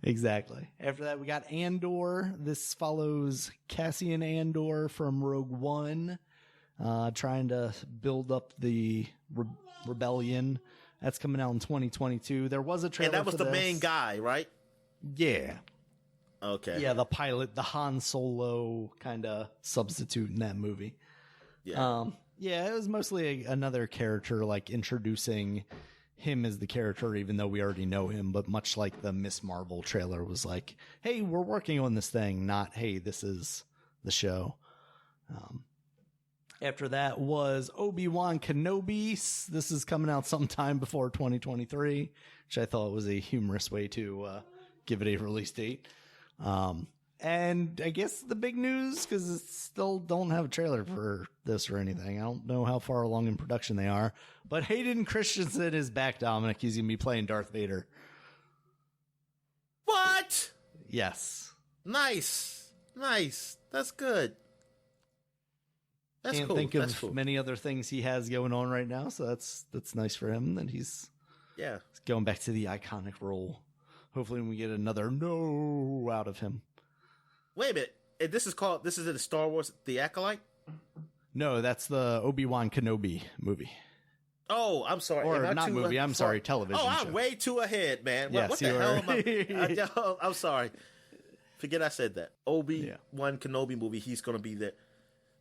exactly. After that, we got Andor. This follows Cassian Andor from Rogue One. Trying to build up the rebellion. That's coming out in 2022. There was a trailer. And that was the main guy, right? Yeah. Okay. Yeah, the pilot, the Han Solo kind of substitute in that movie. Yeah. Yeah, it was mostly another character, like introducing him as the character, even though we already know him. But much like the Miss Marvel trailer was like, hey, we're working on this thing, not, hey, this is the show. After that was Obi-Wan Kenobi. This is coming out sometime before 2023, which I thought was a humorous way to give it a release date. And I guess the big news, because it still don't have a trailer for this or anything. I don't know how far along in production they are. But Hayden Christensen is back, Dominic. He's going to be playing Darth Vader. What? Yes. Nice. That's good. That's Can't cool. think of many other things he has going on right now, so that's nice for him that he's going back to the iconic role. Hopefully we get another no out of him. Wait a minute. This is in the Star Wars The Acolyte? No, that's the Obi-Wan Kenobi movie. Oh, I'm sorry. Or not movie, I'm sorry, television show. I'm way too ahead, man. Yeah, what the hell am I? I'm sorry. Forget I said that. Obi-Wan Kenobi movie, he's going to be there.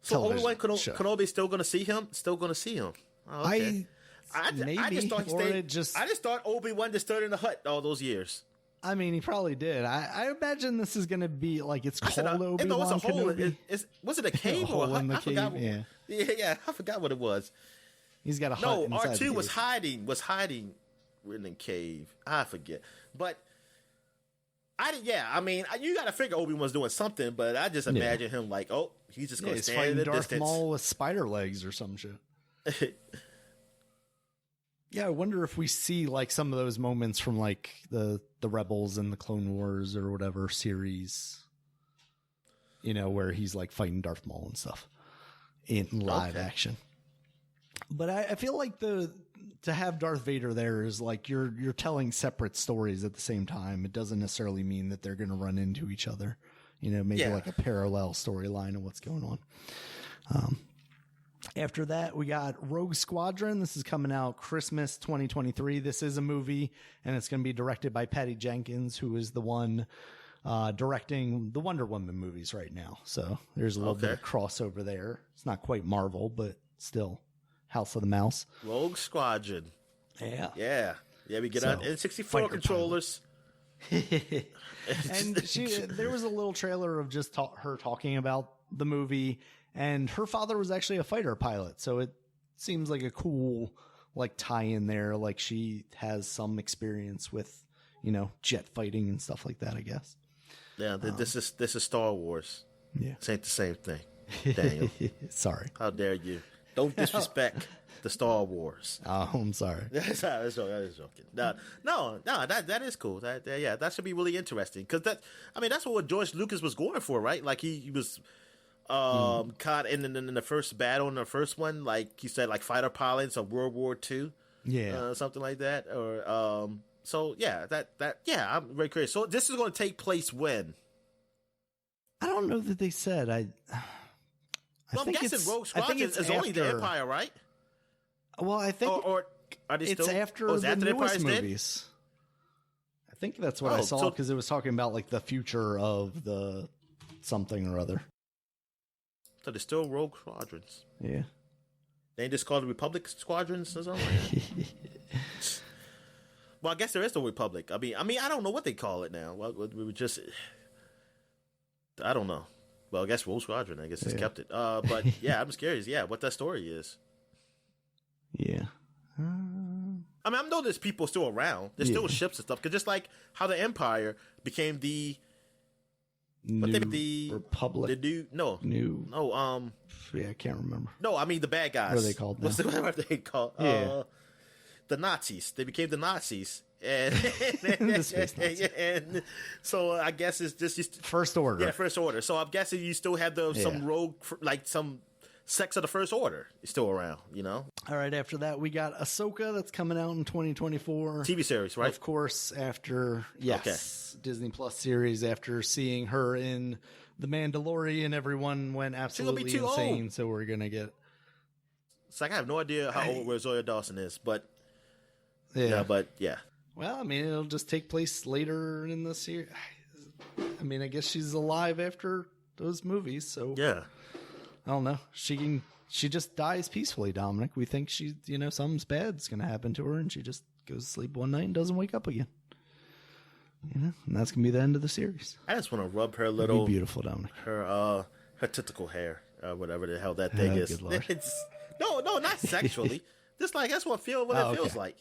So Obi-Wan Kenobi still going to see him? Still going to see him? Oh, okay. I just thought Obi-Wan just stayed in the hut all those years. I mean, he probably did. I imagine this is going to be like it's called Obi-Wan Kenobi. Was it a cave or a hut? I forgot. Yeah, I forgot what it was. He's got a hut. No, R2 was hiding in the cave. I forget, but. I mean, you got to figure Obi-Wan's doing something, but I just imagine him like, oh, he's just going to stand in the distance. Darth Maul with spider legs or some shit. Yeah, I wonder if we see like some of those moments from like the Rebels and the Clone Wars or whatever series, where he's like fighting Darth Maul and stuff in live action. But I feel like to have Darth Vader there is like you're telling separate stories at the same time. It doesn't necessarily mean that they're going to run into each other. You know, maybe like a parallel storyline of what's going on. After that, we got Rogue Squadron. This is coming out Christmas 2023. This is a movie, and it's going to be directed by Patty Jenkins, who is the one directing the Wonder Woman movies right now. So there's a little bit of crossover there. It's not quite Marvel, but still House of the Mouse. Rogue Squadron. Yeah. Yeah. Yeah, we get on N64 controllers. And there was a little trailer of just her talking about the movie, and her father was actually a fighter pilot. So it seems like a cool like tie in there. Like she has some experience with, you know, jet fighting and stuff like that, I guess. Yeah, this is Star Wars. Yeah. This ain't the same thing. Daniel. Sorry. How dare you? Don't disrespect the Star Wars. Oh, I'm sorry. That's joking. No, that is cool. That should be really interesting because that's what George Lucas was going for, right? Like he was caught in the first battle in the first one, like you said, like fighter pilots of World War II, something like that, or so yeah, I'm very curious. So this is going to take place when? I don't know that they said. I'm guessing Rogue Squadron is only the Empire, right? Well, I think or are they still? After the newest movies. I think that's what I saw because it was talking about like the future of the something or other. So they're still Rogue Squadrons. Yeah. They just call it Republic Squadrons or something. Well, I guess there is the Republic. I mean, I don't know what they call it now. Well, we were just, I don't know. Well, I guess Rogue Squadron. I guess it's kept it. But yeah, I'm just curious. Yeah, what that story is. Yeah. I mean, I know there's people still around. There's still ships and stuff. Because just like how the Empire became the Republic. Yeah, I can't remember. No, I mean the bad guys. What are they called? What are they called? Yeah. The Nazis. They became the Nazis. And, and so I guess it's just First Order. Yeah, First Order. So I'm guessing you still have some rogue, like some sects of the First Order is still around, you know? All right, after that, we got Ahsoka that's coming out in 2024. TV series, right? Of course, after, Disney Plus series, after seeing her in The Mandalorian, everyone went absolutely insane, old. So we're going to get... It's like I have no idea how old Rosario Dawson is, but... Yeah. Yeah. Well, I mean, it'll just take place later in the series. I mean, I guess she's alive after those movies, so... Yeah. I don't know. She just dies peacefully, Dominic. We think something's bad's going to happen to her, and she just goes to sleep one night and doesn't wake up again. You know, and that's going to be the end of the series. I just want to rub her little... beautiful, Dominic. Her tentacle hair, whatever the hell that thing is. No, not sexually. Just like, that's what it feels like.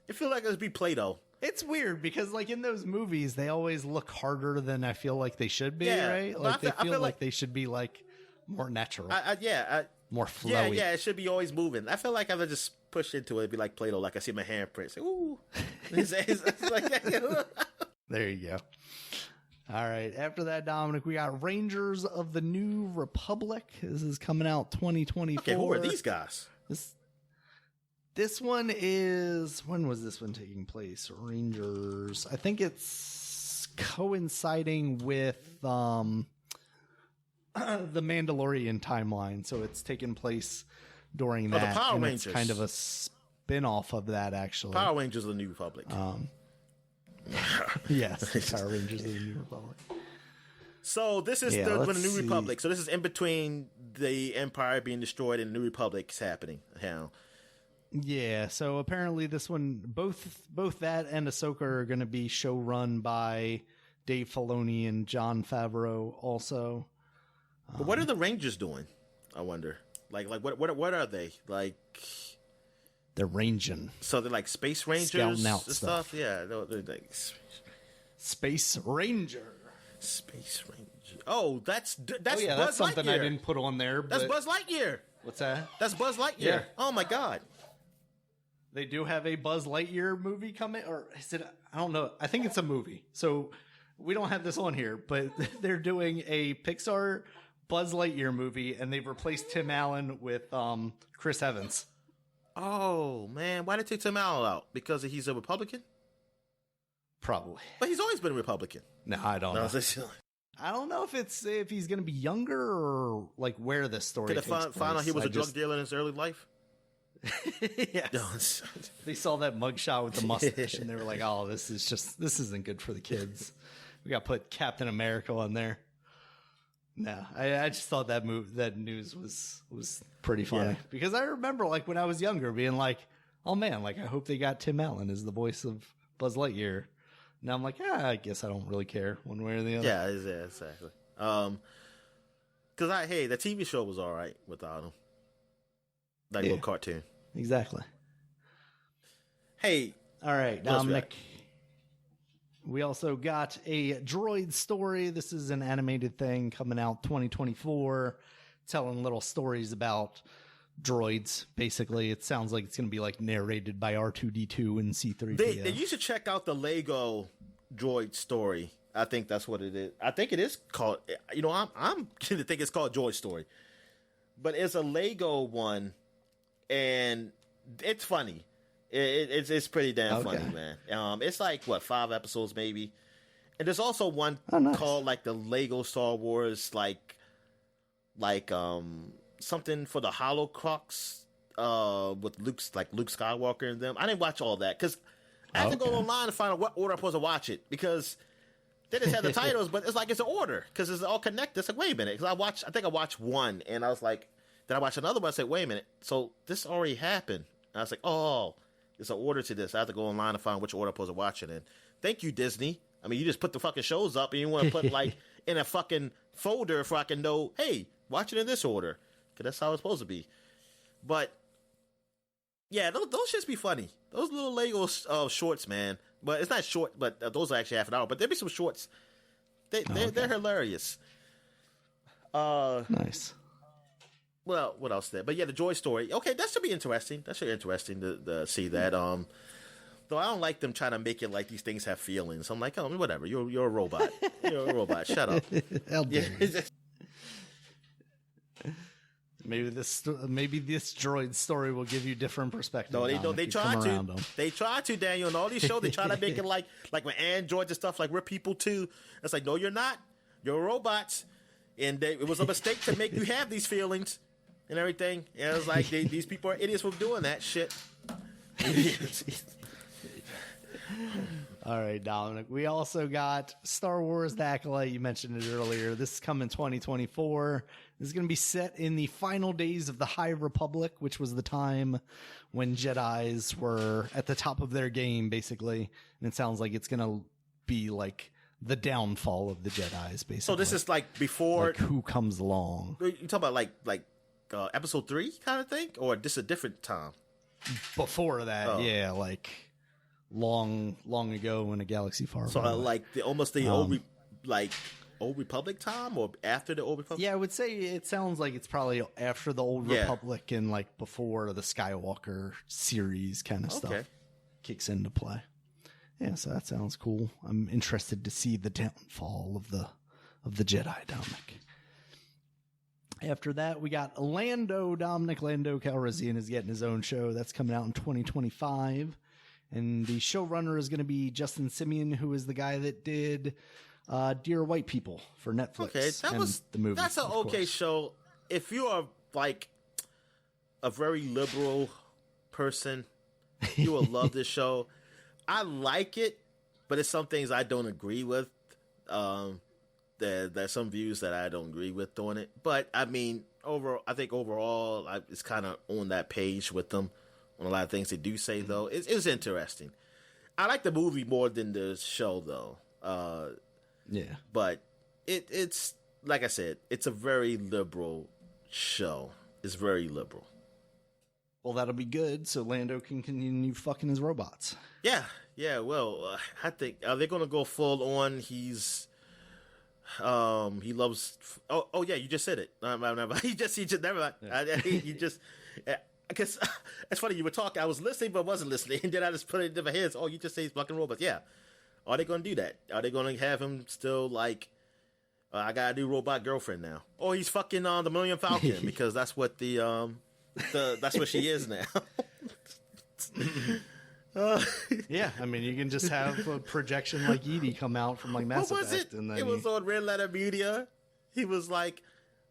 It feels like it'd be Play-Doh. It's weird because, like, in those movies, they always look harder than I feel like they should be, right? Like, I feel like they should be, like, more natural. More flowy. Yeah, it should be always moving. I feel like if I just push into it, it'd be like Play-Doh, like I see my handprints. Ooh. It's like that. There you go. All right. After that, Dominic, we got Rangers of the New Republic. This is coming out 2024. Okay, who are these guys? This one is... When was this one taking place? Rangers. I think it's coinciding with the Mandalorian timeline. So it's taking place during that. The Power Rangers. It's kind of a spin-off of that, actually. Power Rangers of the New Republic. Yes, Power Rangers of the New Republic. So this is the New Republic. So this is in between the Empire being destroyed and the New Republic's happening now. Yeah, so apparently this one, both that and Ahsoka are going to be show run by Dave Filoni and Jon Favreau also. But what are the Rangers doing? I wonder. Like what are they? Like they're ranging. So they're like Space Rangers Scouting out and stuff. Yeah, they're like Space Ranger. Space Ranger. Oh, that's Buzz that's something Lightyear. I didn't put on there. But... That's Buzz Lightyear. What's that? That's Buzz Lightyear. Yeah. Oh my God. They do have a Buzz Lightyear movie coming, or is it? I don't know. I think it's a movie. So we don't have this on here, but they're doing a Pixar Buzz Lightyear movie, and they've replaced Tim Allen with Chris Evans. Oh man, why did they take Tim Allen out? Because he's a Republican? Probably. But he's always been a Republican. No, I don't know. I don't know if he's going to be younger or like where this story Did they find out he was a drug dealer in his early life? Yes. They saw that mugshot with the mustache and they were like, "Oh, this isn't good for the kids. We got to put Captain America on there." No, I just thought that news was pretty funny because I remember like when I was younger being like, "Oh man, like I hope they got Tim Allen as the voice of Buzz Lightyear." Now I'm like, I guess I don't really care one way or the other. Yeah, exactly. Because the TV show was all right without him. Like a little cartoon. Exactly. Hey. All right, Dominic. We also got a droid story. This is an animated thing coming out 2024, telling little stories about droids. Basically, it sounds like it's going to be like narrated by R2D2 and C3PO. You should check out the Lego droid story. I think that's what it is. I think it is called. I'm going to think it's called Droid Story, but it's a Lego one, and it's funny. It's pretty damn funny, man. It's like 5 episodes maybe, and there's also one called like the Lego Star Wars, like something for the Holocrux, with Luke Skywalker and them. I didn't watch all that because I had to go online to find out what order I'm supposed to watch it because they just had the titles, but it's like it's an order because it's all connected. It's like, wait a minute, because I think I watched one and I was like, then I watched another one. I said, wait a minute, so this already happened. And I was like, oh, there's an order to this. I have to go online to find which order I'm supposed to watch it in. Thank you, Disney. I mean, you just put the fucking shows up and you want to put like in a fucking folder so I can know, hey, watch it in this order. Because that's how it's supposed to be. But, yeah, those shits be funny. Those little Lego shorts, man. But it's not short, but those are actually half an hour. But there be some shorts. They're hilarious. Nice. Well, what else there? But yeah, the Joy Story. Okay, that should be interesting. That should be interesting to see that. Though I don't like them trying to make it like these things have feelings. I'm like, oh, whatever. You're a robot. You're a robot. Shut up. Maybe this droid story will give you different perspective. No, they don't. They try to. They try to, Daniel. And all these shows, they try to make it like when androids and stuff, like we're people too. It's like, no, you're not. You're robots. And it was a mistake to make you have these feelings and everything. And it was like, these people are idiots for doing that shit. All right, Dominic. We also got Star Wars The Acolyte. You mentioned it earlier. This is coming 2024. This is going to be set in the final days of the High Republic, which was the time when Jedis were at the top of their game, basically. And it sounds like it's going to be like the downfall of the Jedis, basically. So this is like before... Like who comes along. You talking about like episode 3 kind of thing? Or just a different time? Before that, yeah, like... long ago in a galaxy far away. So like the old Republic time or after the old Republic? Yeah, I would say it sounds like it's probably after the old Republic and like before the Skywalker series kind of stuff kicks into play. Yeah, so that sounds cool. I'm interested to see the downfall of the Jedi, Dominic. After that, we got Lando Calrissian is getting his own show. That's coming out in 2025. And the showrunner is going to be Justin Simien, who is the guy that did Dear White People for Netflix. Okay, that's an okay show. If you are like a very liberal person, you will love this show. I like it, but it's some things I don't agree with. There's some views that I don't agree with on it. But I mean, I think overall, it's kind of on that page with them. On a lot of things they do say, though. It's interesting. I like the movie more than the show, though. Yeah. But it's, like I said, it's a very liberal show. It's very liberal. Well, that'll be good, so Lando can continue fucking his robots. Yeah. Well, I think, are they going to go full on? He loves... Oh, yeah, you just said it. He just never mind. Yeah. You just... Because it's funny, you were talking, I was listening but wasn't listening, and then I just put it in my head. Oh, you just say he's fucking robots. Yeah. Are they going to do that? Are they going to have him still, like, I got a new robot girlfriend now. Or he's fucking on the Millennium Falcon because that's what that's what she is now. Yeah, I mean, you can just have a projection like Edie come out from like Mass What was Effect, it? and then It was on Red Letter Media. He was like,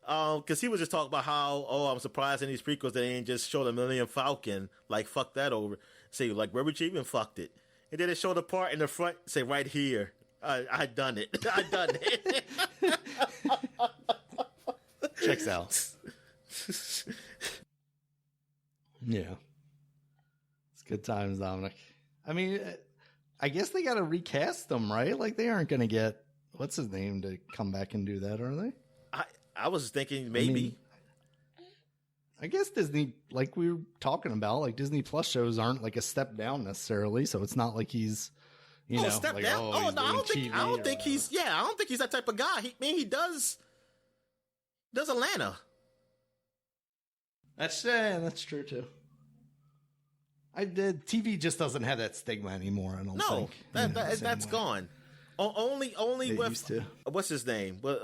because he was just talking about how, I'm surprised in these prequels they ain't just show the Millennium Falcon, like fuck that over. Say like, where would you even fucked it? And then it showed the part in the front, say right here. I done it. I done it. checks out. Yeah. It's good times, Dominic. I mean, I guess they got to recast them, right? Like, they aren't going to get, what's his name, to come back and do that, are they? I was thinking maybe. I guess Disney, like we were talking about, like Disney Plus shows aren't like a step down necessarily. So it's not like he's, step like, down. he's No, I don't think TV he's. Yeah, I don't think he's that type of guy. He does Atlanta. That's true too. TV just doesn't have that stigma anymore. I don't think. That's gone. Only It with used to. What's his name? But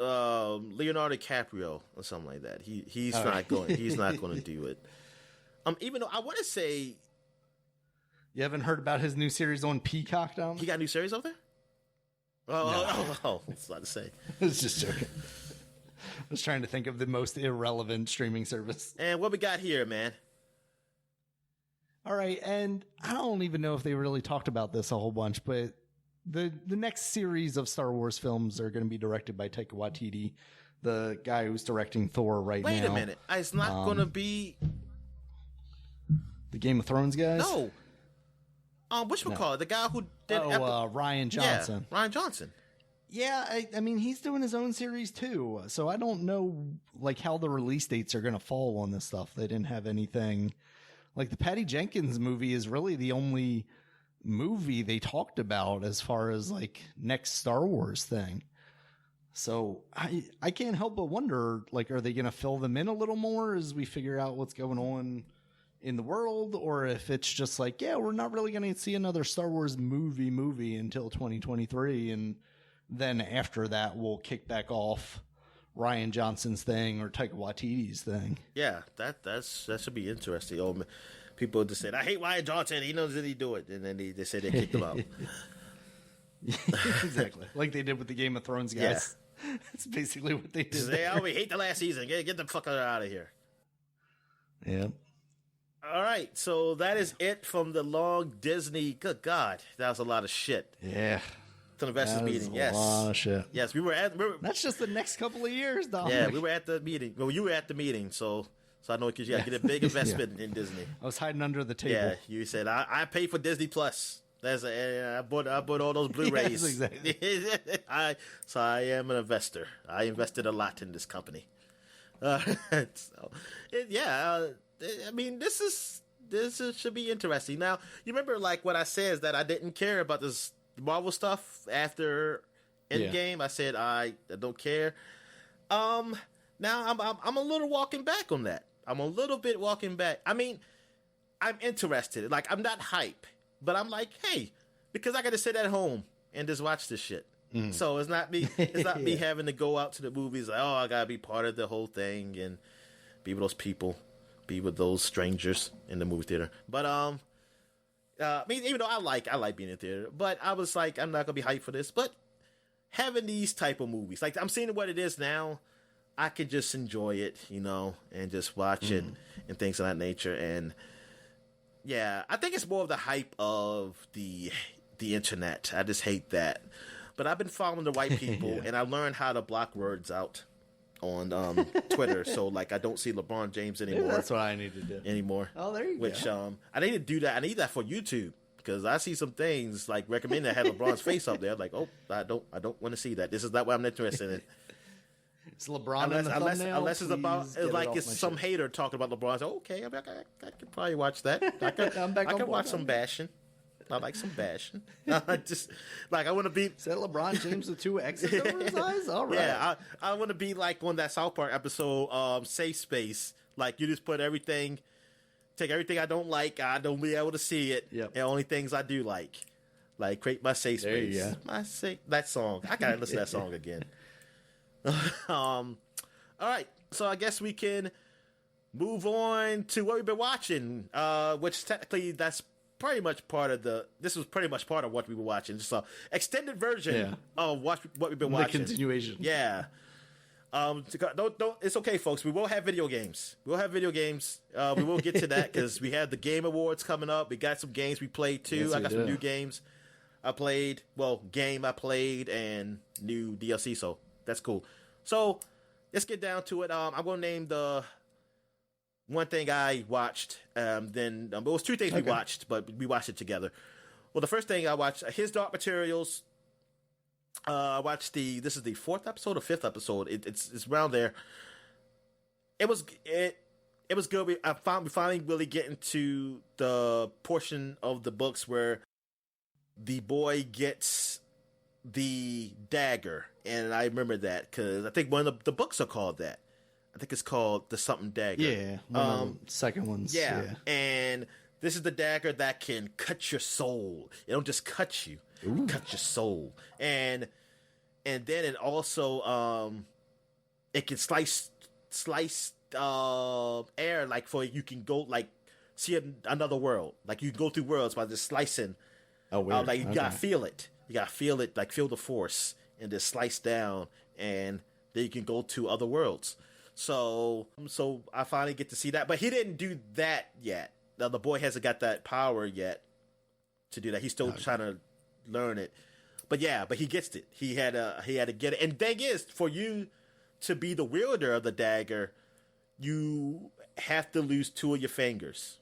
Leonardo DiCaprio or something like that. He's not going. He's not going to do it. Even though I want to say, you haven't heard about his new series on Peacock, Dom? he got a new series over there. It's not to say. I was just joking. I was trying to think of the most irrelevant streaming service. And what we got here, man? All right, and I don't even know if they really talked about this a whole bunch, but the next series of Star Wars films are going to be directed by Taika Waititi, the guy who's directing Thor now. Wait a minute. It's not going to be the Game of Thrones guys? No. Whatchamacallit? The guy who did Rian Johnson. Yeah, Rian Johnson. Yeah, I mean, he's doing his own series too. So I don't know like how the release dates are going to fall on this stuff. They didn't have anything. Like the Patty Jenkins movie is really the only movie they talked about as far as like next Star Wars thing. So I can't help but wonder, like, are they going to fill them in a little more as we figure out what's going on in the world? Or if it's just like, yeah, we're not really going to see another Star Wars movie until 2023. And then after that, we'll kick back off Rian Johnson's thing or Taika Waititi's thing. Yeah, that should be interesting. People just said, I hate Rian Johnson. He knows that he do it. And then they said they kicked him out. Exactly. Like they did with the Game of Thrones guys. Yeah. That's basically what they did. Say, we hate the last season. Get the fucker out of here. Yeah. All right. So that is it from the long Disney. Good God. That was a lot of shit. Yeah. It's an investors meeting. Yes. A lot of shit. Yes. That's just the next couple of years, Dom. Yeah. We were at the meeting. Well, you were at the meeting. So I know because you got to get a big investment in Disney. I was hiding under the table. Yeah, you said I pay for Disney Plus. I bought all those Blu-rays. Yes, exactly. I am an investor. I invested a lot in this company. I mean, this should be interesting. Now, you remember like what I said is that I didn't care about this Marvel stuff after Endgame. I said I don't care. Now I'm a little walking back on that. I'm a little bit walking back. I mean, I'm interested. Like, I'm not hype, but I'm like, hey, because I got to sit at home and just watch this shit. So it's not me. It's not me having to go out to the movies. Like, I gotta be part of the whole thing and be with those people, be with those strangers in the movie theater. But I mean, even though I like being in the theater, but I was like, I'm not gonna be hyped for this. But having these type of movies, like I'm seeing what it is now. I could just enjoy it, and just watch it and things of that nature. And yeah, I think it's more of the hype of the internet. I just hate that. But I've been following the right people, and I learned how to block words out on Twitter. So like, I don't see LeBron James anymore. Maybe that's what I need to do anymore. Oh, there you go. I need to do that. I need that for YouTube. Because I see some things like recommend that have LeBron's face up there. Like, I don't want to see that. This is not what I'm interested in. It's LeBron unless it's about it's some hater talking about LeBron. So, okay, I could probably watch that. I could watch some bashing. I like some bashing. Just like I want to be. Is that LeBron James with two X's over his eyes? All right. Yeah, I want to be like on that South Park episode, Safe Space. Like you just put everything, take everything I don't like. I don't be able to see it. Yep. And only things I do like create my safe space. There you go. That song. I gotta listen to that song again. All right, so I guess we can move on to what we've been watching, which technically that's pretty much part of this was pretty much part of what we were watching. Just an extended version of what we've been watching. The continuation. Yeah. Don't, it's okay, folks. We will have video games. We will get to that because we have the Game Awards coming up. We got some games we played too. Yes, I got some new games I played. And new DLC, so that's cool. So let's get down to it. I'm going to name the one thing I watched. Then it was two things we watched, but we watched it together. Well, the first thing I watched, His Dark Materials. I watched this is the 4th episode or 5th episode. It's around there. It was good. We finally really getting to the portion of the books where the boy gets the dagger, and I remember that because I think one of the books are called that. I think it's called the something dagger. Yeah, one of the second ones. Yeah, and this is the dagger that can cut your soul. It don't just cut you. Ooh. Cut your soul, and then it also it can slice air, like for you can go like see another world, like you can go through worlds by just slicing. Oh, weird. Like you gotta feel it. You gotta feel it, like feel the force, and just slice down, and then you can go to other worlds. So I finally get to see that, but he didn't do that yet. Now, the boy hasn't got that power yet to do that. He's still trying to learn it, but he gets it. He had to get it. And the thing is, for you to be the wielder of the dagger, you have to lose 2 of your fingers.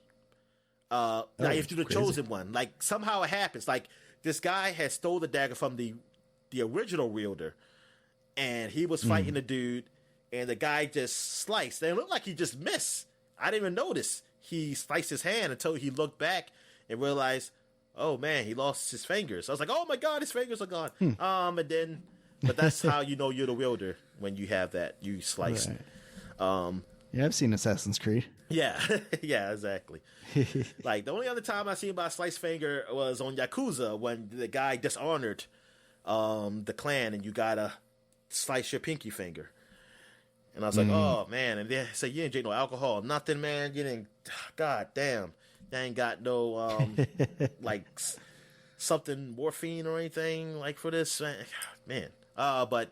Now you have to do the chosen one. Like somehow it happens. Like this guy has stole the dagger from the original wielder, and he was fighting the dude, and the guy just sliced. And it looked like he just missed. I didn't even notice. He sliced his hand until he looked back and realized, oh man, he lost his fingers. I was like, oh my god, his fingers are gone. But that's how you know you're the wielder, when you have that, you slice. Right. Yeah, I've seen Assassin's Creed. Yeah, yeah, exactly. Like the only other time I seen my sliced finger was on Yakuza, when the guy dishonored the clan, and you gotta slice your pinky finger. And I was like, oh man, and then say you didn't drink no alcohol, nothing, man. You didn't. God damn, you ain't got no like something morphine or anything like for this, man. But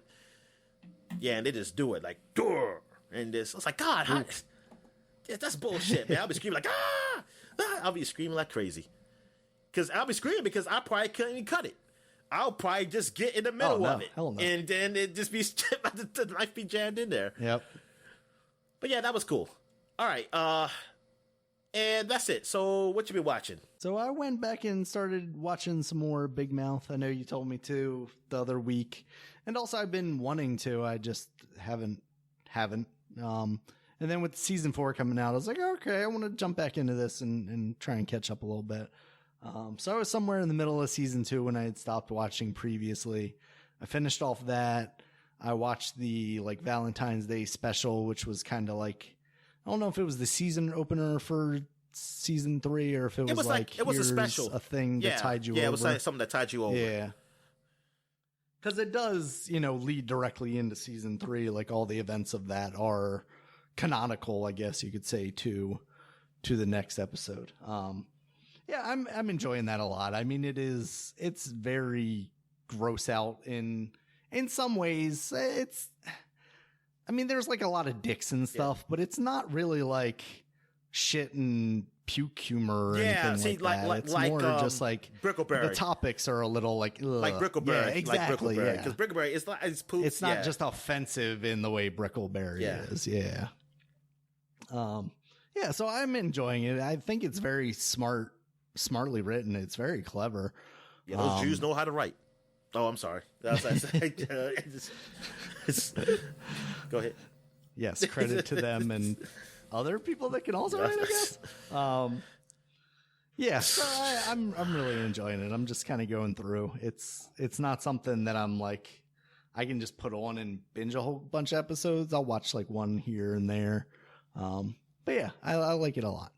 yeah, and they just do it like, Durr! And this. I was like, God, that's bullshit, man. I'll be screaming like, I'll be screaming like crazy, because I'll be screaming because I probably couldn't even cut it. I'll probably just get in the middle of it, and then it just be the knife be jammed in there. Yep. But yeah, that was cool. All right, and that's it. So what you been watching? So I went back and started watching some more Big Mouth. I know you told me to the other week, and also I've been wanting to. I just haven't. And then with season 4 coming out, I was like, okay, I want to jump back into this and try and catch up a little bit. So I was somewhere in the middle of season 2 when I had stopped watching previously. I finished off that. I watched the like Valentine's Day special, which was kind of like, I don't know if it was the season opener for season 3 or if it was like it was a special, a thing that tied you over. Yeah, it was like something that tied you over. Yeah. Because it does, lead directly into season 3. Like all the events of that are canonical, I guess you could say, to the next episode. Yeah, I'm enjoying that a lot. I mean, it's very gross out in some ways. There's like a lot of dicks and stuff, but it's not really like shit and puke humor or anything like that. It's more just like Brickleberry. The topics are a little like ugh. Like Brickleberry. Yeah, exactly. Because Brickleberry is not it's poop. It's not just offensive in the way Brickleberry is. Yeah. Yeah. So I'm enjoying it. I think it's very smartly written. It's very clever. Yeah, those Jews know how to write. Oh, I'm sorry. Go ahead. Yes, credit to them and other people that can also write, I guess. Yeah, so I'm really enjoying it. I'm just kind of going through. It's not something that I'm like I can just put on and binge a whole bunch of episodes. I'll watch like one here and there. But yeah, I like it a lot.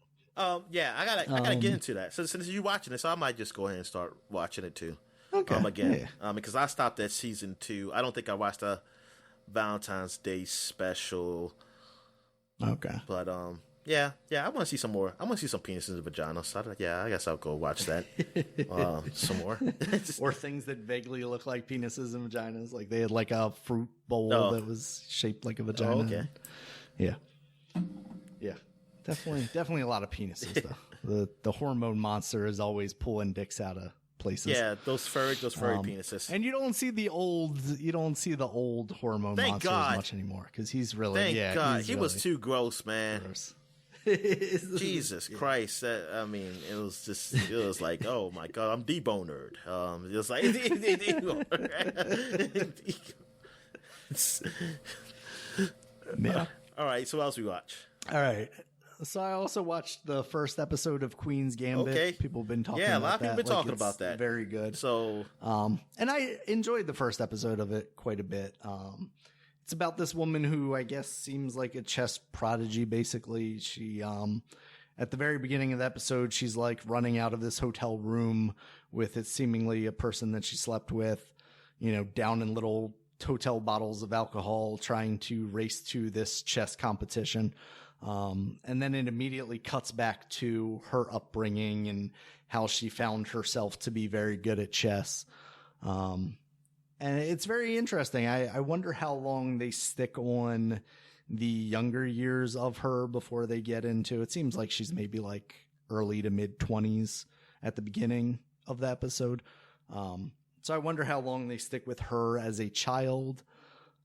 Yeah, I gotta get into that. So since you're watching it, so I might just go ahead and start watching it too. Okay. Again, because I stopped at season 2. I don't think I watched the Valentine's Day special. Okay. But yeah, I want to see some more. I want to see some penises and vaginas. So I guess I'll go watch that some more. Or things that vaguely look like penises and vaginas. Like they had like a fruit bowl that was shaped like a vagina. Oh, okay. Yeah. Definitely a lot of penises though. The hormone monster is always pulling dicks out of places. Yeah, those furry penises. And you don't see the old hormone monster as much anymore because he's really Thank God. He was too gross, man. Gross. Jesus Christ! I mean, it was like, oh my God, I'm debonered. It was like, yeah. All right, so what else we watch? All right. So I also watched the first episode of Queen's Gambit. Okay. People have been talking about that. Yeah, a lot of people have been talking about that. Very good. So, and I enjoyed the first episode of it quite a bit. It's about this woman who I guess seems like a chess prodigy, basically. She, at the very beginning of the episode, she's like running out of this hotel room with it seemingly a person that she slept with, down in little hotel bottles of alcohol, trying to race to this chess competition. And then it immediately cuts back to her upbringing and how she found herself to be very good at chess. And it's very interesting. I wonder how long they stick on the younger years of her before they get into it. Seems like she's maybe like early to mid 20s at the beginning of the episode. So I wonder how long they stick with her as a child.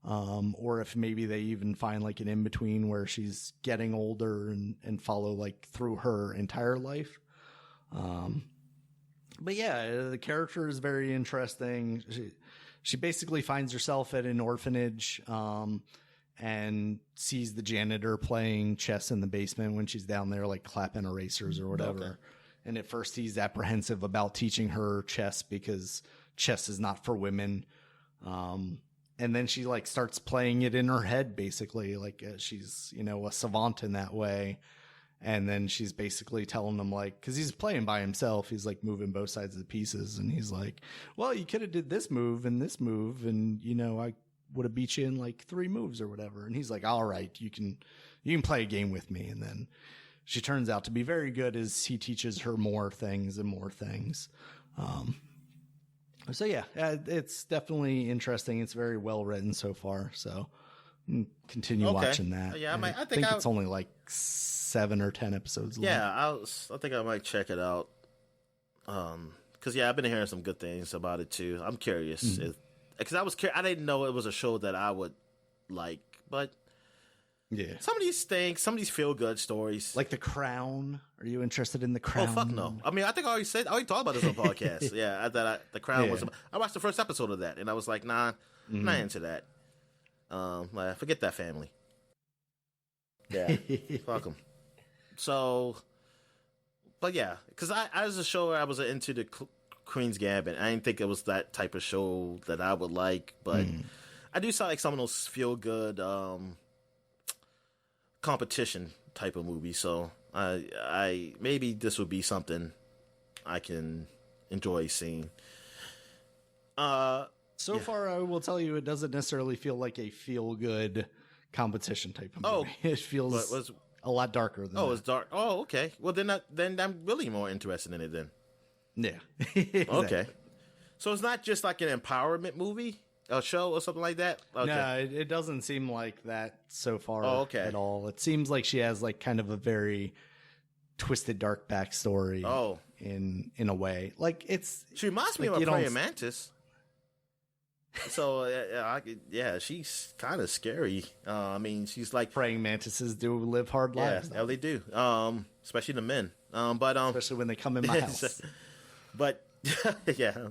Or if maybe they even find like an in-between where she's getting older and follow like through her entire life. But yeah, the character is very interesting. She basically finds herself at an orphanage, and sees the janitor playing chess in the basement when she's down there, like clapping erasers or whatever. Okay. And at first he's apprehensive about teaching her chess because chess is not for women. And then she like starts playing it in her head, basically, like she's, a savant in that way. And then she's basically telling him like, cause he's playing by himself. He's like moving both sides of the pieces. And he's like, well, you could have did this move and this move. And I would have beat you in like 3 moves or whatever. And he's like, all right, you can play a game with me. And then she turns out to be very good as he teaches her more things and more things. So yeah, it's definitely interesting. It's very well written so far. So continue watching that. Yeah, I think it's only like 7 or 10 episodes long. Yeah, I think I might check it out. Because I've been hearing some good things about it too. I'm curious because I didn't know it was a show that I would like, but yeah, some of these feel good stories, like The Crown. Are you interested in The Crown? Oh fuck no! I mean, I think I already talked about this on the podcast. Yeah, The Crown was. I watched the first episode of that, and I was like, nah, I'm not into that. Forget that family. Yeah, fuck them. So, but yeah, because I as a show, I was into the Queen's Gambit. I didn't think it was that type of show that I would like, but I do like some of those feel good competition type of movies. So I maybe this would be something I can enjoy seeing. So far, I will tell you, it doesn't necessarily feel like a feel good competition type of movie. It feels a lot darker than that. It's dark. Oh, okay. Well, then I'm really more interested in it then. Yeah. Exactly. Okay. So it's not just like an empowerment movie, a show or something like that? Okay. No, it doesn't seem like that so far at all. It seems like she has like kind of a very twisted, dark backstory in a way. Like she reminds me of a praying mantis. So she's kind of scary. I mean, she's like praying mantises do live hard lives. Yeah, they do. Especially the men. Especially when they come in my house. But yeah.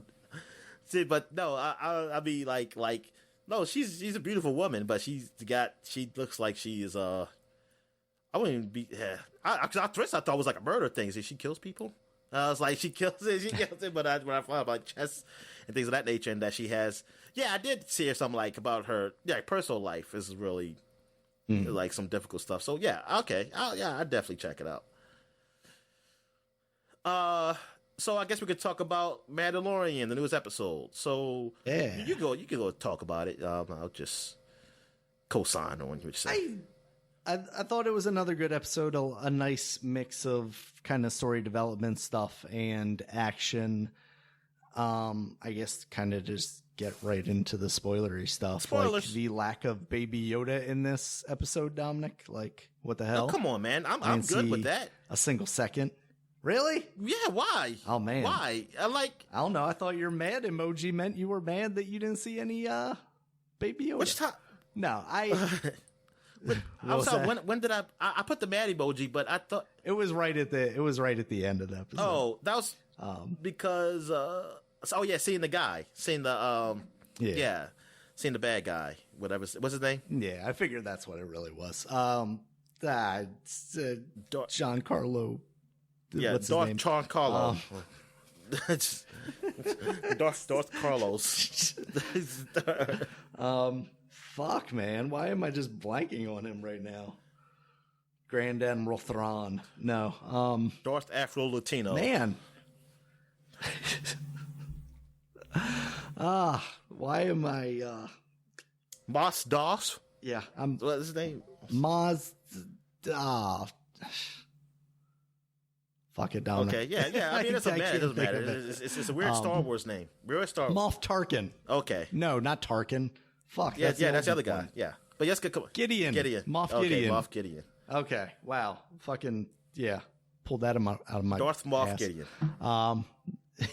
See, but no, I'll be like no, she's a beautiful woman, but she looks like she is I wouldn't even be because at first I thought it was like a murder thing. So she kills people. I was like, she kills it, but when I found about chess and things of that nature, and that she has, I did see something like about her, personal life is really like some difficult stuff. So okay, I'd definitely check it out. So I guess we could talk about Mandalorian, the newest episode. So you can go talk about it. I'll just co-sign on what you're saying. I thought it was another good episode, a nice mix of kind of story development stuff and action. I guess kind of just get right into the spoilery stuff. Spoilers. Like the lack of Baby Yoda in this episode, Dominic. Like, what the hell? Oh, come on, man. I'm good with that. A single second. Really? Yeah, why? Oh, man. Why? I don't know. I thought your mad emoji meant you were mad that you didn't see any Baby Yoda. Which time? No, when did I put the mad emoji, but I thought it was right at the end of the episode. Oh, that was because seeing the guy, seeing the seeing the bad guy, whatever. What's his name? Yeah, I figured that's what it really was. Giancarlo. Yeah, what's Darth his name? Giancarlo. Darth Carlos. Fuck, man. Why am I just blanking on him right now? Grand Admiral Thrawn. No. Darth Afro Latino. Man. Why am I Mos Doss? Yeah, what's his name? Maz. Fuck it, Dominic. Okay, yeah. I mean, it doesn't matter. It's a weird Star Wars name. Weird Star Wars. Moff Tarkin. Okay. No, not Tarkin. Fuck. Yeah, that's the other guy. Yeah. But yes, come on. Gideon. Moff Gideon. Moff Gideon. Okay. Wow. Fucking, yeah. Pulled that out of my Darth Moff ass. Gideon.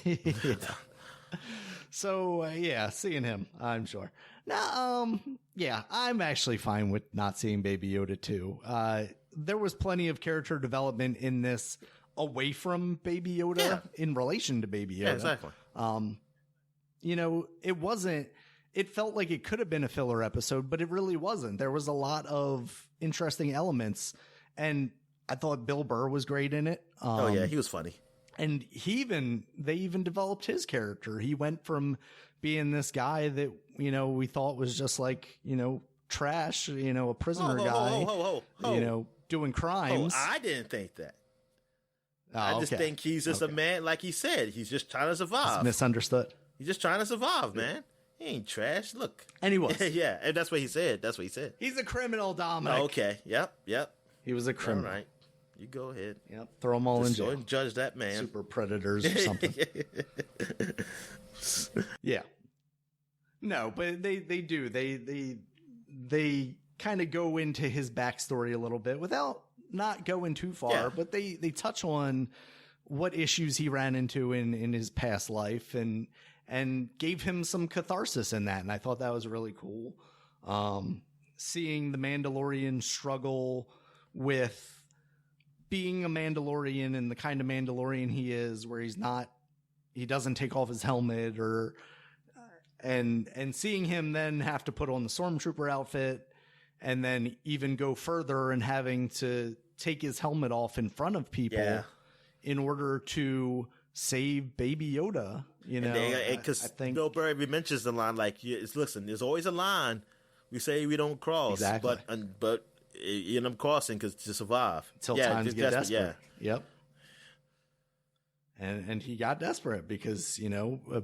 Yeah. So, seeing him, I'm sure. Now, I'm actually fine with not seeing Baby Yoda too. There was plenty of character development in this away from Baby Yoda in relation to Baby Yoda. Yeah, exactly. It felt like it could have been a filler episode, but it really wasn't. There was a lot of interesting elements, and I thought Bill Burr was great in it. He was funny. And they even developed his character. He went from being this guy that, we thought was just like, trash, a prisoner guy, doing crimes. I didn't think that. Oh, I just think he's just a man, like he said. He's just trying to survive. It's misunderstood. He's just trying to survive, man. He ain't trash. Look. And he was. Yeah, and that's what he said. He's a criminal, Dominic. Oh, okay. Yep. He was a criminal. All right. You go ahead. Yep. Throw them all in jail. Go and judge that man. Super predators or something. Yeah. No, but they do. They kind of go into his backstory a little bit without not going too far, but they touch on what issues he ran into in his past life and gave him some catharsis in that. And I thought that was really cool. Seeing the Mandalorian struggle with being a Mandalorian and the kind of Mandalorian he is, where he doesn't take off his helmet and seeing him then have to put on the Stormtrooper outfit and then even go further and having to take his helmet off in front of people in order to save Baby Yoda, because Bill Burr even mentions the line listen, there's always a line we say we don't cross, exactly. but you end up crossing because to survive until times get desperate. Yep. And he got desperate because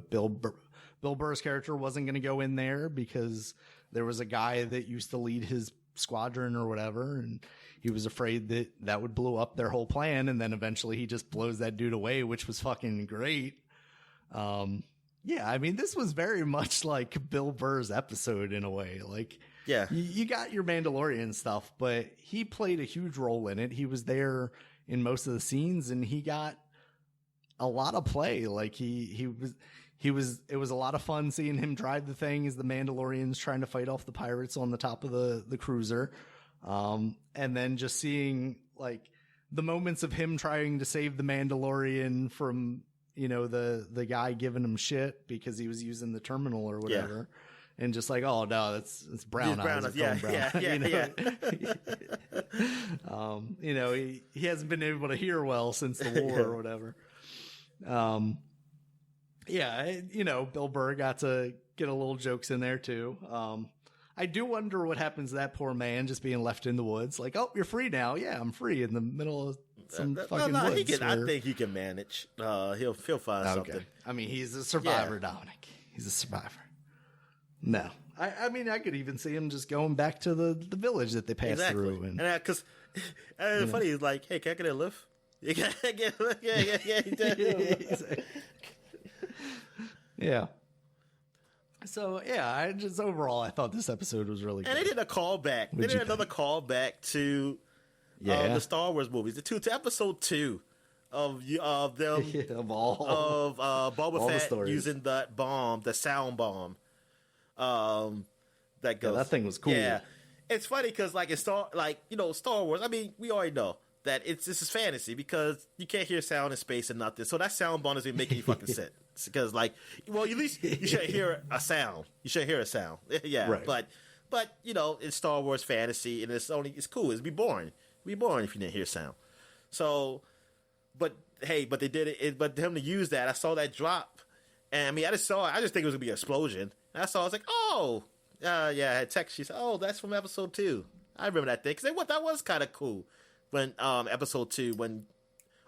Bill Burr's character wasn't going to go in there because there was a guy that used to lead his squadron or whatever, and he was afraid that would blow up their whole plan, and then eventually he just blows that dude away, which was fucking great. I mean, this was very much like Bill Burr's episode in a way. Like, you got your Mandalorian stuff, but he played a huge role in it. He was there in most of the scenes, and he got a lot of play. Like it was a lot of fun seeing him drive the thing as the Mandalorians trying to fight off the pirates on the top of the cruiser. And then just seeing like the moments of him trying to save the Mandalorian from, the guy giving him shit because he was using the terminal or whatever. Yeah. And just like, oh no, it's brown eyes. Yeah. He hasn't been able to hear well since the war or whatever. Bill Burr got to get a little jokes in there too. I do wonder what happens to that poor man just being left in the woods. Like, oh, you're free now. Yeah, I'm free in the middle of some fucking woods. I think he can manage. He'll find something. I mean, he's a survivor, Dominic. He's a survivor. No, I mean, I could even see him just going back to the village that they passed through. And because it's funny, he's like, hey, can I get a lift? You can't get a lift? Yeah. Yeah. So, yeah, I thought this episode was really good. And they did a callback. They did another callback to the Star Wars movies. To episode 2 of them of Boba Fett using that bomb, the sound bomb. That goes. Yeah, that thing was cool. Yeah, it's funny because Star Wars. I mean, we already know that this is fantasy because you can't hear sound in space and nothing. So that sound bomb doesn't make any fucking sense. Because at least you should hear a sound. You should hear a sound. Yeah, right. But it's Star Wars fantasy, and it's cool. It'd be boring. It'd be boring if you didn't hear sound. So, but they did it. But them to use that, I saw that drop, and I mean, I just think it was gonna be an explosion. And I saw, I was like, oh, yeah. I had text. She said, oh, that's from episode 2. I remember that thing because that was kind of cool when episode 2 when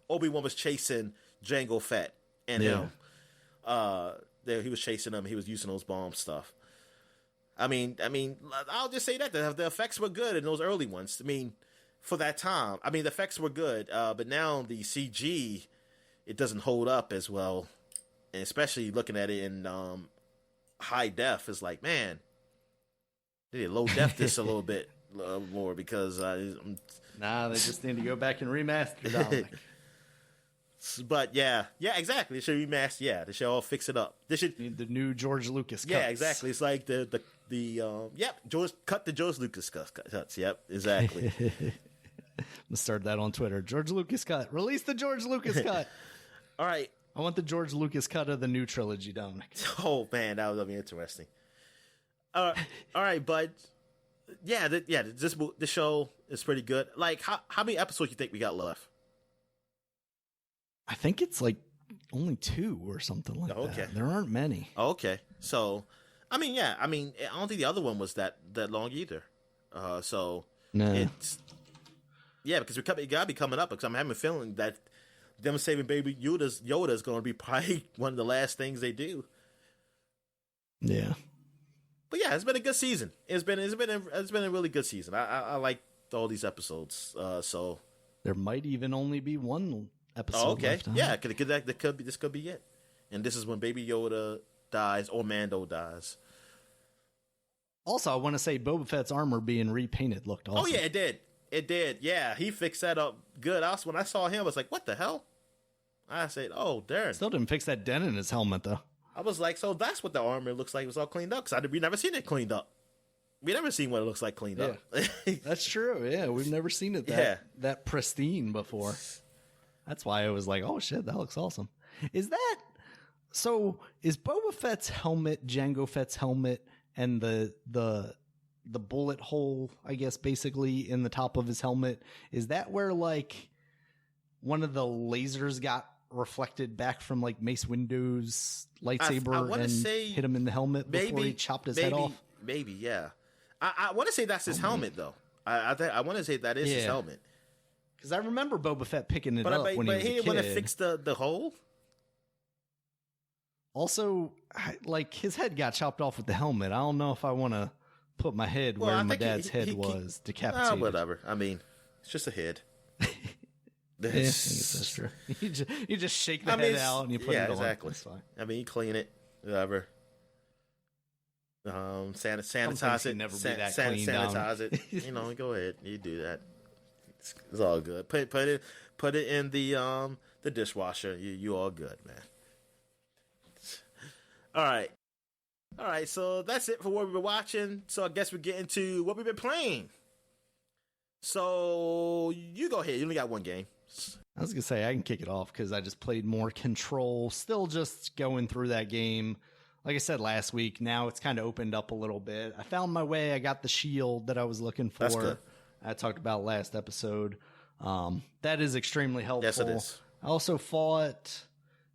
Obi-Wan was chasing Jango Fett and him. He was chasing him. He was using those bomb stuff. I mean, I'll just say that the effects were good in those early ones. I mean, for that time, the effects were good. But now the CG, it doesn't hold up as well, and especially looking at it in high def, is like, man, they did low def this a little bit more because they just need to go back and remaster Dominic. But yeah, exactly. They should remaster. Yeah, they should all fix it up. They should need the new George Lucas cuts. Yeah, exactly. It's like George Lucas cuts. Yep, exactly. Let's start that on Twitter. George Lucas cut. Release the George Lucas cut. All right. I want the George Lucas cut of the new trilogy, Dominic. Oh man, that would be interesting. All right, but this show is pretty good. Like, how many episodes you think we got left? I think it's like only 2 or something like that. There aren't many. Okay, so I don't think the other one was that long either. So no. It's because it gotta be coming up because I'm having a feeling that them saving Baby Yoda's going to be probably one of the last things they do. Yeah. But yeah, it's been a good season. It's been a really good season. I like all these episodes. So there might even only be one episode left. Yeah, this could be it. And this is when Baby Yoda dies or Mando dies. Also, I want to say Boba Fett's armor being repainted looked awesome. Oh yeah, it did. Yeah, he fixed that up good. When I saw him, I was like, what the hell? I said, oh, darn. Still didn't fix that dent in his helmet, though. I was like, so that's what the armor looks like. It was all cleaned up. Because we never seen it cleaned up. We never seen what it looks like cleaned up. That's true. Yeah, we've never seen it that pristine before. That's why I was like, oh, shit, that looks awesome. Is Boba Fett's helmet, Jango Fett's helmet, and the bullet hole, I guess, basically in the top of his helmet, is that where, like, one of the lasers got reflected back from like Mace Windu's lightsaber and hit him in the helmet before he chopped his head off? Maybe, yeah. I want to say that's his helmet, though. I want to say that is his helmet. Because I remember Boba Fett picking it up when he was a kid. But he didn't want to fix the hole? Also, like, his head got chopped off with the helmet. I don't know if I want to put my head where my dad's head was decapitated. Whatever. I mean, it's just a head. Yeah, I think that's true. You just shake the head out and you put it on. Exactly. That's fine. I mean, you clean it, whatever. Sanitize it. Never be that clean. Sanitize it. Go ahead. You do that. It's all good. Put it in the dishwasher. You all good, man. All right. So that's it for what we've been watching. So I guess we're getting to what we've been playing. So you go ahead. You only got one game. I was going to say, I can kick it off because I just played more Control. Still just going through that game. Like I said last week, now it's kind of opened up a little bit. I found my way. I got the shield that I was looking for. That's good. I talked about last episode. That is extremely helpful. Yes, it is. I also fought...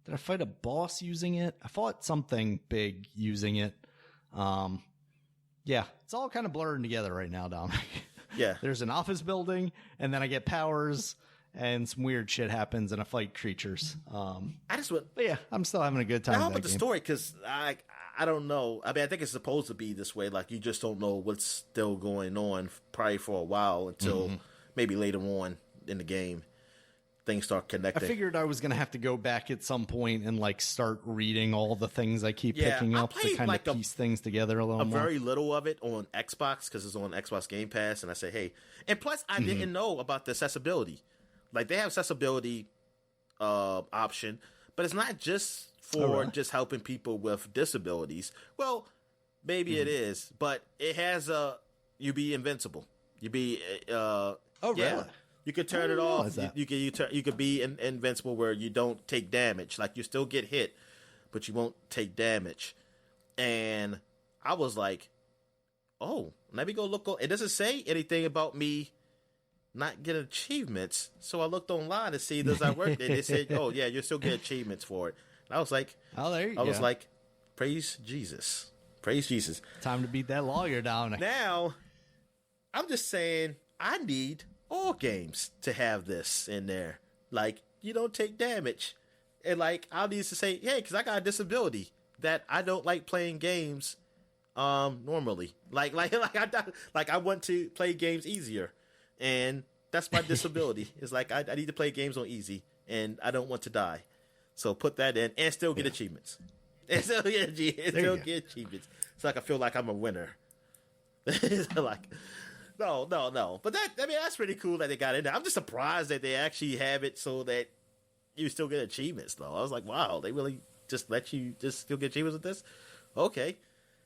Did I fight a boss using it? I fought something big using it. Yeah, it's all kind of blurring together right now, Dominic. Yeah. There's an office building, and then I get powers, and some weird shit happens, and I fight creatures. I just went. But yeah, I'm still having a good time. I with hope that with the game. story because I don't know. I mean, I think it's supposed to be this way. Like you just don't know what's still going on probably for a while until maybe later on in the game things start I connecting. figured I was gonna have to go back at some point and like start reading all the things I keep picking I up to played, kind like, of piece things together a little more. Very little of it on Xbox because it's on Xbox Game Pass, and I say, hey, and plus I didn't know about the accessibility. Like they have accessibility option, but it's not just for just helping people with disabilities. Well, maybe it is, but it has you be invincible. You be really? You could turn it off. You could be invincible where you don't take damage. Like you still get hit, but you won't take damage. And I was like, oh, let me go look. It doesn't say anything about me not getting achievements. So I looked online to see does that work. And it said, oh yeah, you still get achievements for it. And I was like, oh, there you go. I was like, praise Jesus. Praise Jesus. Time to beat that lawyer down. Now, I'm just saying, I need all games to have this in there. Like, you don't take damage. And, like, I need to say, hey, because I got a disability that I don't like playing games normally. Like I want to play games easier. And that's my disability. It's like, I need to play games on easy, and I don't want to die. So put that in and still get achievements. And still get achievements. So I can feel like I'm a winner. Like, no. But that's pretty cool that they got in there. I'm just surprised that they actually have it so that you still get achievements, though. I was like, wow, they really just let you just still get achievements with this? Okay.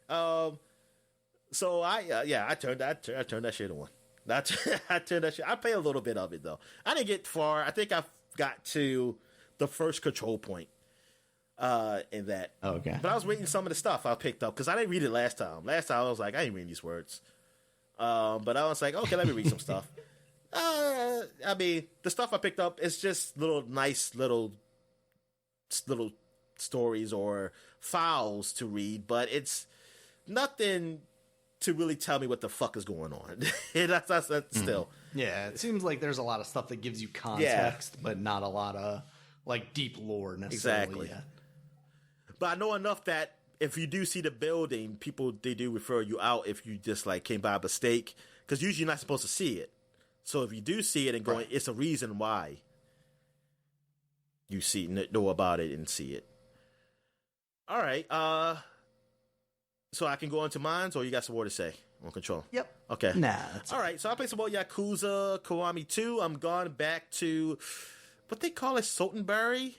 So I turned that shit on. I turned that shit. I played a little bit of it, though. I didn't get far. I think I got to the first control point in that. Okay. But I was reading some of the stuff I picked up because I didn't read it last time. Last time I was like, I ain't reading these words. But I was like, okay, let me read some stuff. I mean, the stuff I picked up is just nice little stories or files to read, but it's nothing to really tell me what the fuck is going on. that's still. Yeah, it seems like there's a lot of stuff that gives you context, but not a lot of like deep lore necessarily. Exactly. Yet. But I know enough that if you do see the building, they do refer you out if you just like came by mistake, because usually you're not supposed to see it. So if you do see it and going, it's a reason why you know about it and see it. All right. So I can go into mines, or you got some more to say on Control? Yep. Okay. Nah. All right. So I played some more Yakuza Kiwami 2. I'm gone back to what they call it, Sotenbury.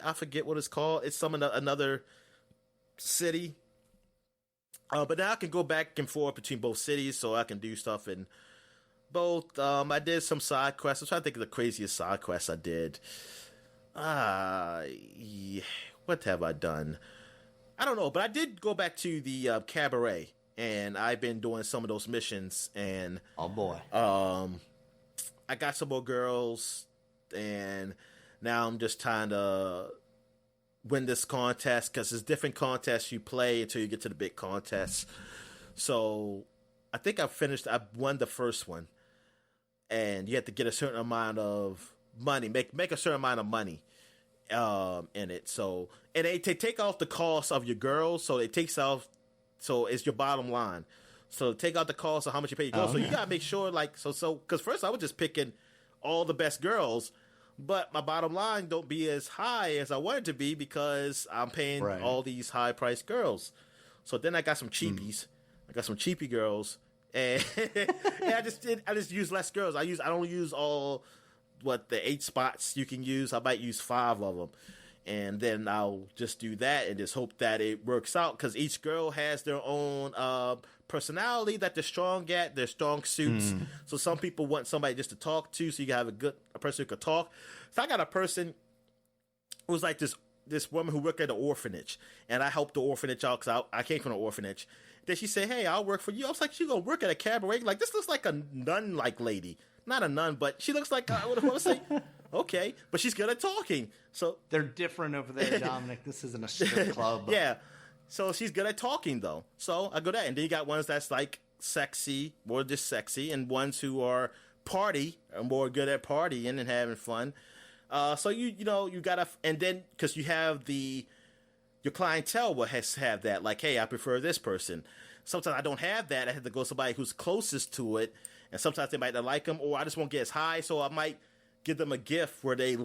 I forget what it's called. It's another city. But now I can go back and forth between both cities, so I can do stuff in both. I did some side quests. I'm trying to think of the craziest side quests I did. Yeah. What have I done? I don't know, but I did go back to the cabaret, and I've been doing some of those missions, and oh boy, I got some more girls, and now I'm just trying to win this contest, because there's different contests you play until you get to the big contests. So I think I won the first one, and you have to get a certain amount of money, make a certain amount of money in it. So, and they take off the cost of your girls, so it takes off, so it's your bottom line. So take out the cost of how much you pay your girls. So you gotta make sure, like, so because first I was just picking all the best girls, but my bottom line don't be as high as I wanted to be because I'm paying all these high priced girls. So then I got some cheapies. I got some cheapy girls, and I just use less girls. I don't use all the 8 spots you can use. I might use 5 of them, and then I'll just do that and just hope that it works out, because each girl has their own personality that they're strong at, their strong suits. So some people want somebody just to talk to, so you can have a person who could talk. So I got a person who was like this woman who worked at an orphanage, and I helped the orphanage out because I came from an orphanage. Then she said, hey, I'll work for you. I was like, you gonna work at a cabaret? Like, this looks like a nun-like lady. Not a nun, but she looks like, I would say, okay, but she's good at talking. So they're different over there, Dominic. This isn't a strip club. Yeah. So she's good at talking, though. So I go that. And then you got ones that's like sexy, more just sexy, and ones who are party, are more good at partying and having fun. So you gotta, and then because you have your clientele will has to have that, like, hey, I prefer this person. Sometimes I don't have that. I have to go somebody who's closest to it, and sometimes they might not like them, or I just won't get as high, so I might give them a gift where they'll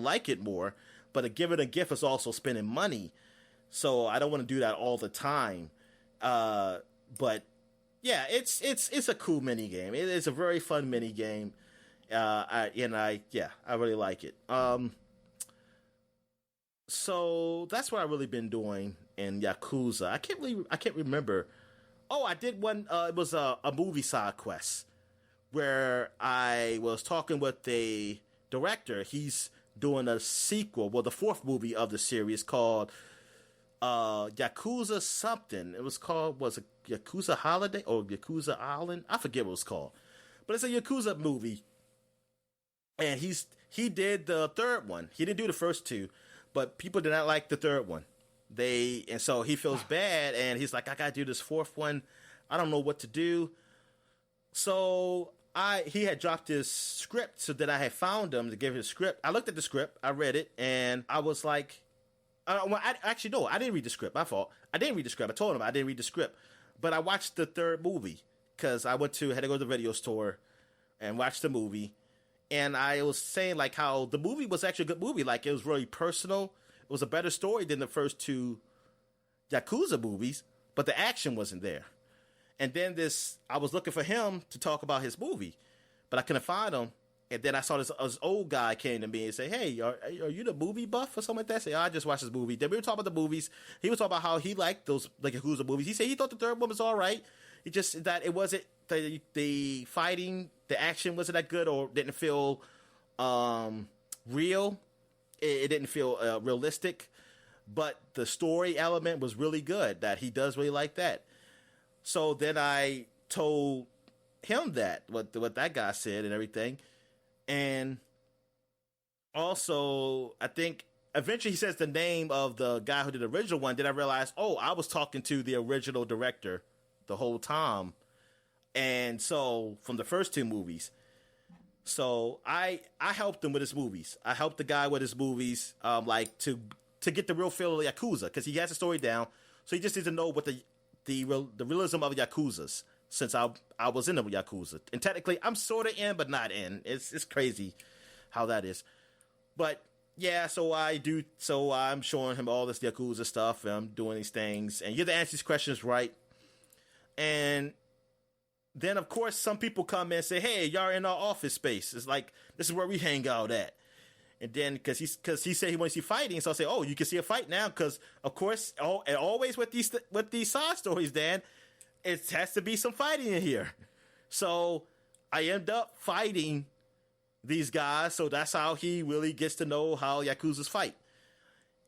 like it more. But giving a gift is also spending money, so I don't want to do that all the time. But yeah, it's a cool mini game. It's a very fun mini game. I really like it. So that's what I've really been doing in Yakuza. I can't remember. Oh, I did one. It was a movie side quest where I was talking with the director. He's doing a sequel, well, the fourth movie of the series called Yakuza something. It was it Yakuza Holiday or Yakuza Island? I forget what it was called. But it's a Yakuza movie. And he did the third one. He didn't do the first two, but people did not like the third one. And so he feels bad, and he's like, I gotta do this fourth one. I don't know what to do. So he had dropped his script, so that I had found him to give his script. I looked at the script, I read it, and I was like, I didn't read the script. My fault. I didn't read the script. I told him I didn't read the script, but I watched the third movie because I had to go to the video store and watch the movie. And I was saying like how the movie was actually a good movie. Like, it was really personal. It was a better story than the first two Yakuza movies, but the action wasn't there. And then I was looking for him to talk about his movie, but I couldn't find him. And then I saw this old guy came to me and say, hey, are you the movie buff or something like that? I said, I just watched this movie. Then we were talking about the movies. He was talking about how he liked those like Yakuza movies. He said he thought the third one was all right. It just that it wasn't the fighting, the action wasn't that good, or didn't feel real. It didn't feel realistic. But the story element was really good, that he does really like that. So then I told him that, what that guy said and everything. And also, I think eventually he says the name of the guy who did the original one. Then I realized, I was talking to the original director the whole time. And so, from the first two movies. So, I helped him with his movies. I helped the guy with his movies, to get the real feel of Yakuza, because he has the story down. So, he just needs to know what the realism of Yakuzas, since I was in the Yakuza. And technically, I'm sort of in, but not in. It's crazy how that is. But, yeah, so I'm showing him all this Yakuza stuff, and I'm doing these things. And you have to answer these questions right. And then, of course, some people come in and say, hey, y'all in our office space. It's like, this is where we hang out at. And then, because he said he wants to see fighting, so I say, you can see a fight now, because, of course, and always with these side stories, Dan, it has to be some fighting in here. So I end up fighting these guys, so that's how he really gets to know how Yakuzas fight.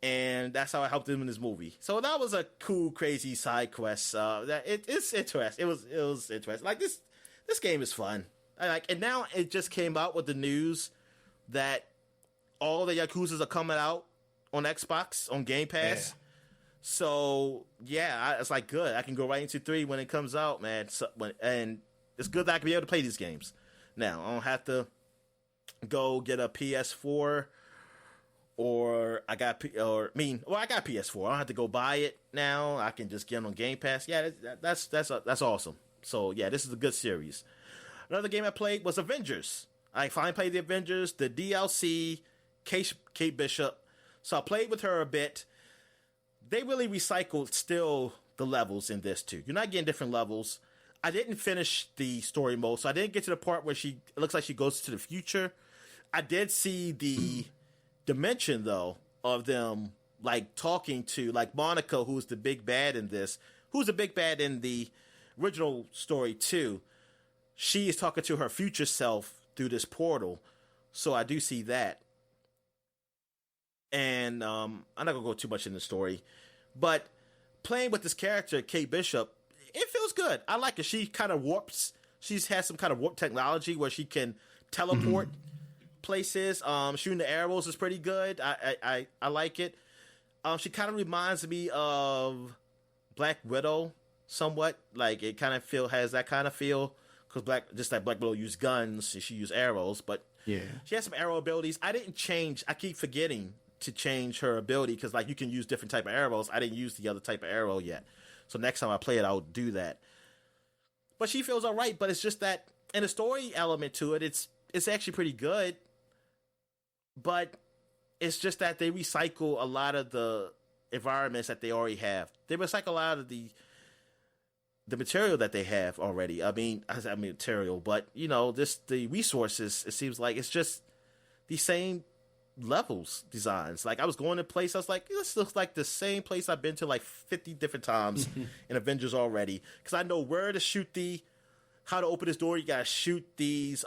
And that's how I helped him in this movie. So that was a cool, crazy side quest. It's interesting. It was interesting. Like, this game is fun. And now it just came out with the news that all the Yakuzas are coming out on Xbox, on Game Pass. Yeah. So, yeah, it's like good. I can go right into 3 when it comes out, man. And it's good that I can be able to play these games. Now, I don't have to go get a PS4 I got PS4. I don't have to go buy it now. I can just get it on Game Pass. Yeah, that's awesome. So, yeah, this is a good series. Another game I played was Avengers. I finally played the Avengers, the DLC, Kate Bishop. So I played with her a bit. They really recycled still the levels in this too. You're not getting different levels. I didn't finish the story mode, so I didn't get to the part where it looks like she goes to the future. I did see the dimension though of them like talking to like Monica, who's the big bad in this, who's the big bad in the original story too. She is talking to her future self through this portal, so I do see that. And I'm not gonna go too much in the story, but playing with this character, Kate Bishop, it feels good. I like it. She kind of warps. She's has some kind of warp technology where she can teleport places. Shooting the arrows is pretty good. I like it. She kind of reminds me of Black Widow somewhat. Like it kind of has that kind of feel. because just like Black Widow used guns, she used arrows, but Yeah. she has some arrow abilities. I didn't change. I keep forgetting to change her ability because like you can use different type of arrows. I didn't use the other type of arrow yet, so next time I play it, I'll do that. But she feels all right. But it's just that in the story element to it, it's actually pretty good. But it's just that they recycle a lot of the environments that they already have. They recycle a lot of the material that they have already. I mean material, but you know, the resources. It seems like it's just the same levels designs. Like I was going to place, I was like, this looks like the same place I've been to like 50 different times in Avengers already. Because I know where to shoot how to open this door. You gotta shoot these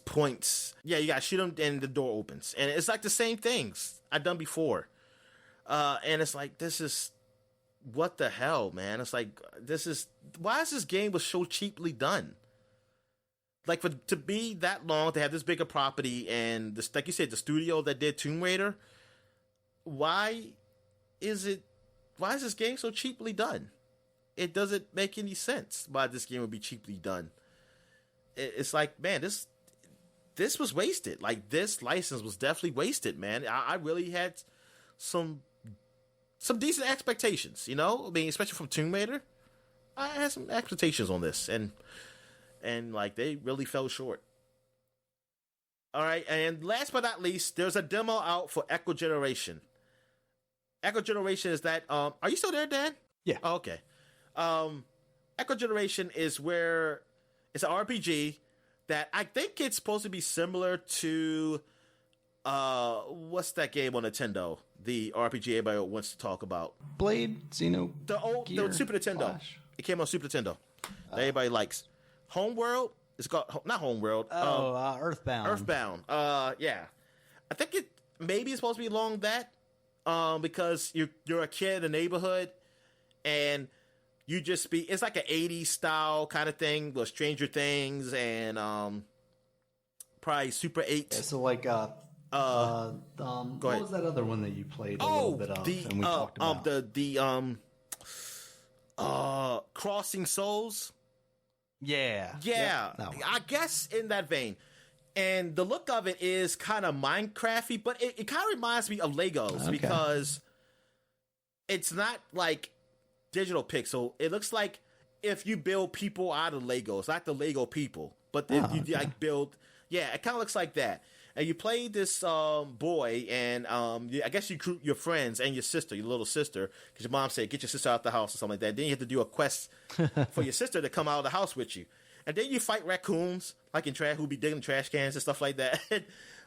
points. Yeah, you gotta shoot them and the door opens. And it's like the same things I've done before. And it's like, this is, what the hell, man? It's like, why is this game was so cheaply done? Like to be that long, to have this bigger property, and this, like you said, the studio that did Tomb Raider, why is this game so cheaply done? It doesn't make any sense why this game would be cheaply done. It's like, man, this was wasted. Like this license was definitely wasted, man. I really had some decent expectations, you know? I mean, especially from Tomb Raider. I had some expectations on this, and like they really fell short. All right, and last but not least, there's a demo out for Echo Generation. Echo Generation is that are you still there, Dan? Yeah. Oh, okay. Echo Generation is where it's an RPG that I think it's supposed to be similar to what's that game on Nintendo? The RPG everybody wants to talk about. Blade, Xeno. The Super Nintendo. Flash. It came on Super Nintendo. That everybody likes. Homeworld. It's called not Homeworld. Earthbound. Earthbound. Yeah. I think it maybe it's supposed to be along that. Because you're a kid in the neighborhood, and you just it's like an 80s style kind of thing with Stranger Things and probably Super 8. Yeah, so like what was that other one that you played a little bit of and we talked about? The Crossing Souls. Yeah. I guess in that vein. And the look of it is kind of Minecraft-y, but it kind of reminds me of Legos because it's not like digital pixel. It looks like if you build people out of Legos, not the Lego people, but if you like build, it kind of looks like that. And you play this boy, and I guess you recruit your friends and your sister, your little sister, because your mom said, get your sister out the house or something like that. Then you have to do a quest for your sister to come out of the house with you. And then you fight raccoons, like in trash, who be digging trash cans and stuff like that.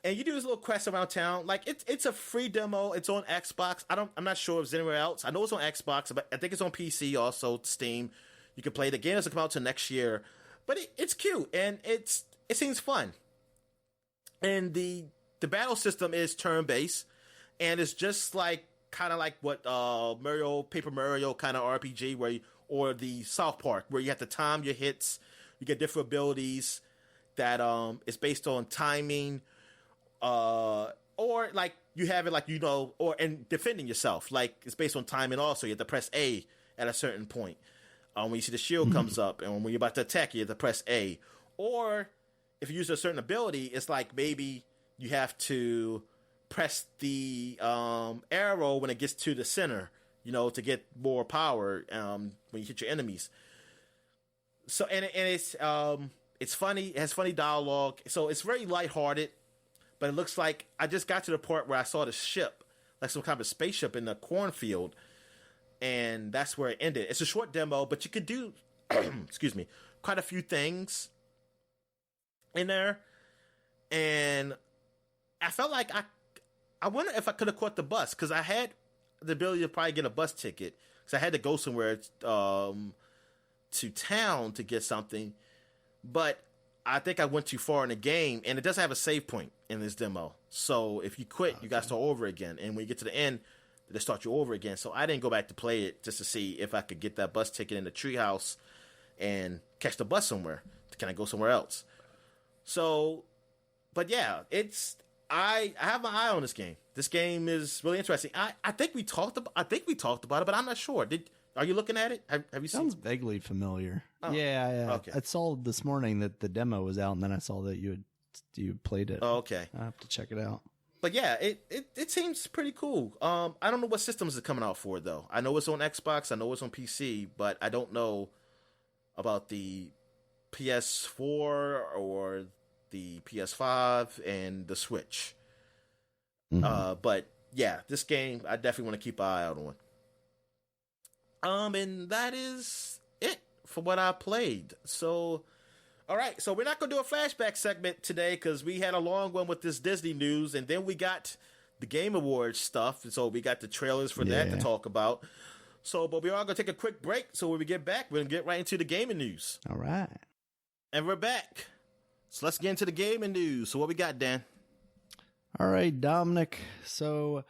And you do this little quest around town. Like it's a free demo. It's on Xbox. I'm not sure if it's anywhere else. I know it's on Xbox, but I think it's on PC also, Steam. You can play it. The game doesn't come out till next year, but it's cute and it seems fun. And the battle system is turn based, and it's just like kind of like what Paper Mario kind of RPG or the South Park where you have to time your hits. You get different abilities that is based on timing, or like you have it like and defending yourself. Like it's based on timing also. You have to press A at a certain point. When you see the shield comes up, and when you're about to attack, you have to press A. Or if you use a certain ability, it's like maybe you have to press the arrow when it gets to the center, to get more power when you hit your enemies. So and it's funny. It has funny dialogue. So it's very lighthearted, but it looks like I just got to the part where I saw the ship, like some kind of spaceship in the cornfield, and that's where it ended. It's a short demo, but you could do, excuse me, quite a few things in there, and I felt like I wonder if I could have caught the bus because I had the ability to probably get a bus ticket because I had to go somewhere to town to get something, but I think I went too far in the game, and it doesn't have a save point in this demo. So if you quit, you got to start over again, and when you get to the end, they start you over again. So I didn't go back to play it just to see if I could get that bus ticket in the treehouse and catch the bus somewhere. Can I go somewhere else? So, but yeah, I have my eye on this game. This game is really interesting. I think we talked about it, but I'm not sure. Did Are you looking at it? Have you seen? Sounds vaguely familiar. Oh, Yeah. okay. I saw this morning that the demo was out, and then I saw that you played it. Oh, okay. I have to check it out. But yeah, it seems pretty cool. I don't know what systems it's coming out for though. I know it's on Xbox, I know it's on PC, but I don't know about the PS4 or the PS5 and the Switch. But yeah, this game I definitely want to keep an eye out on. And that is it for what I played. So, all right. So we're not going to do a flashback segment today because we had a long one with this Disney news, and then we got the Game Awards stuff. So we got the trailers for that to talk about. So, but we are going to take a quick break. So when we get back, we're going to get right into the gaming news. All right. And we're back. So let's get into the gaming news. So what we got, Dan? All right, Dominic. So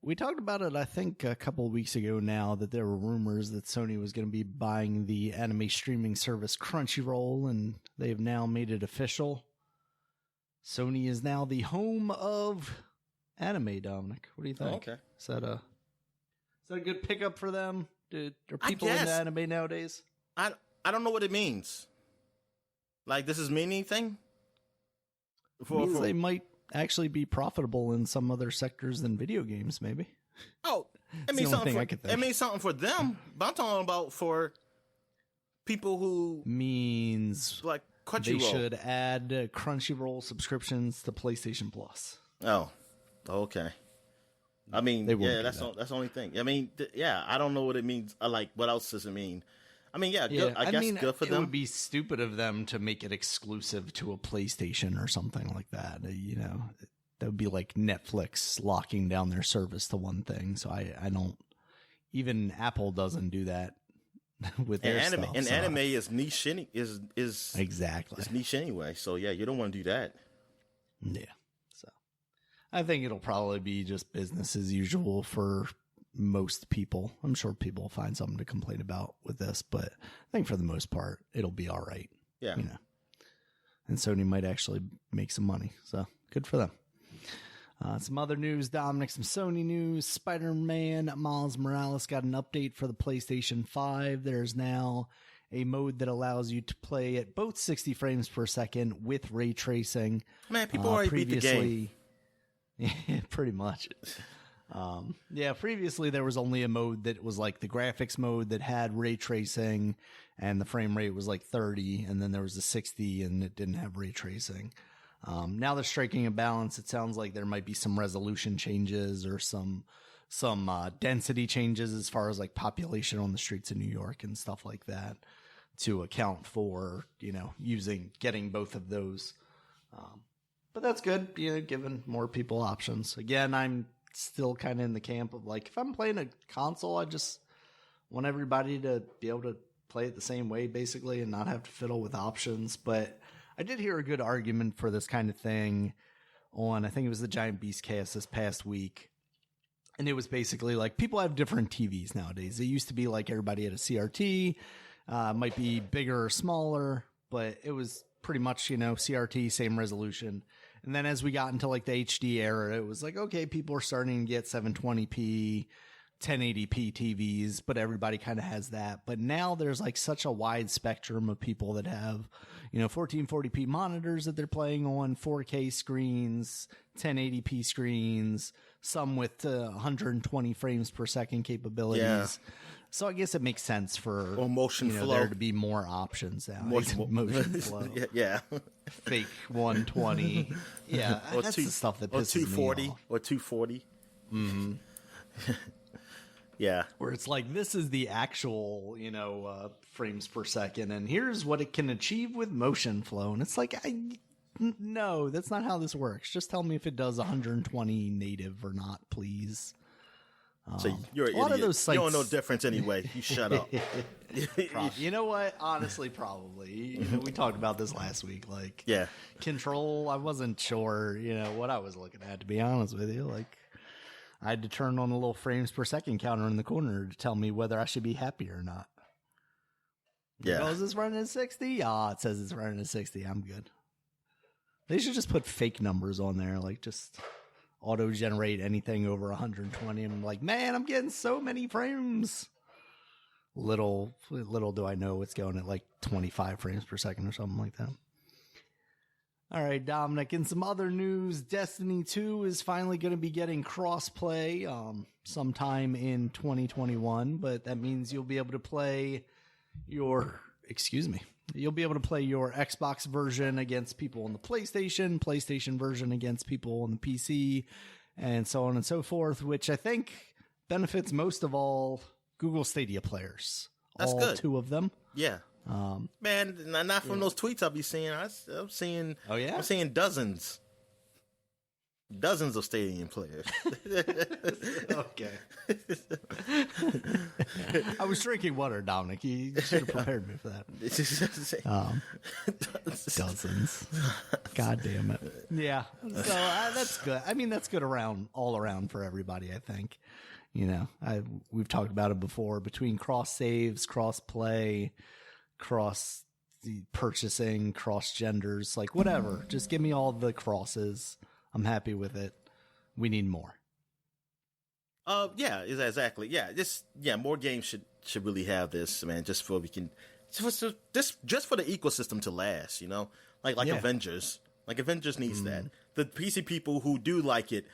we talked about it, I think, a couple of weeks ago now, that there were rumors that Sony was going to be buying the anime streaming service Crunchyroll, and they've now made it official. Sony is now the home of anime, Dominic. What do you think? Oh, okay. Is that a good pickup for them? Are people into anime nowadays? I don't know what it means. Like, this is mean anything? Means they might actually be profitable in some other sectors than video games, maybe. Oh, it means something for them, but I'm talking about for people who means like Crunchyroll. They should add Crunchyroll subscriptions to PlayStation Plus. Oh, okay. I mean, that's the only thing. I mean, I don't know what it means. Like, what else does it mean? I mean, good. I guess good for them. It would be stupid of them to make it exclusive to a PlayStation or something like that. That would be like Netflix locking down their service to one thing. So I don't. Even Apple doesn't do that with their anime. stuff. And anime is niche. Exactly. It's niche anyway. So yeah, you don't want to do that. Yeah. So I think it'll probably be just business as usual for most people. I'm sure people will find something to complain about with this, but I think for the most part, it'll be all right. Yeah. And Sony might actually make some money. So good for them. Some other news, Dominic, some Sony news. Spider-Man Miles Morales got an update for the PlayStation 5. There's now a mode that allows you to play at both 60 frames per second with ray tracing. Man, people already beat the game. Yeah, pretty much. Previously there was only a mode that was like the graphics mode that had ray tracing and the frame rate was like 30, and then there was a 60 and it didn't have ray tracing. Now they're striking a balance. It sounds like there might be some resolution changes or some density changes as far as like population on the streets of New York and stuff like that to account for, getting both of those. But that's good, giving more people options. Again, I'm still kind of in the camp of like, if I'm playing a console, I just want everybody to be able to play it the same way basically and not have to fiddle with options. But I did hear a good argument for this kind of thing on, I think it was the Giant Beast cast this past week. And it was basically like, people have different TVs nowadays. It used to be like everybody had a CRT, might be bigger or smaller, but it was pretty much, CRT, same resolution. And then as we got into like the HD era, it was like, okay, people are starting to get 720p, 1080p TVs, but everybody kind of has that. But now there's like such a wide spectrum of people that have, 1440p monitors that they're playing on, 4K screens, 1080p screens, some with 120 frames per second capabilities. Yeah. So I guess it makes sense for motion flow. There to be more options now. Motion flow. Yeah. Fake 120. Yeah, or that's the stuff that pisses 240 me off. Or 240. Mm-hmm. Yeah. Where it's like, this is the actual, frames per second, and here's what it can achieve with motion flow. And it's like, no, that's not how this works. Just tell me if it does 120 native or not, please. So you're an idiot. Of those sites... You don't know the difference anyway. You shut up. You know what? Honestly, probably. We talked about this last week. Like, yeah. Control, I wasn't sure, what I was looking at, to be honest with you. Like, I had to turn on a little frames per second counter in the corner to tell me whether I should be happy or not. Yeah. Oh, is this running at 60? It says it's running at 60. I'm good. They should just put fake numbers on there, like just auto-generate anything over 120. I'm like, man, I'm getting so many frames. Little do I know it's going at like 25 frames per second or something like that. All right, Dominic, in some other news, Destiny 2 is finally going to be getting cross-play sometime in 2021, but that means you'll be able to play you'll be able to play your Xbox version against people on the PlayStation version against people on the PC, and so on and so forth, which I think benefits most of all Google Stadia players. That's all good. 2 of them. Yeah. Man, not from those tweets I'll be seeing. I'm seeing. Oh yeah, I'm seeing dozens of Stadium players. Okay. I was drinking water, Dominic. You should have prepared me for that. Dozens. God damn it. Yeah. So that's good. I mean, that's good all around for everybody, I think. We've talked about it before, between cross saves, cross play, cross purchasing, cross genders, like whatever. Just give me all the crosses. I'm happy with it. We need more. Yeah, exactly. Yeah, more games should really have this, man. Just for the ecosystem to last, like Avengers. Like Avengers needs that. The PC people who do like it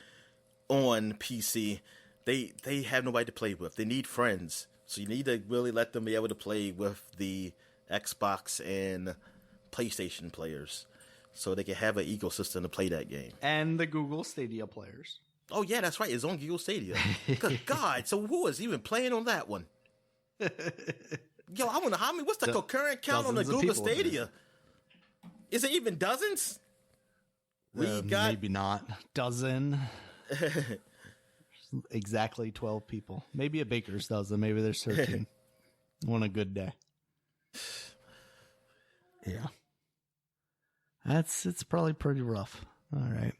on PC, they have nobody to play with. They need friends, so you need to really let them be able to play with the Xbox and PlayStation players, so they can have an ecosystem to play that game. And the Google Stadia players. Oh, yeah, that's right. It's on Google Stadia. Good God. So who is even playing on that one? Yo, I wonder what's the concurrent count on the Google Stadia? Is it even dozens? Maybe not. Dozen. Exactly 12 people. Maybe a baker's dozen. Maybe there's 13 on a good day. Yeah. It's probably pretty rough. All right.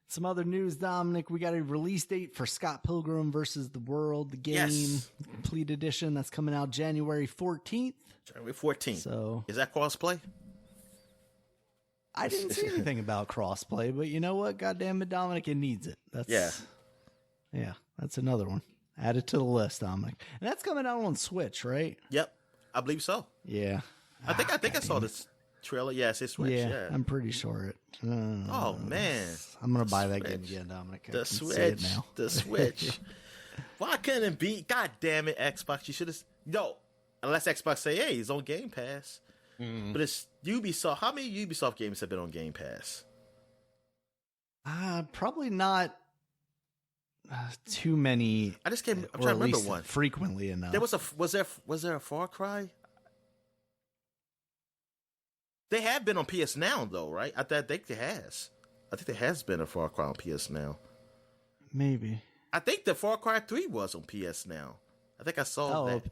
Some other news, Dominic. We got a release date for Scott Pilgrim versus the World, the game, complete edition. That's coming out January 14th. January 14th. So, is that crossplay? I didn't see anything about crossplay, but you know what? God damn it, Dominic, it needs it. Yeah, that's another one. Add it to the list, Dominic. And that's coming out on Switch, right? Yep, I believe so. Yeah. I think I saw this trailer. Yes, it's Switch. Yeah, I'm pretty sure it. Oh man, I'm gonna buy that game again, Dominic. The Switch. The Switch. Why couldn't it be? God damn it, Xbox! You should have. No, unless Xbox say, "Hey, it's on Game Pass." But it's Ubisoft. How many Ubisoft games have been on Game Pass? Probably not too many. I'm trying to remember one frequently enough. There was there a Far Cry? They have been on PS Now though, right? I think there has. I think there has been a Far Cry on PS Now. Maybe. I think the Far Cry 3 was on PS Now. I think I saw that.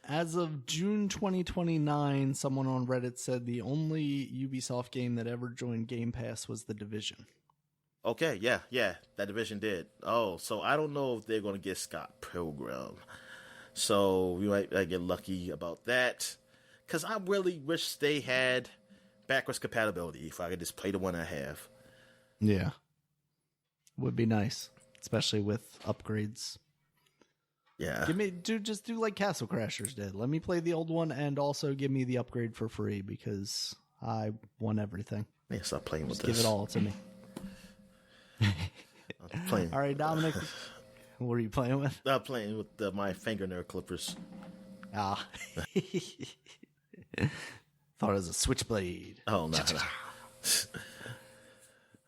As of June 2029, someone on Reddit said the only Ubisoft game that ever joined Game Pass was The Division. Okay, yeah, that Division did. Oh, so I don't know if they're going to get Scott Pilgrim. So we might get lucky about that. Because I really wish they had backwards compatibility if I could just play the one I have. Yeah. Would be nice, especially with upgrades. Yeah. Just do like Castle Crashers did. Let me play the old one and also give me the upgrade for free because I want everything. Yeah, stop playing with this. Give it all to me. Playing. All right, Dominic. What are you playing with? I'm playing with my fingernail clippers. Thought it was a switchblade. Oh, no.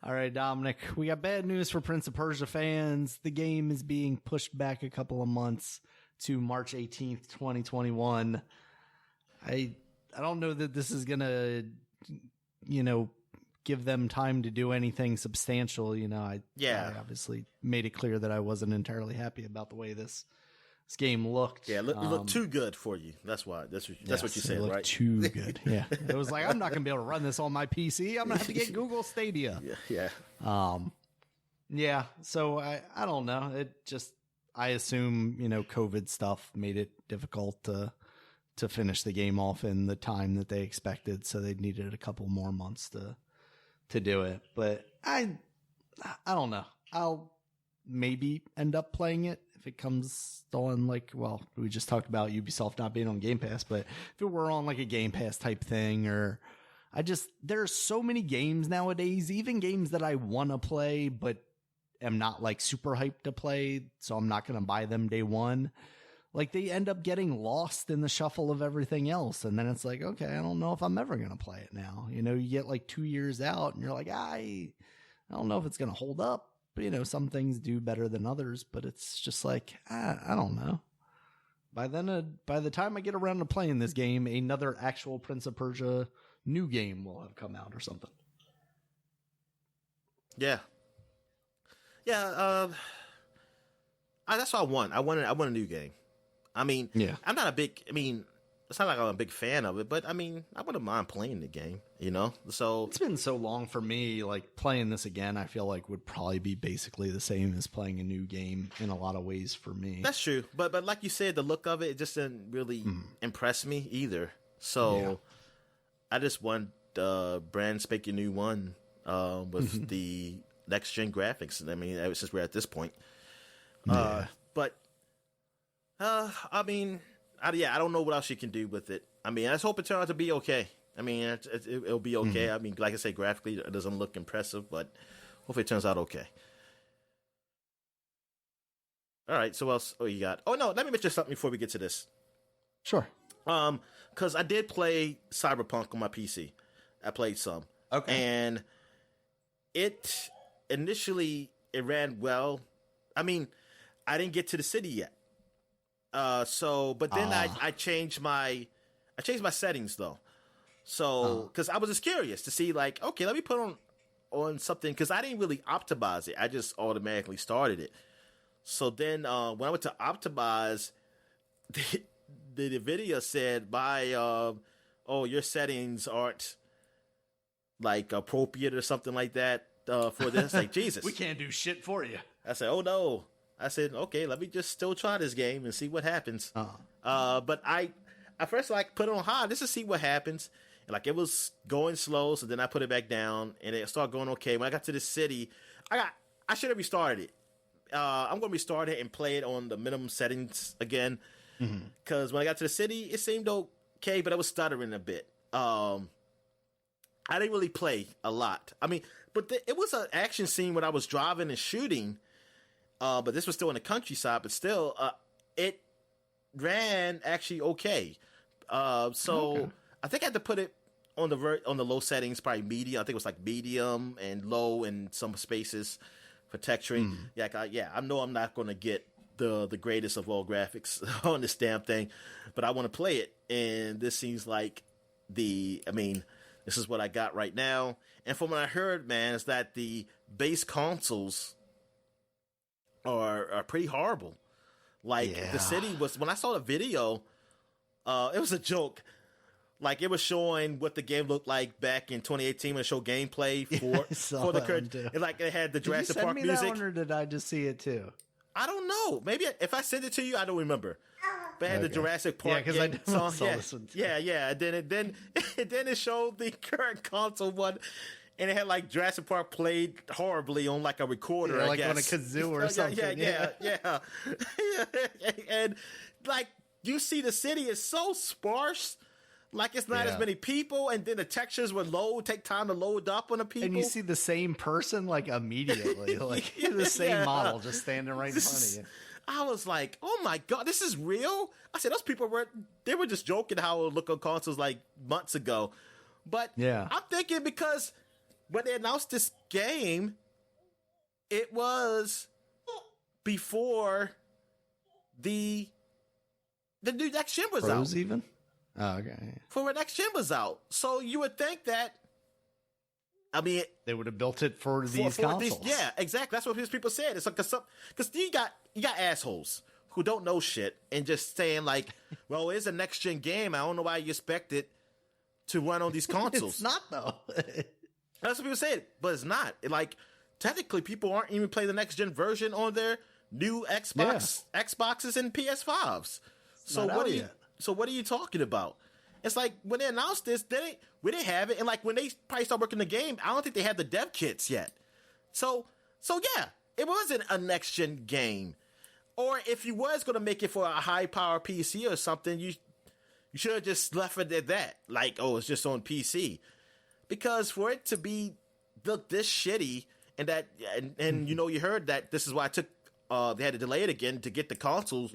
All right, Dominic. We got bad news for Prince of Persia fans. The game is being pushed back a couple of months to March 18th, 2021. I don't know that this is going to, give them time to do anything substantial. I obviously made it clear that I wasn't entirely happy about the way this game looked. Yeah, it looked too good for you. That's why. That's what you said, right? Too good. Yeah. It was like, I'm not going to be able to run this on my PC. I'm going to have to get Google Stadia. Yeah. Yeah. So I don't know. I assume, COVID stuff made it difficult to finish the game off in the time that they expected. So they needed a couple more months to do it. But I don't know. I'll maybe end up playing it if if it comes on like, well, we just talked about Ubisoft not being on Game Pass, but if it were on like a Game Pass type thing, or there's so many games nowadays, even games that I want to play, but am not like super hyped to play, so I'm not going to buy them day one. Like they end up getting lost in the shuffle of everything else. And then it's like, okay, I don't know if I'm ever going to play it now. You know, you get like 2 years out and you're like, I don't know if it's going to hold up. But, you know, some things do better than others, but it's just like, I don't know. By the time I get around to playing this game, another actual Prince of Persia new game will have come out or something. Yeah. Yeah. That's what I want. I want a new game. I mean, I'm not a big, it's not like I'm a big fan of it, but I mean, I wouldn't mind playing the game, you know? So it's been so long for me, like playing this again, I feel like would probably be basically the same as playing a new game in a lot of ways for me. That's true. But like you said, the look of it just didn't really impress me either. So I just want the brand spanking new one with the next gen graphics. I mean, ever since we're at this point. But I mean, I don't know what else you can do with it. I mean, I just hope it turns out to be okay. I mean, it'll be okay. I mean, like I say, graphically, it doesn't look impressive, but hopefully it turns out okay. All right, so what else? Oh, you got? Oh no, let me mention something before we get to this. Sure. Because I did play Cyberpunk on my PC. I played some. Okay. And it ran well. I mean, I didn't get to the city yet. But then I changed my settings though. So, cause I was just curious to see like, okay, let me put on something. Cause I didn't really optimize it. I just automatically started it. So then, when I went to optimize, the video said your settings aren't like appropriate or something like that, for this. Like, Jesus, we can't do shit for you. I said, oh no. I said, okay, let me just still try this game and see what happens. But I first put it on high just to see what happens. And like it was going slow, so then I put it back down and it started going okay. When I got to the city, I should have restarted it. I'm gonna restart it and play it on the minimum settings again. Because when I got to the city, it seemed okay, but I was stuttering a bit. I didn't really play a lot. I mean, but it was an action scene when I was driving and shooting. But this was still in the countryside, but still, it ran actually okay. So I think I had to put it on the low settings, probably medium. I think it was like medium and low in some spaces for texturing. I know I'm not going to get the greatest of all graphics on this damn thing, but I want to play it. And this seems like this is what I got right now. And from what I heard, man, is that the base consoles are pretty horrible. Like the city was, when I saw the video, it was a joke. Like it was showing what the game looked like back in 2018 when it showed gameplay for the current. Like it had the Jurassic Park music. Did you send me that one, or did I just see it too? I don't know. Maybe if I sent it to you, I don't remember. But it had the Jurassic Park game song. Saw this one too. And then it showed the current console one. And it had like Jurassic Park played horribly on like a recorder, I guess. On a kazoo or something. Yeah. And like you see the city is so sparse, like it's not as many people, and then the textures would take time to load up on the people. And you see the same person like immediately, like the same model just standing right in front of you. I was like, oh my God, this is real? I said, those people were just joking how it would look on consoles like months ago. But I'm thinking because when they announced this game, it was before the new next gen was out. Even? Oh, okay. Before the next gen was out. So you would think that, they would have built it for these consoles. Yeah, exactly. That's what these people said. It's like, because you got assholes who don't know shit and just saying like, well, it's a next gen game. I don't know why you expect it to run on these consoles. It's not though. That's what people said, but it's not. Technically, people aren't even playing the next gen version on their new Xboxes and PS5s. So what are you talking about? It's like when they announced this, we didn't have it, and like when they probably start working the game, I don't think they had the dev kits yet. So yeah, it wasn't a next gen game. Or if you was going to make it for a high-power PC or something, you should have just left it at that. Like, oh, it's just on PC. Because for it to look this shitty, and you heard that this is why they had to delay it again to get the consoles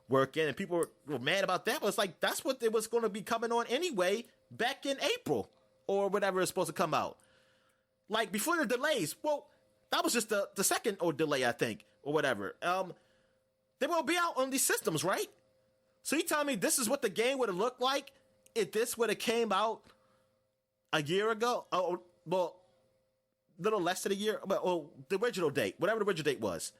working, and people were mad about that. But it's like, that's what it was going to be coming on anyway back in April or whatever it's supposed to come out. Like, before the delays, well, that was just the second delay, I think, or whatever. They will be out on these systems, right? So you telling me this is what the game would have looked like if this would have came out a year ago? Oh, well, little less than a year. Well, the original date, whatever the original date was,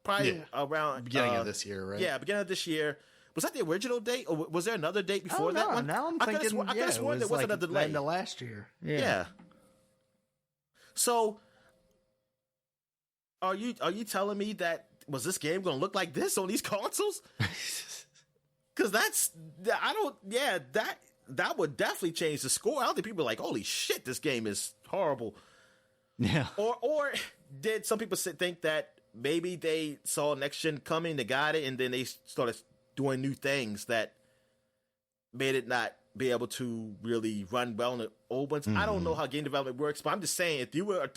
probably around beginning of this year, right? Yeah, beginning of this year. Was that the original date, or was there another date before that one? Now I'm thinking, I could have sworn there was another delay. End of last year. Yeah. So, are you telling me that was this game going to look like this on these consoles? Because that would definitely change the score. I don't think people are like, holy shit, this game is horrible. Yeah. Or did some people think that maybe they saw next gen coming, they got it, and then they started doing new things that made it not be able to really run well in the old ones? I don't know how game development works, but I'm just saying, if you were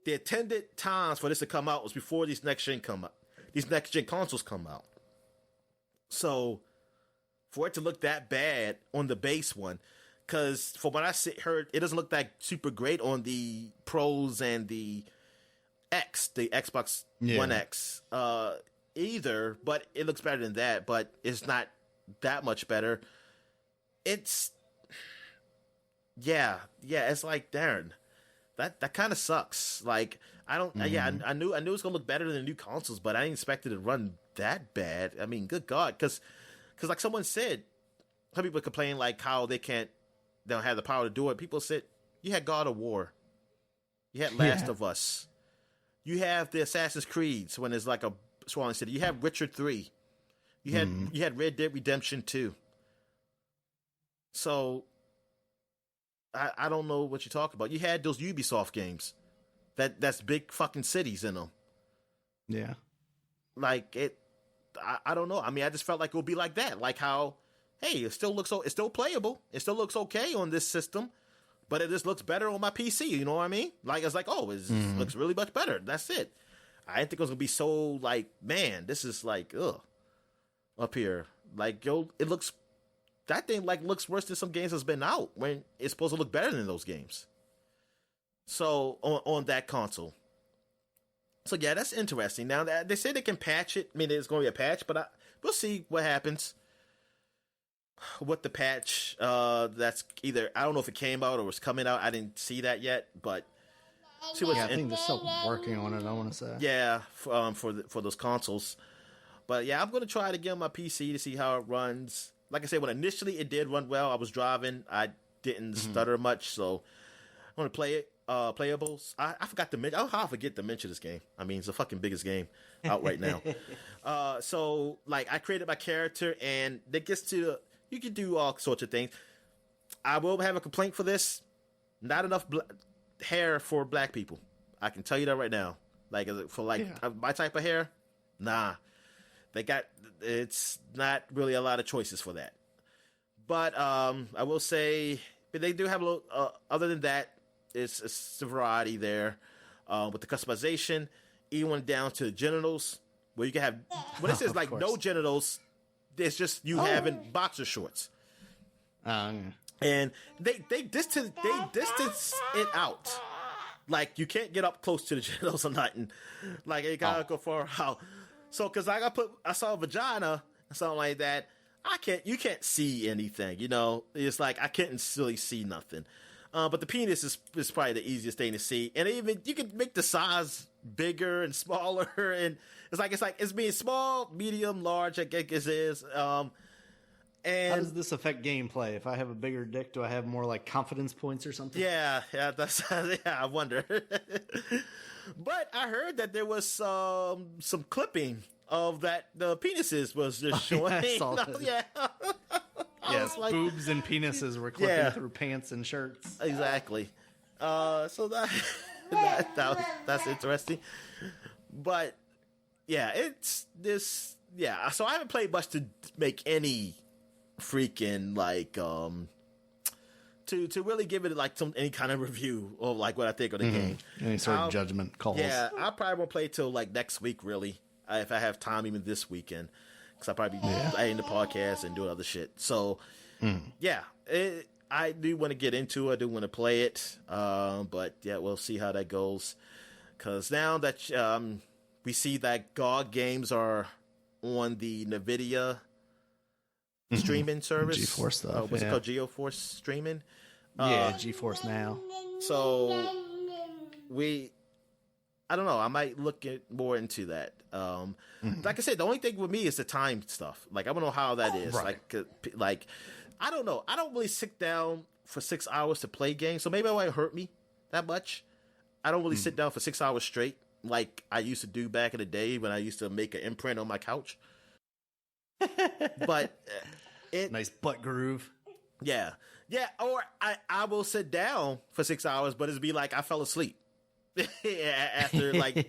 the intended times for this to come out was before these next gen consoles come out. So for it to look that bad on the base one, because from what I heard, it doesn't look that super great on the Pros and the Xbox One X either, but it looks better than that, but it's not that much better. It's it's like, darn, that kind of sucks. Like, I don't I knew it was gonna look better than the new consoles, but I didn't expect it to run that bad. I mean, good God, because like someone said, some people complain like how they don't have the power to do it. People said, you had God of War, you had Last of Us, you have the Assassin's Creeds when there's like a sprawling city, you have Witcher 3, you had Red Dead Redemption 2. So I don't know what you're talking about. You had those Ubisoft games that's big fucking cities in them. Yeah. Like, I don't know. I mean, I just felt like it would be like that. Like how, hey, it's still playable. It still looks okay on this system, but it just looks better on my PC. You know what I mean? Like, it's like, oh, it looks really much better. That's it. I didn't think it was going to be so like, man, this is like, up here. Like, that thing like looks worse than some games that's been out when it's supposed to look better than those games. So on that console. So yeah, that's interesting. Now they say they can patch it. I mean, there's going to be a patch, but we'll see what happens with the patch. That's either, I don't know if it came out or was coming out. I didn't see that yet, but see what's I think they're still working on it, I want to say. Yeah, for those consoles. But yeah, I'm going to try it again on my PC to see how it runs. Like I said, when initially it did run well, I was driving. I didn't stutter much, so I want to play it. Playables. I forgot to mention. How I forget to mention this game. I mean, it's the fucking biggest game out right now. So like, I created my character, and it gets to you can do all sorts of things. I will have a complaint for this. Not enough hair for black people. I can tell you that right now. Like, for my type of hair, nah. It's not really a lot of choices for that. But I will say, but they do have a little. Other than that, it's a variety there with the customization, even down to genitals, where you can have what it says like no genitals. It's just you having boxer shorts, and they distance it out. Like, you can't get up close to the genitals or nothing. Like, you gotta go far out. So, because I saw a vagina or something like that, you can't see anything, you know? It's like, I couldn't really see nothing. But the penis is probably the easiest thing to see. And even, you can make the size bigger and smaller, and it's being small, medium, large, I guess it is. And how does this affect gameplay? If I have a bigger dick, do I have more like confidence points or something? Yeah, I wonder. But I heard that there was some clipping of that the penises was just showing. I saw that. Yeah. Yes, like, boobs and penises were clipping through pants and shirts. Exactly. So that's interesting. But yeah, it's this. Yeah, so I haven't played much to make any freaking like to really give it like any kind of review of like what I think of the game. Any sort of judgment calls. Yeah, I probably won't play till like next week, really, if I have time, even this weekend, because I'll probably be editing the podcast and doing other shit. So, yeah, I do want to get into it. I do want to play it, but yeah, we'll see how that goes. Because now that we see that GOG games are on the NVIDIA streaming service. GeForce stuff. What's it called? GeForce streaming? Yeah, GeForce Now. So I don't know. I might look more into that. Like I said, the only thing with me is the time stuff. Like I don't know how that is. Right. Like I don't know. I don't really sit down for 6 hours to play games, so maybe it won't hurt me that much. I don't really sit down for 6 hours straight like I used to do back in the day when I used to make an imprint on my couch. But nice butt groove. Yeah. Or I will sit down for 6 hours, but it'd be like I fell asleep after like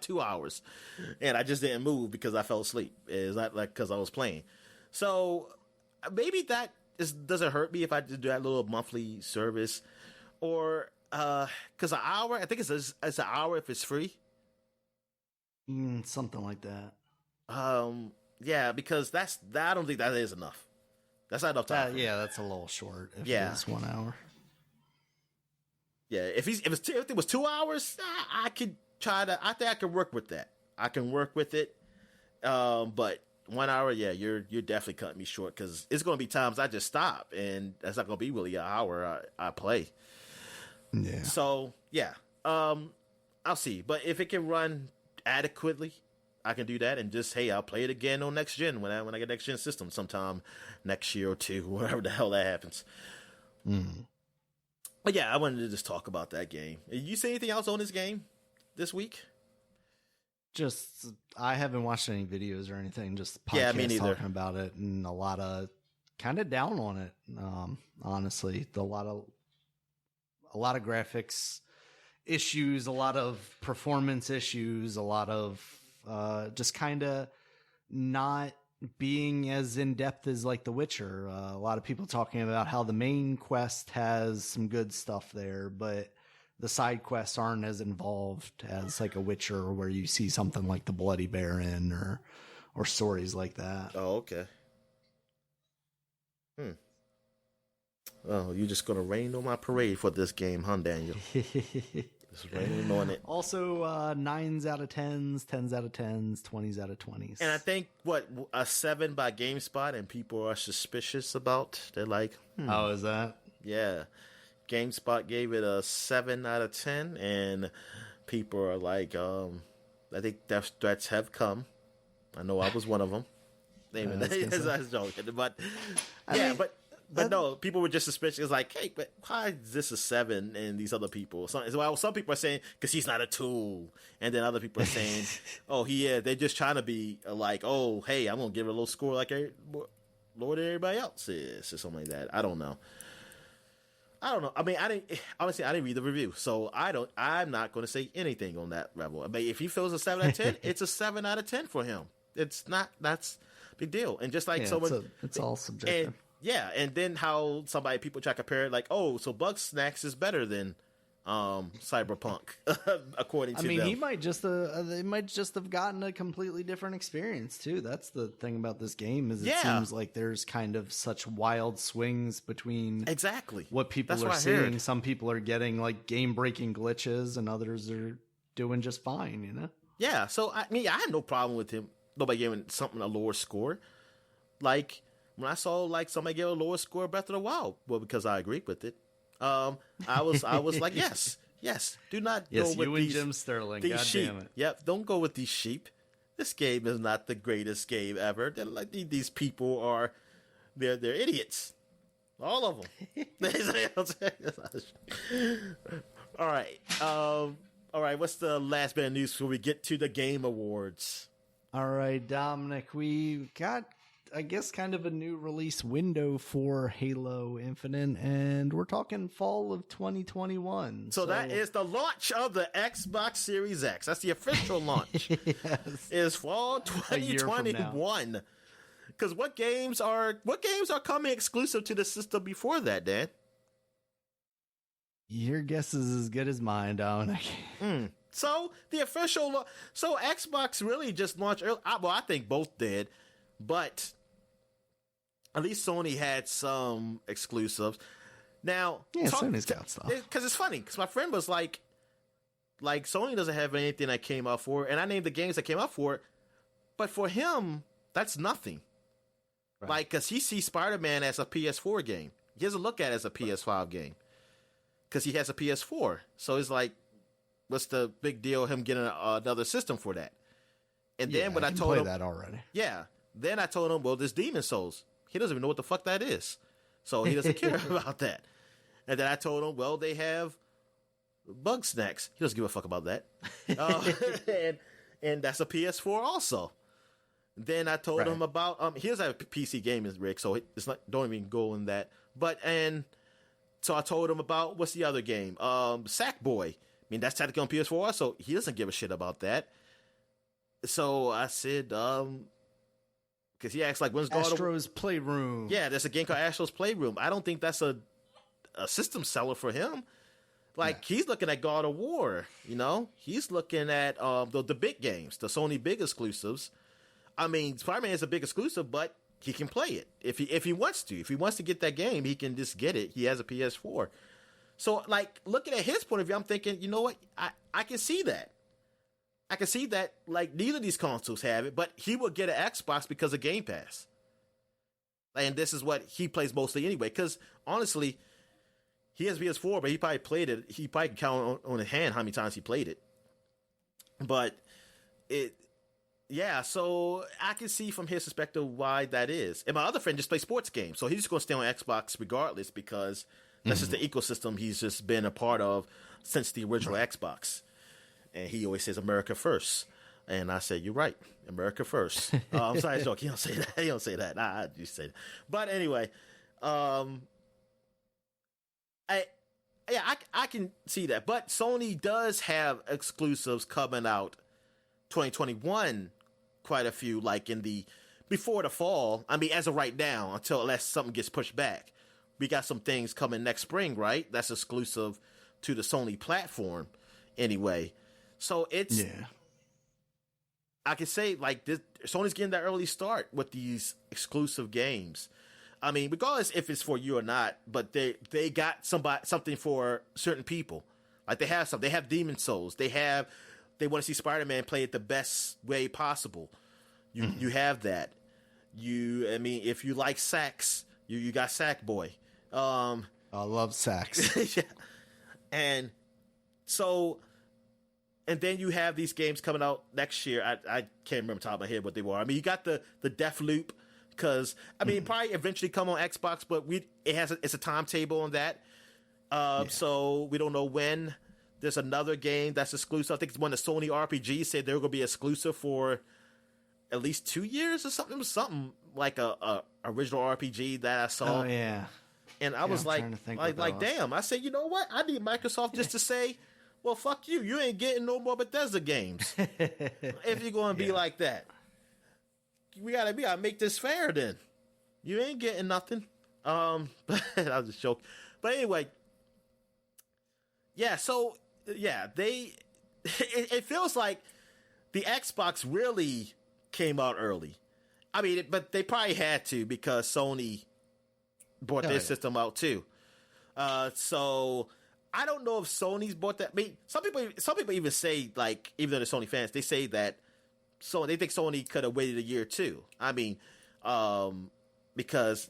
2 hours, and I just didn't move because I fell asleep. It's not like because I was playing. So maybe that doesn't hurt me if I just do that little monthly service, or because an hour. I think it's an hour if it's free. Something like that. Yeah, because I don't think that is enough. That's not enough time. Yeah, that's a little short. If it is 1 hour. Yeah, if it was 2 hours, I could try to. I think I can work with that. I can work with it. But 1 hour, yeah, you're definitely cutting me short because it's going to be times I just stop, and that's not going to be really an hour I play. Yeah. So yeah, I'll see. But if it can run adequately, I can do that, and just I'll play it again on next gen when I get next gen system sometime next year or two, whatever the hell that happens. But yeah, I wanted to just talk about that game. You see anything else on this game this week? Just I haven't watched any videos or anything. Just podcasts me neither. Talking about it, and a lot of kind of down on it. Honestly, a lot of graphics issues, a lot of performance issues, a lot of just kind of not being as in depth as like The Witcher. A lot of people talking about how the main quest has some good stuff there, but the side quests aren't as involved as like a Witcher, where you see something like the Bloody Baron or stories like that. Oh, okay. Oh, you're just gonna rain on my parade for this game, huh, Daniel? Just raining on it. Also, 9s out of 10s, 10s out of 10s, 20s out of 20s. And I think, a 7 by GameSpot, and people are suspicious about. They're like, Oh, is that? Yeah. GameSpot gave it a 7 out of 10, and people are like, I think death threats have come. I know I was one of them. I was joking. But, yeah, But no, people were just suspicious. It's like, hey, but why is this a 7 and these other people? Some people are saying, because he's not a tool. And then other people are saying, they're just trying to be like, oh, hey, I'm going to give it a low score like Lord everybody else is, or something like that. I don't know. I mean, I didn't read the review. So I'm not going to say anything on that level. I mean, if he feels a 7 out of 10, it's a 7 out of 10 for him. That's a big deal. And just like it's all subjective. And then how people try to compare it, like, oh, so Bugsnax is better than Cyberpunk, according to them. He might just they might just have gotten a completely different experience too. That's the thing about this game is it seems like there's kind of such wild swings betwing exactly what people are seeing. Some people are getting like game breaking glitches, and others are doing just fine. You know? Yeah. So I had no problem with him. Nobody giving something a lower score, like. When I saw like somebody give a lower score Breath of the Wild, well, because I agreed with it, I was like, yes, do not go with you and Jim Sterling. These God sheep. damn it. Yep, don't go with these sheep. This game is not the greatest game ever. They're like these people are, they're idiots, all of them. All right. What's the last bit of news before we get to the Game Awards? All right, Dominic, we got I guess, kind of a new release window for Halo Infinite, and we're talking fall of 2021. So that is the launch of the Xbox Series X. That's the official launch. Yes. Is fall 2021. Because what games are coming exclusive to the system before that, Dan? Your guess is as good as mine, Dominic. So the official, so Xbox really just launched early. Well, I think both did, but at least Sony had some exclusives. Now, yeah, Sony's got stuff. Because it's funny, because my friend was like Sony doesn't have anything that came out for it, and I named the games that came out for it, but for him, that's nothing. Right. Like, because he sees Spider-Man as a PS4 game. He doesn't look at it as a PS5 game, because he has a PS4. So it's like, what's the big deal him getting another system for that? And then when I told him that already. Yeah. Then I told him, well, this Demon Souls. He doesn't even know what the fuck that is. So he doesn't care about that. And then I told him, well, they have Bug Snacks. He doesn't give a fuck about that. And that's a PS4 also. Then I told him about he doesn't have a PC gaming rig, so it's not, don't even go in that. So I told him about, what's the other game? Sackboy. I mean, that's technically on PS4, so he doesn't give a shit about that. So I said, because he asked, like, when's God Astro's Playroom. Yeah, there's a game called Astro's Playroom. I don't think that's a system seller for him. Like, he's looking at God of War, you know? He's looking at the big games, the Sony big exclusives. I mean, Spider-Man is a big exclusive, but he can play it if he wants to. If he wants to get that game, he can just get it. He has a PS4. So, like, looking at his point of view, I'm thinking, you know what? I can see that. I can see that, like, neither of these consoles have it, but he will get an Xbox because of Game Pass. And this is what he plays mostly anyway, because, honestly, he has PS4, but he probably played it. He probably can count on his hand how many times he played it. But yeah, so I can see from his perspective why that is. And my other friend just plays sports games, so he's just going to stay on Xbox regardless, because that's just the ecosystem he's just been a part of since the original Xbox. And he always says America first. And I said, you're right. America first. I'm sorry, joke. He don't say that. He don't say that. Nah, I just say that. But anyway, I can see that. But Sony does have exclusives coming out 2021, quite a few, like before the fall. I mean, as of right now, unless something gets pushed back. We got some things coming next spring, right? That's exclusive to the Sony platform anyway. So it's, I can say, like, this, Sony's getting that early start with these exclusive games. I mean, regardless if it's for you or not, but they got something for certain people. Like, they have something. They have Demon Souls. They want to see Spider-Man play it the best way possible. You have that. I mean, if you like Sax, you got Sackboy. I love Sax. Yeah. And so, and then you have these games coming out next year. I can't remember top of my head what they were. I mean, you got the Deathloop, because I mean, it probably eventually come on Xbox, but it's a timetable on that. So we don't know when. There's another game that's exclusive. I think it's one of the Sony RPGs said they're going to be exclusive for at least 2 years or something. It was something like a original RPG that I saw. Oh yeah. And I was like, damn. I said, you know what? I need Microsoft just to say, well, fuck you. You ain't getting no more Bethesda games if you're going to be like that. We gotta make this fair then. You ain't getting nothing. I was just joking. But anyway, yeah. So yeah, it feels like the Xbox really came out early. I mean, but they probably had to, because Sony brought their system out too. So I don't know if Sony's bought that. I mean, some people even say, like, even though they're Sony fans, they say that they think Sony could have waited a year too. I mean, because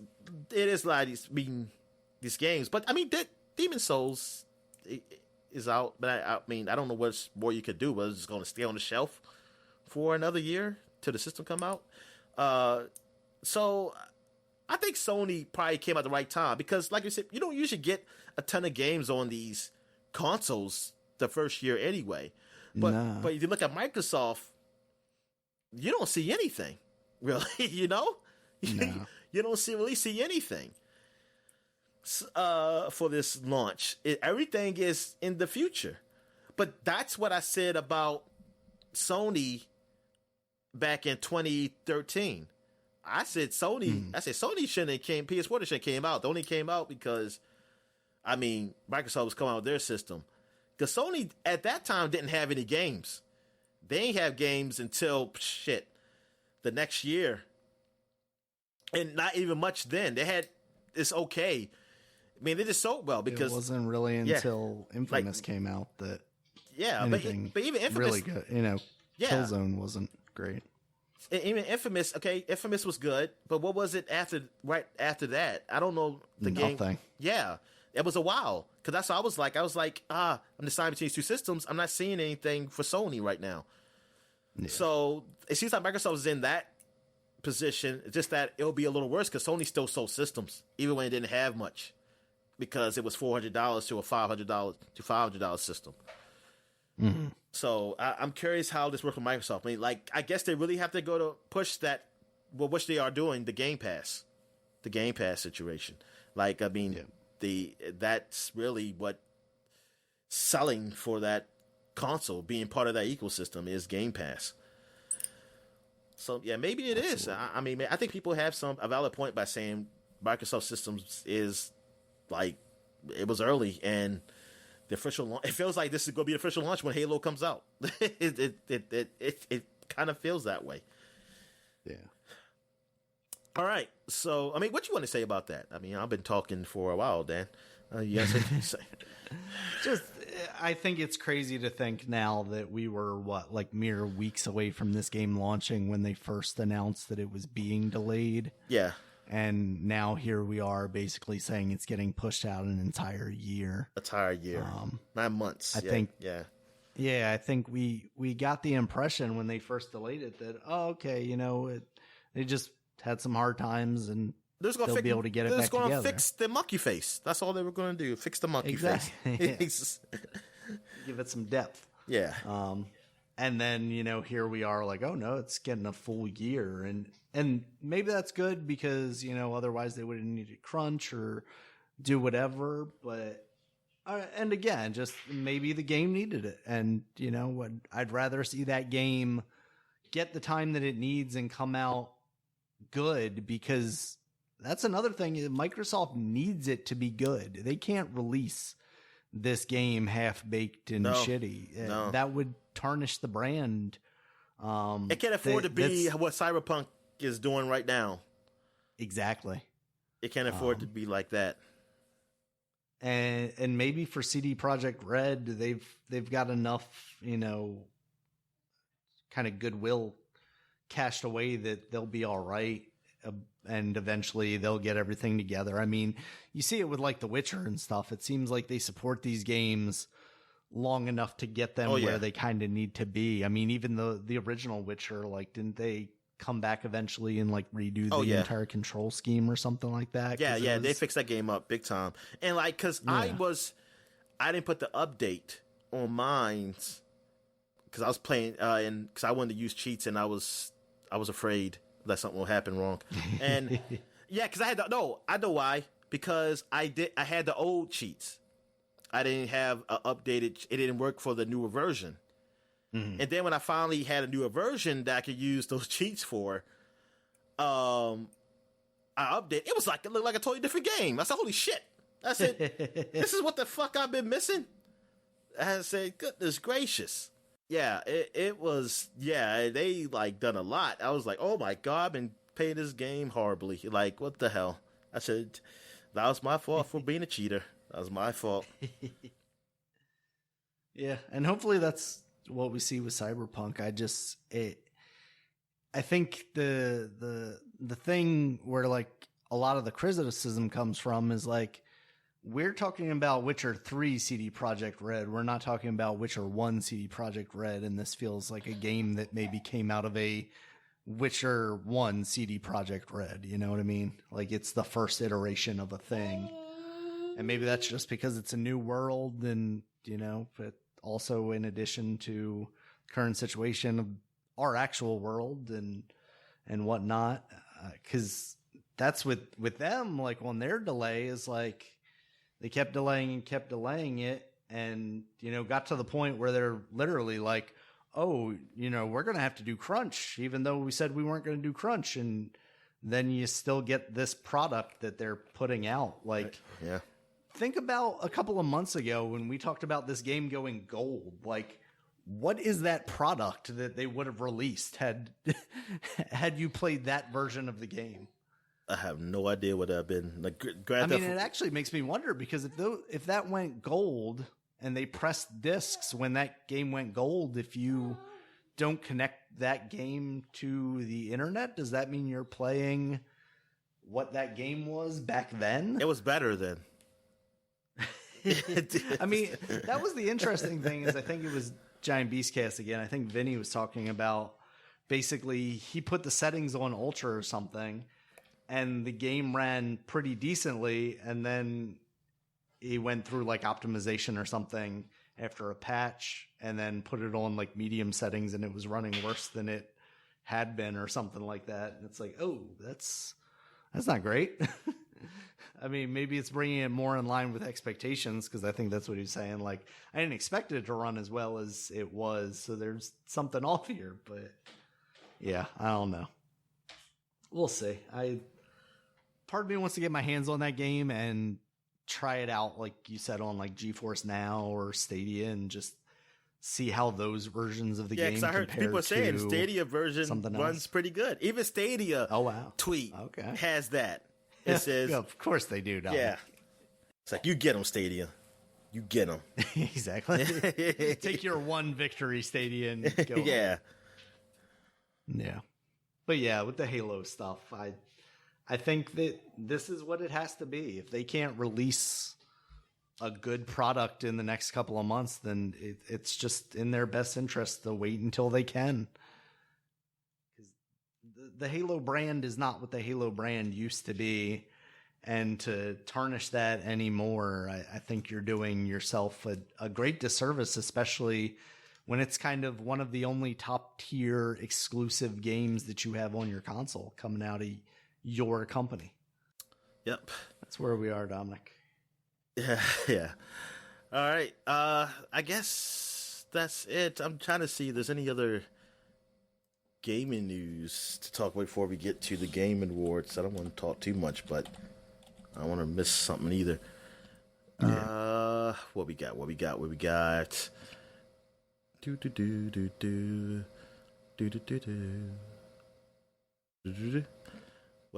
it is like these games. But I mean, Demon Souls is out. But I mean, I don't know what more you could do. But it's just going to stay on the shelf for another year till the system come out. So I think Sony probably came at the right time, because, like you said, you don't usually get a ton of games on these consoles the first year anyway. But if you look at Microsoft, you don't see anything really. You know, No. You don't really see anything for this launch. Everything is in the future. But that's what I said about Sony back in 2013. I said Sony shouldn't have came. PS4 shouldn't have came out. They only came out because, I mean, Microsoft was coming out with their system. Because Sony at that time didn't have any games. They ain't have games until the next year, and not even much then. They had it's okay. I mean, they just sold well because it wasn't really until Infamous came out that but even Infamous really good. Killzone wasn't great. Even Infamous, Infamous was good, but what was it right after that? I don't know the Nothing. game. Yeah, it was a while because that's what I was like, I'm deciding between these two systems. I'm not seeing anything for Sony right now. Yeah. So it seems like Microsoft is in that position. It's just that it'll be a little worse because Sony still sold systems even when it didn't have much because it was $400 to a $500 system. Mm-hmm. So I'm curious how this works with Microsoft. I mean, I guess they really have to go to push that, which they are doing, the Game Pass situation. That's really what selling for that console, being part of that ecosystem, is Game Pass. So yeah, maybe it is. I mean, I think people have a valid point by saying Microsoft systems is it was early and. The official launch. It feels like this is going to be the official launch when Halo comes out. It kind of feels that way. Yeah. All right. So, I mean, what you want to say about that? I mean, I've been talking for a while, Dan. You have something to say? Just, I think it's crazy to think now that we were mere weeks away from this game launching when they first announced that it was being delayed. Yeah. And now here we are basically saying it's getting pushed out an entire year. 9 months. I think. Yeah. Yeah, I think we got the impression when they first delayed it that, they just had some hard times and they'll be able to get it back together. They're going to fix the monkey face. That's all they were going to do. Fix the monkey face. Give it some depth. Yeah. And then, here we are like, oh no, it's getting a full year. And maybe that's good because, otherwise they wouldn't need to crunch or do whatever. But, and again, just maybe the game needed it. And, I'd rather see that game get the time that it needs and come out good, because that's another thing. Microsoft needs it to be good. They can't release this game half-baked and shitty. No. That would tarnish the brand. It can't afford to be what Cyberpunk is doing right now. Exactly. It can't afford to be like that. And maybe for CD Projekt Red, they've got enough, kind of goodwill cashed away that they'll be all right. And eventually they'll get everything together. I mean, you see it with The Witcher and stuff. It seems like they support these games long enough to get them where they kind of need to be. I mean, even the original Witcher, didn't they come back eventually and redo the entire control scheme or something like that? Yeah, they fixed that game up big time. And because I didn't put the update on mine because I was playing because I wanted to use cheats and I was afraid that something will happen wrong. And because I know why, because I had the old cheats. I didn't have an updated. It didn't work for the newer version. Mm-hmm. And then when I finally had a newer version that I could use those cheats for, I updated. It looked like a totally different game. I said, "Holy shit!" I said, "This is what the fuck I've been missing." I said, "Goodness gracious!" Yeah, it was. Yeah, they done a lot. I was like, "Oh my god, I've been playing this game horribly. What the hell?" I said, "That was my fault for being a cheater. That was my fault." Yeah, and hopefully that's what we see with Cyberpunk. I think the thing where a lot of the criticism comes from is we're talking about Witcher 3 CD Projekt Red. We're not talking about Witcher 1 CD Projekt Red, and this feels like a game that maybe came out of a Witcher 1 CD Projekt Red. You know what I mean? It's the first iteration of a thing. And maybe that's just because it's a new world and, but also in addition to current situation of our actual world and whatnot. because that's with them, like on their delay is like they kept delaying it. And, got to the point where they're literally like, oh, we're going to have to do crunch, even though we said we weren't going to do crunch. And then you still get this product that they're putting out. Like, yeah. Think about a couple of months ago when we talked about this game going gold. Like, what is that product that they would have released had you played that version of the game? I have no idea what that'd been. Like, it actually makes me wonder, because if that went gold and they pressed discs when that game went gold, if you don't connect that game to the internet, does that mean you're playing what that game was back then? It was better then. I mean, that was the interesting thing, is I think it was Giant Beastcast again. I think Vinny was talking about, basically he put the settings on ultra or something, and the game ran pretty decently, and then he went through like optimization or something after a patch, and then put it on like medium settings, and it was running worse than it had been or something like that. And it's like, oh, that's not great. I mean, maybe it's bringing it more in line with expectations, because I think that's what he's saying. Like, I didn't expect it to run as well as it was, so there's something off here. But yeah, I don't know. We'll see. Part of me wants to get my hands on that game and try it out, like you said, on like GeForce Now or Stadia, and just see how those versions of the game compare. I heard people saying Stadia version runs pretty good. Even Stadia tweet has that. It says, of course they do, Dom. Yeah. It's like, you get them, Stadia. You get them. Exactly. Take your one victory, Stadia, and go. Yeah. Yeah. But yeah, with the Halo stuff, I think that this is what it has to be. If they can't release a good product in the next couple of months, then it's just in their best interest to wait until they can. The Halo brand is not what the Halo brand used to be, and to tarnish that anymore, I think you're doing yourself a great disservice, especially when it's kind of one of the only top tier exclusive games that you have on your console coming out of your company. Yep. That's where we are, Dominic. Yeah. All right. I guess that's it. I'm trying to see if there's any other gaming news to talk about before we get to the Game Awards. I don't want to talk too much, but I don't want to miss something either. Yeah. What we got? What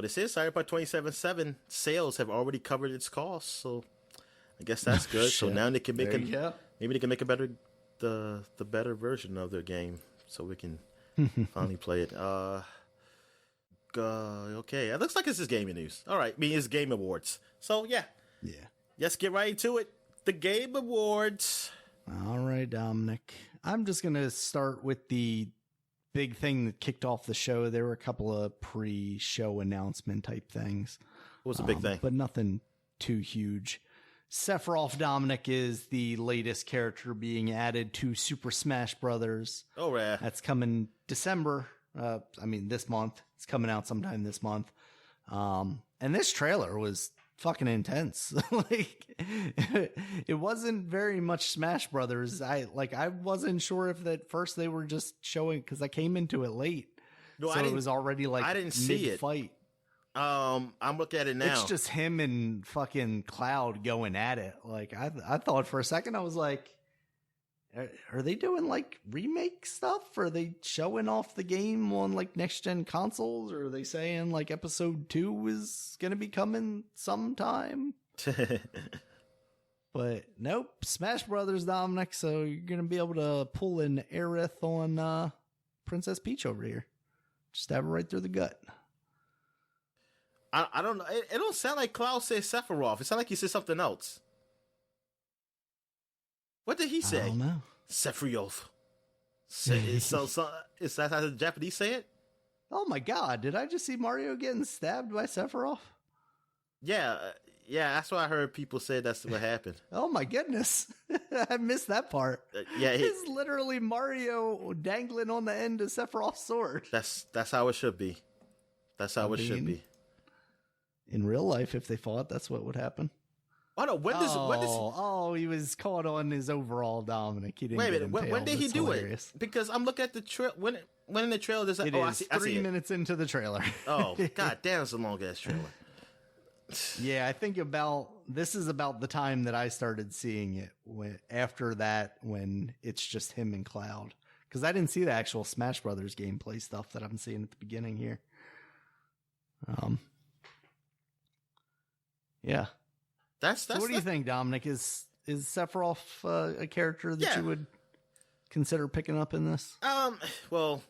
it says, Cyberpunk 2077 sales have already covered its costs, so I guess that's good. So now they can make maybe they can make a better the better version of their game, so we can finally play it. Okay, it looks like this is gaming news. All right, it's Game Awards. So yeah, let's get right into it. The Game Awards. All right, Dominic. I'm just gonna start with the big thing that kicked off the show. There were a couple of pre-show announcement type things. What was the big thing? But nothing too huge. Sephiroth, Dominic, is the latest character being added to Super Smash Brothers. Oh, yeah. That's coming December. This month. It's coming out sometime this month. And this trailer was fucking intense. It wasn't very much Smash Brothers. I wasn't sure if at first they were just showing, because I came into it late. No, so it was already like I didn't see it. Fight. I'm looking at it now. It's just him and fucking Cloud going at it. Like I thought for a second, I was like, are they doing like remake stuff? Are they showing off the game on like next gen consoles? Or are they saying like episode 2 is gonna be coming sometime? But nope, Smash Brothers, Dominic. So you're gonna be able to pull an Aerith on Princess Peach over here. Just stab her right through the gut. I don't know. It don't sound like Cloud said Sephiroth. It sounded like he said something else. What did he say? I don't know. Sephiroth. Is that how the Japanese say it? Oh my god, did I just see Mario getting stabbed by Sephiroth? Yeah, that's what I heard people say that's what happened. Oh my goodness. I missed that part. It's literally Mario dangling on the end of Sephiroth's sword. That's how it should be. That's how it should be. In real life, if they fought, that's what would happen. Oh no! When does he was caught on his overall, Dominic. He didn't. Wait a minute. When did he do hilarious. it? Because I'm looking at the trail. When in the trailer, there's it is 3 minutes into the trailer. Oh god damn! It's a long ass trailer. Yeah, I think this is about the time that I started seeing it. After that, when it's just him and Cloud, because I didn't see the actual Smash Brothers gameplay stuff that I'm seeing at the beginning here. Yeah. So what do you think, Dominic? Is Sephiroth a character that you would consider picking up in this? Well,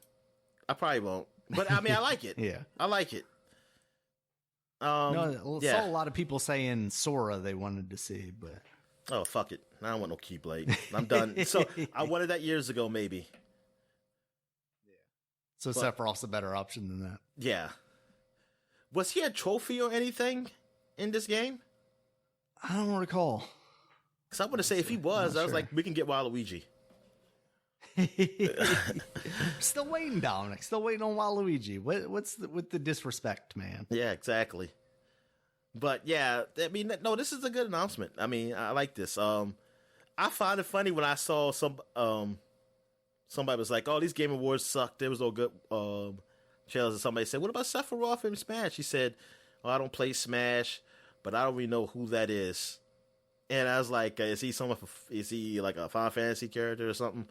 I probably won't, but I mean, I like it. Yeah, I like it. Saw a lot of people saying Sora they wanted to see, but oh fuck it, I don't want no Keyblade. I'm done. So I wanted that years ago, maybe. Yeah. So Sephiroth's a better option than that. Yeah. Was he a trophy or anything in this game? I don't recall. Because I want to say if he was, I was like, we can get Waluigi. Still waiting, Dominic. Still waiting on Waluigi. What's with the disrespect, man? Yeah, exactly. But yeah, I mean, no, this is a good announcement. I mean, I like this. I find it funny when I saw somebody was like, "Oh, these Game Awards suck. There was no good trailers." And somebody said, "What about Sephiroth in Smash?" He said, "Oh, I don't play Smash, but I don't really know who that is." And I was like, is he like a Final Fantasy character or something?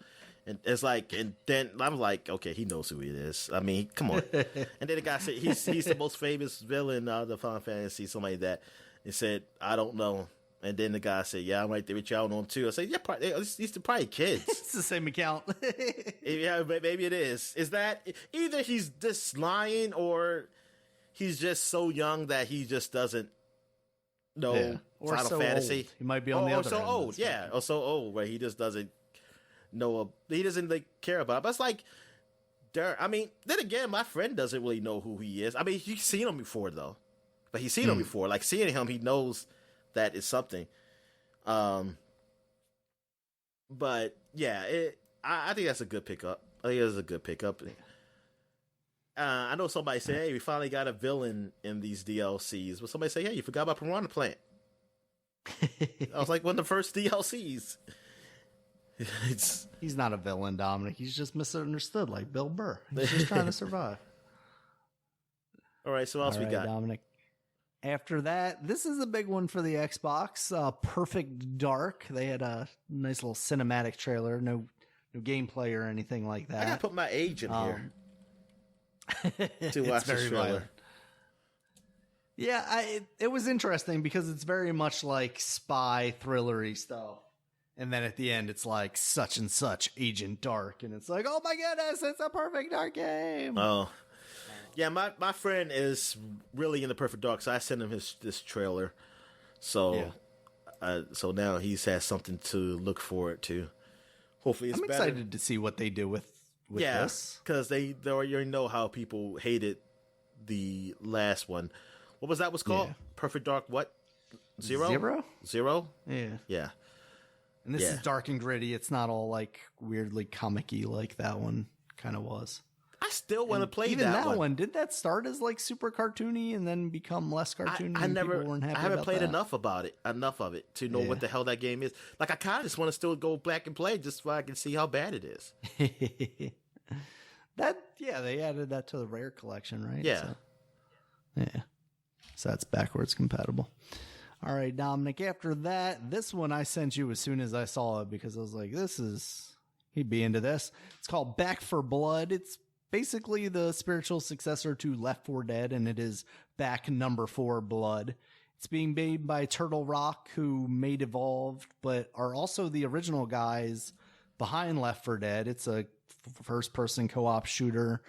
And it's like, and then I'm like, okay, he knows who he is. I mean, come on. And then the guy said he's the most famous villain out of the Final Fantasy, something like that. He said, I don't know. And then the guy said, yeah, I'm right there with you. I don't know him too. I said, yeah, these are probably kids. It's the same account. Yeah, maybe it is. Is that either he's just lying or he's just so young that he just doesn't know or Final so Fantasy? Old. He might be on the other so end. Old, yeah. Or so old where he just doesn't know. He doesn't care about it. But it's like, I mean, then again, my friend doesn't really know who he is. I mean, he's seen him before, though. But he's seen him before. Like, seeing him, he knows that it's something. But, yeah, I think that's a good pickup. I know somebody said, hey, we finally got a villain in these DLCs. But somebody said, hey, you forgot about Piranha Plant. I was like, one of the first DLCs. He's not a villain, Dominic. He's just misunderstood, like Bill Burr. He's just trying to survive. All right, so what else we got? Dominic. After that, this is a big one for the Xbox. Perfect Dark. They had a nice little cinematic trailer. No gameplay or anything like that. I gotta put my age in here to watch the trailer. Violent. Yeah, it was interesting because it's very much like spy thrillery stuff. And then at the end, it's like such and such Agent Dark. And it's like, oh my goodness, it's a Perfect Dark game. Oh. Yeah, my friend is really into Perfect Dark, so I sent him this trailer. So so now he's has something to look forward to. Hopefully it's better. I'm excited to see what they do with this. Because they already know how people hated the last one. What was that called? Yeah. Perfect Dark what? Zero? Yeah. And this is dark and gritty. It's not all like weirdly comic-y like that one kind of was. I still want to play even that one. Did that start as like super cartoony and then become less cartoony? I haven't played enough of it to know what the hell that game is. Like I kind of just want to still go back and play just so I can see how bad it is. They added that to the Rare collection, right? Yeah. So that's backwards compatible. All right, Dominic, after that, this one I sent you as soon as I saw it because I was like, he'd be into this. It's called Back for Blood. It's basically the spiritual successor to Left 4 Dead, and it is Back number 4 Blood. It's being made by Turtle Rock, who made Evolved, but are also the original guys behind Left 4 Dead. It's a first-person co-op shooter.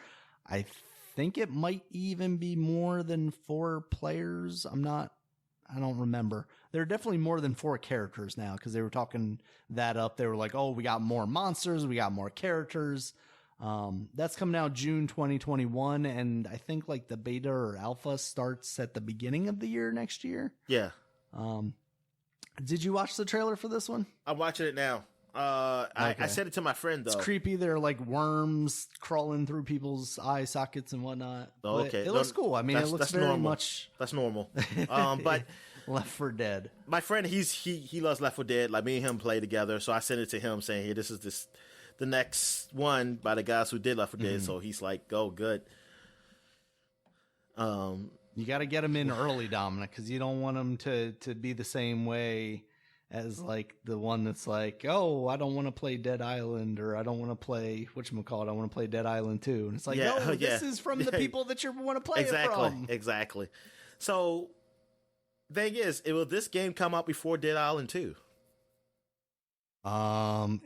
I think it might even be more than 4 players. I don't remember. There are definitely more than 4 characters now because they were talking that up. They were like, oh, we got more monsters. We got more characters. That's coming out June 2021. And I think like the beta or alpha starts at the beginning of the year next year. Yeah. Did you watch the trailer for this one? I'm watching it now. I sent it to my friend though. It's creepy. They're like worms crawling through people's eye sockets and whatnot. Oh, okay. It looks cool. I mean, it looks very normal. much. That's normal. But Left 4 Dead. my friend, he loves Left 4 Dead. Like me and him play together, so I sent it to him saying, "Hey, this is the next one by the guys who did Left 4 Dead." So he's like, "Oh, good." You got to get them in early, Dominic, because you don't want them to be the same way as like the one that's like, oh, I don't want to play Dead Island, or I don't want to play whatchamacallit, I want to play Dead Island 2. And it's like, no, this is from the people that you want to play it from. Exactly. So, thing is, will this game come out before Dead Island 2?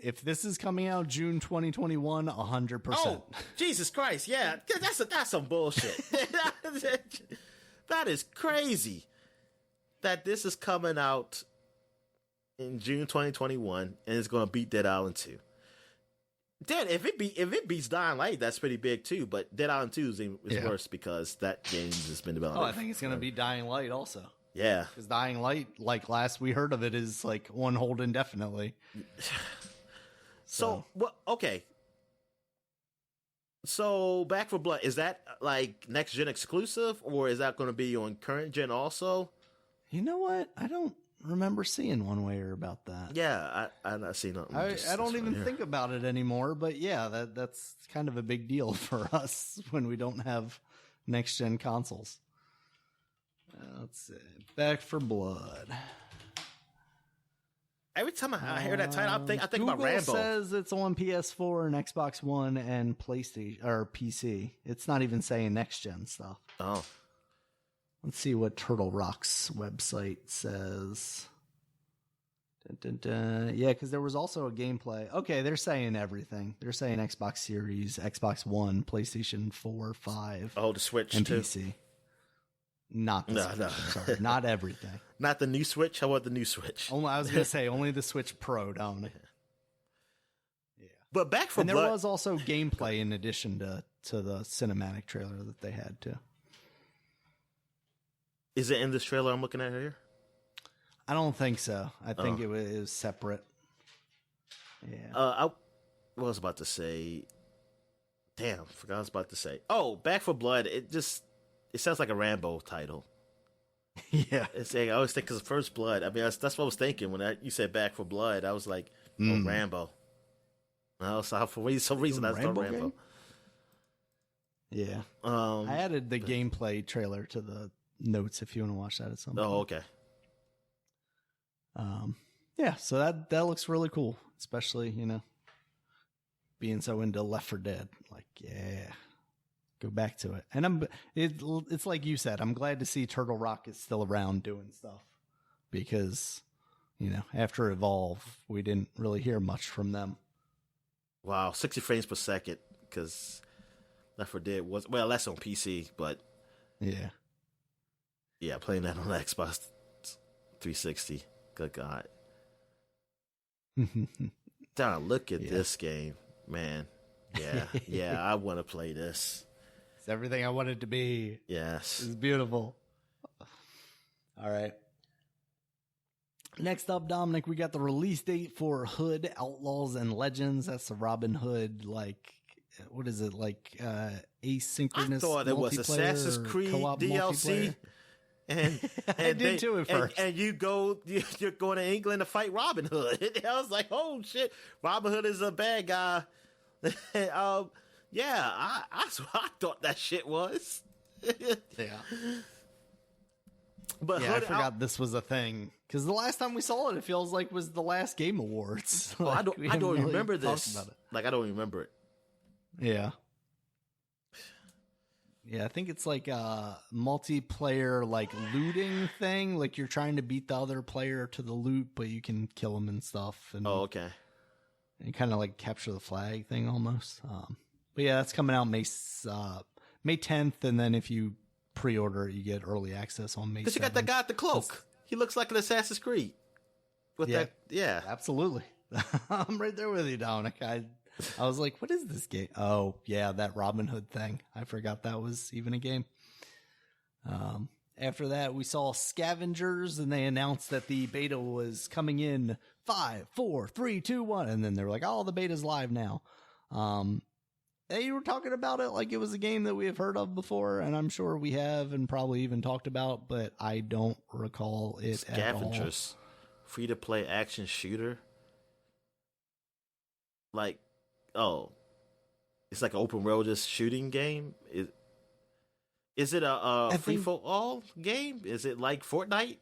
If this is coming out June 2021, 100%. Oh, Jesus Christ, yeah, that's some bullshit. That is crazy that this is coming out in June 2021 and it's going to beat Dead Island 2. Then if it beats Dying Light, that's pretty big too. But Dead Island 2 is worse because that game's just been developed. Oh, I think it's going to be Dying Light also. Yeah, because Dying Light, like last we heard of it, is like on hold indefinitely. So okay. So Back 4 Blood, is that like next gen exclusive, or is that going to be on current gen also? You know what? I don't remember seeing one way or about that. Yeah, I've not seen nothing. I don't even think about it anymore. But yeah, that's kind of a big deal for us when we don't have next gen consoles. Let's see. Back 4 Blood. Every time I hear that title, I think Google about Rambo. Says it's on PS4 and Xbox One and PlayStation or PC. It's not even saying next gen stuff. Oh, let's see what Turtle Rock's website says. Dun, dun, dun. Yeah, because there was also a gameplay. Okay, they're saying everything. They're saying Xbox Series, Xbox One, PlayStation 4, 5. Oh, the Switch and too. PC. Not the Switch. Sorry, not everything. Not the new Switch. How about the new Switch? Only, I was going to say only the Switch Pro, Dominic. Yeah. But Back 4 Blood. And there was also gameplay in addition to the cinematic trailer that they had too. Is it in this trailer I'm looking at here? I don't think so. I think it was separate. Yeah. I was about to say. Damn, I forgot what I was about to say. Oh, Back 4 Blood. It sounds like a Rambo title. Yeah. I always think because First Blood. I mean, that's what I was thinking when you said Back 4 Blood. I was like, oh, Rambo. So for some reason I thought Rambo. Game? Yeah. I added the gameplay trailer to the notes if you want to watch that at some point. Oh, okay. Yeah, so that looks really cool, especially, being so into Left 4 Dead. Like, yeah. Go back to it. And it's like you said, I'm glad to see Turtle Rock is still around doing stuff because, after Evolve, we didn't really hear much from them. Wow, 60 frames per second because Left 4 Dead was, well, that's on PC, but yeah. Yeah, playing that on Xbox 360. Good God. Darn, look at this game, man. Yeah, I want to play this. It's everything I want it to be. Yes. It's beautiful. All right. Next up, Dominic, we got the release date for Hood, Outlaws, and Legends. That's the Robin Hood, what is it, asynchronous? I thought it was Assassin's Creed DLC. And I did too at first. And you're going to England to fight Robin Hood. I was like, oh shit, Robin Hood is a bad guy. Yeah, that's what I thought that shit was. Yeah. But yeah, I forgot this was a thing. Because the last time we saw it, it feels like was the last Game Awards. I don't remember this. I don't remember it. Yeah. Yeah, I think it's like a multiplayer looting thing. Like you're trying to beat the other player to the loot, but you can kill them and stuff. And, oh, okay. And kind of capture the flag thing almost. But yeah, that's coming out May 10th, and then if you pre-order it, you get early access on May 7th. Because you got that guy with the cloak. He looks like an Assassin's Creed. Yeah. Absolutely. I'm right there with you, Dominic. I was like, what is this game? Oh, yeah, that Robin Hood thing. I forgot that was even a game. After that, we saw Scavengers, and they announced that the beta was coming in 5, 4, 3, 2, 1. And then they were like, oh, the beta's live now. They were talking about it like it was a game that we have heard of before, and I'm sure we have and probably even talked about, but I don't recall it at all. Scavengers. Free-to-play action shooter. Like, oh, it's like an open world just shooting game? Is it a free-for-all game? Is it like Fortnite?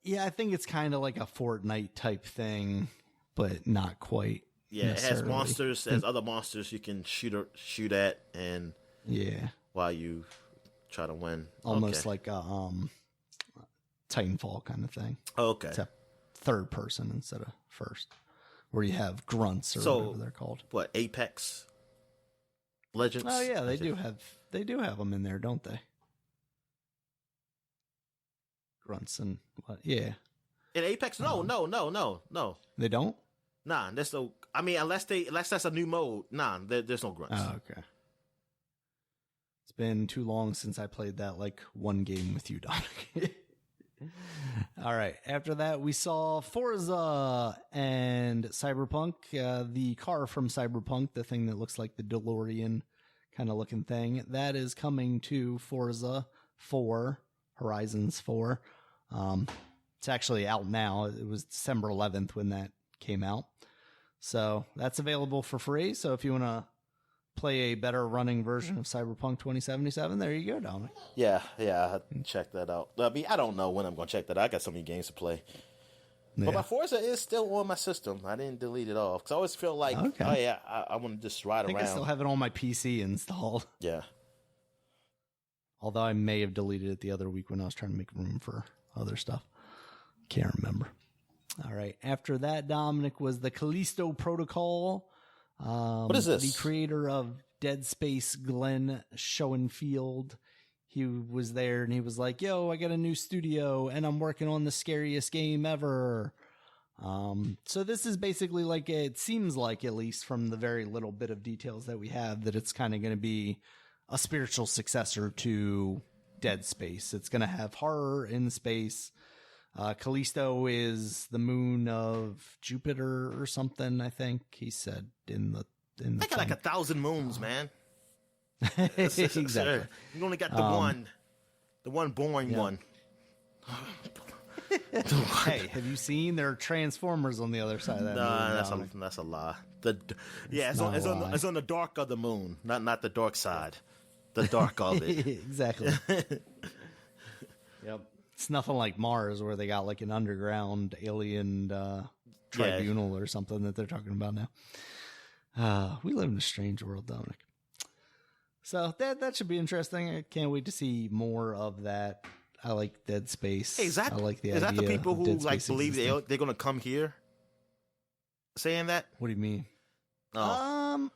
Yeah, I think it's kind of like a Fortnite type thing, but not quite. Yeah, it has monsters, it has other monsters you can shoot at, and while you try to win. Almost like a Titanfall kind of thing. Okay. Except third person instead of first, where you have grunts or whatever they're called. What, Apex Legends? Oh yeah, they do have them in there, don't they? Grunts and what? Yeah. In Apex? No. They don't? Nah, there's no. I mean, unless that's a new mode. Nah, there's no grunts. Oh, okay. It's been too long since I played that like one game with you, Dominic. All right. After that, we saw Forza and Cyberpunk. The car from Cyberpunk, the thing that looks like the DeLorean kind of looking thing, that is coming to Forza 4, Horizons 4. It's actually out now. It was December 11th when that came out. So that's available for free. So if you want to play a better running version of Cyberpunk 2077, there you go, Dominic. Yeah, I check that out. I mean, I don't know when I'm going to check that out. I got so many games to play. Yeah. But my Forza is still on my system. I didn't delete it off. Because I always feel like, I want to just ride around. I still have it on my PC installed. Yeah. Although I may have deleted it the other week when I was trying to make room for other stuff. Can't remember. All right. After that, Dominic, was the Callisto Protocol. What is this? The creator of Dead Space, Glenn Schoenfield. He was there and he was like, yo, I got a new studio and I'm working on the scariest game ever. So this is basically like, it seems like, at least from the very little bit of details that we have, that it's kind of going to be a spiritual successor to Dead Space. It's going to have horror in space. Callisto is the moon of Jupiter or something, I think he said in the I got like 1,000 moons, man. Exactly. You only got the one boring one. Hey, have you seen their Transformers on the other side of that moon? That's a lie. It's on the dark of the moon, not the dark side. The dark of it. Exactly. Yep. It's nothing like Mars, where they got like an underground alien tribunal or something that they're talking about now. We live in a strange world, Dominic. So that should be interesting. I can't wait to see more of that. I like Dead Space. Hey, is that the people who like believe they're going to come here? Saying that? What do you mean? Oh.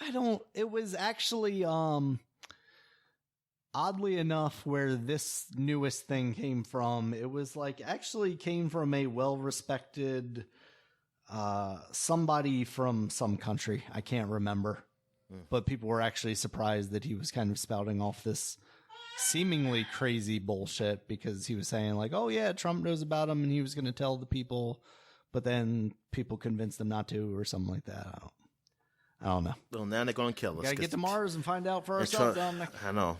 I don't. It was actually oddly enough, where this newest thing came from, it was like actually came from a well-respected somebody from some country. I can't remember. But people were actually surprised that he was kind of spouting off this seemingly crazy bullshit, because he was saying like, oh yeah, Trump knows about him and he was going to tell the people, but then people convinced him not to or something like that. I don't know. Well, now they're going to kill us. Gotta get to Mars and find out for ourselves, Dominic. I know.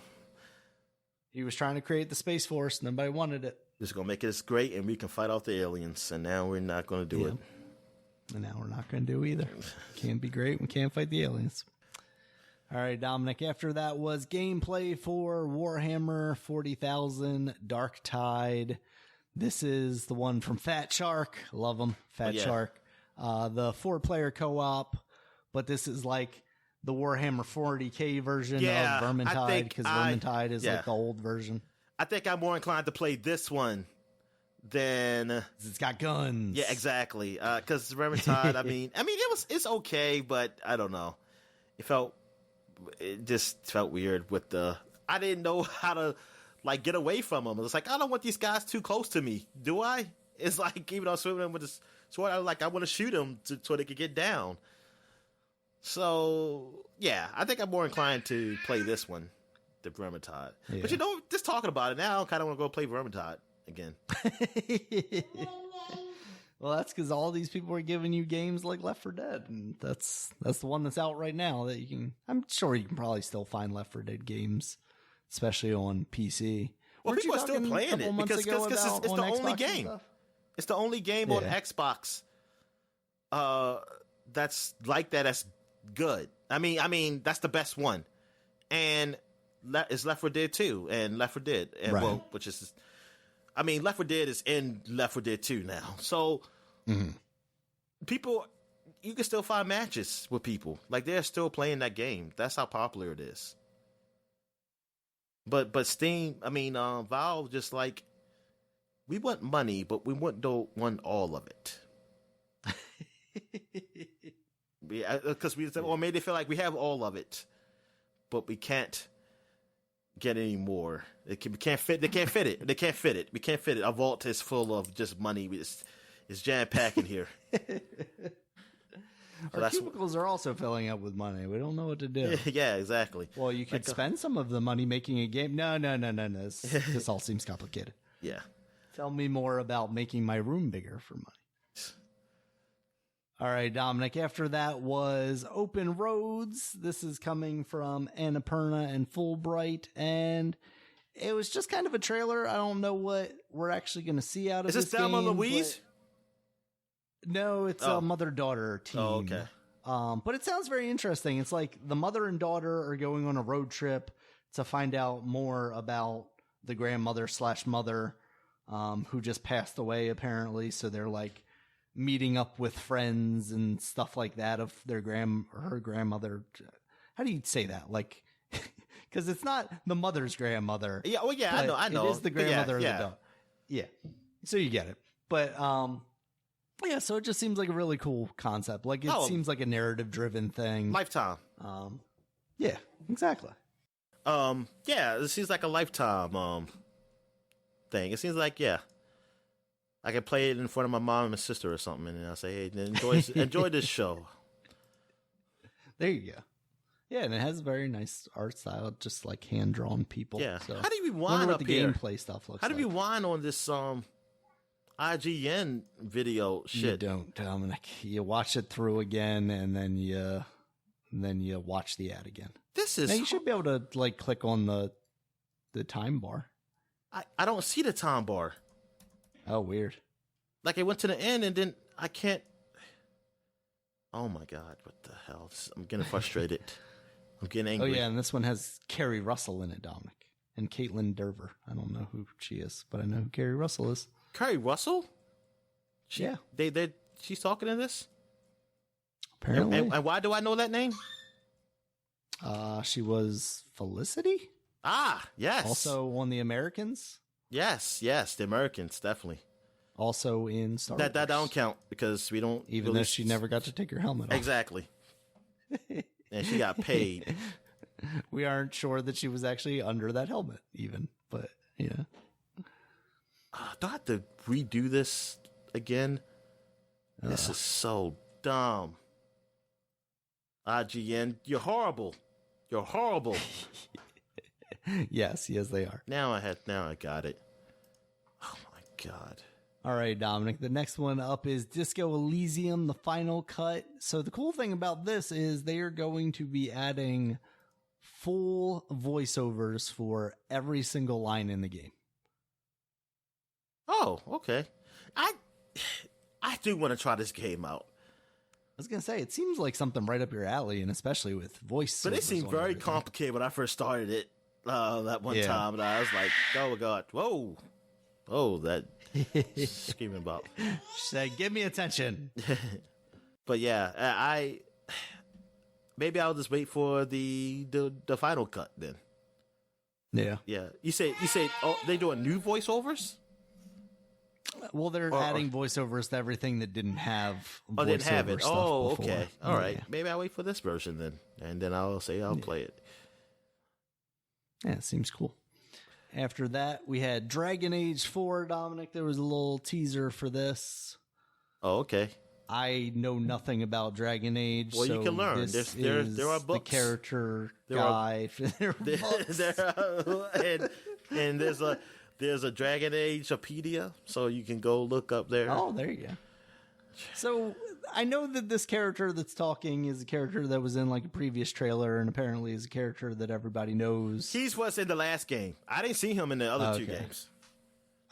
He was trying to create the Space Force. Nobody wanted it. Just going to make it as great and we can fight off the aliens. And now we're not going to do it. And now we're not going to do either. Can't be great. We can't fight the aliens. All right, Dominic. After that was gameplay for Warhammer 40,000 Dark Tide. This is the one from Fat Shark. Love them. Fat Shark. The 4-player co-op. But this is like the Warhammer 40K version of Vermintide, because Vermintide is like the old version. I think I'm more inclined to play this one than it's got guns. Yeah, exactly. Because Vermintide, I mean, it's okay, but I don't know. It just felt weird with I didn't know how to like get away from them. It's like, I don't want these guys too close to me, do I? It's like, even though I'm swimming with this sword, I want to shoot them so they could get down. So, yeah, I think I'm more inclined to play this one the Vermintide. Yeah. But just talking about it now, I kind of want to go play Vermintide again. Well, that's because all these people are giving you games like Left 4 Dead, and that's the one that's out right now that you can. I'm sure you can probably still find Left 4 Dead games, especially on PC. Well, people are still playing it because it's the only game. It's the only game on Xbox that's like that. That's good. I mean, that's the best one, and it's Left 4 Dead 2 and Left 4 Dead, and which is. I mean, Left 4 Dead is in Left 4 Dead 2 now. So, people, you can still find matches with people. Like, they're still playing that game. That's how popular it is. But Steam, Valve just like, we want money, but we don't want all of it. Because or maybe they feel like we have all of it, but we can't get any more. They can't fit it. We can't fit it. Our vault is full of just money. It's jam packed in here. Our cubicles are also filling up with money. We don't know what to do. Yeah, exactly. Well, you could spend some of the money making a game. No. This all seems complicated. Yeah. Tell me more about making my room bigger for money. All right, Dominic, after that was Open Roads. This is coming from Annapurna and Fulbright, and it was just kind of a trailer. I don't know what we're actually going to see out of this game. Is this Thelma Louise? No, it's a mother-daughter team. Oh, okay. But it sounds very interesting. It's like the mother and daughter are going on a road trip to find out more about the grandmother/mother who just passed away, apparently. So they're like meeting up with friends and stuff like that of her grandmother. How do you say that? Like, because it's not the mother's grandmother. Yeah, well, yeah, I know. It is the grandmother of the dog. Yeah, so you get it. But yeah, so it just seems like a really cool concept. Like, it seems like a narrative-driven thing. Lifetime. Yeah, exactly. Yeah, it seems like a Lifetime thing. It seems like, yeah, I could play it in front of my mom and my sister or something, and I'll say, hey, enjoy this show. There you go. Yeah, and it has a very nice art style, just like hand-drawn people. Yeah. So how do you rewind up the here? gameplay stuff looks How do you rewind on this IGN video shit? You don't, Dominic. You watch it through again, and then you watch the ad again. This is. Now you should be able to like click on the time bar. I don't see the time bar. Oh, weird. Like, it went to the end, and then I can't. Oh my god! What the hell? I'm getting frustrated. I'm getting angry. Oh yeah, and this one has Kerry Russell in it, Dominic, and Caitlin Derver. I don't know who she is, but I know who Kerry Russell is. Kerry Russell? Yeah. She's talking in this? Apparently. And why do I know that name? She was Felicity? Ah, yes. Also on The Americans? Yes, the Americans, definitely. Also in Star Wars. That don't count because we don't... Even though she never got to take her helmet off. Exactly. And she got paid. We aren't sure that she was actually under that helmet even, but yeah. Do I have to redo this again? This is so dumb. IGN, you're horrible. You're horrible. Yes, they are. Now I got it. Oh my god. All right, Dominic. The next one up is Disco Elysium, the final cut. So the cool thing about this is they are going to be adding full voiceovers for every single line in the game. Oh, okay. I do want to try this game out. I was going to say, it seems like something right up your alley, and especially with voice. But it seemed very complicated when I first started it that one time. And I was like, oh, my God. Whoa. Oh, that screaming about. She said, give me attention. But yeah, maybe I'll just wait for the final cut then. Yeah. Yeah. You say, oh, they doing new voiceovers? Well, they're adding voiceovers to everything that didn't have voiceover. Oh, didn't have it. Oh, before. okay. All right. Maybe I'll wait for this version then. And then I'll say I'll play it. Yeah, it seems cool. After that, we had Dragon Age 4, Dominic. There was a little teaser for this. Oh, okay. I know nothing about Dragon Age. Well, you so can learn. There are books. The character There guide. And there's a Dragon Age-pedia, so you can go look up there. Oh, there you go. So I know that this character that's talking is a character that was in like a previous trailer, and apparently is a character that everybody knows. He's what's in the last game. I didn't see him in the other two games.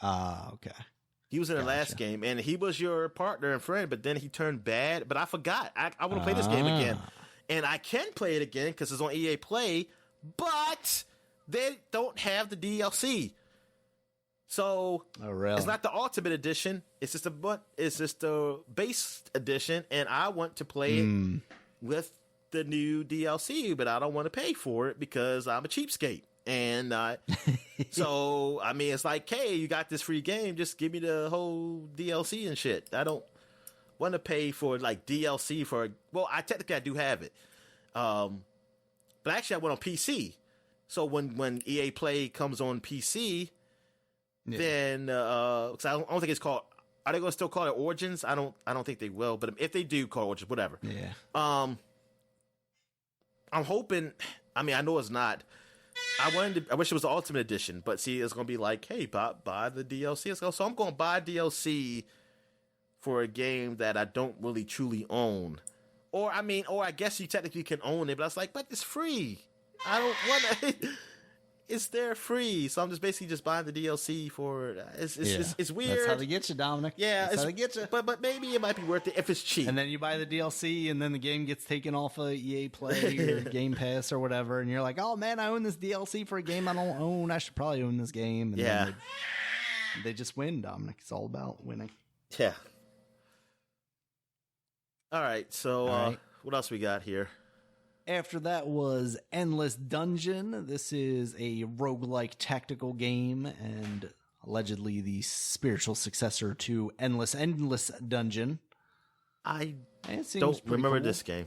Okay. He was in the last game, and he was your partner and friend, but then he turned bad. But I forgot. I want to play this game again. And I can play it again because it's on EA Play, but they don't have the DLC. So it's not the Ultimate Edition. It's just the base edition, and I want to play it with the new DLC, but I don't want to pay for it because I'm a cheapskate. And so, I mean, it's like, hey, you got this free game, just give me the whole DLC and shit. I don't want to pay for like DLC for. Well, I do have it, but actually I went on PC. So when EA Play comes on PC, then because I don't think it's called. Are they going to still call it Origins? I don't think they will. But if they do call it Origins, whatever. Yeah. I'm hoping. I mean, I know it's not. I wish it was the Ultimate Edition, but see, it's going to be like, hey, buy the DLC. So I'm going to buy DLC for a game that I don't really truly own. Or I guess you technically can own it, but I was like, but it's free. I don't want to. It's there free, so I'm just basically just buying the DLC for it. It's weird. That's how they get you, Dominic. Yeah, that's how they get you. But maybe it might be worth it if it's cheap. And then you buy the DLC, and then the game gets taken off of EA Play or Game Pass or whatever, and you're like, oh man, I own this DLC for a game I don't own. I should probably own this game. And then they just win, Dominic. It's all about winning. Yeah. All right. So what else we got here? After that was Endless Dungeon. This is a roguelike tactical game and allegedly the spiritual successor to Endless Dungeon. I don't remember this game.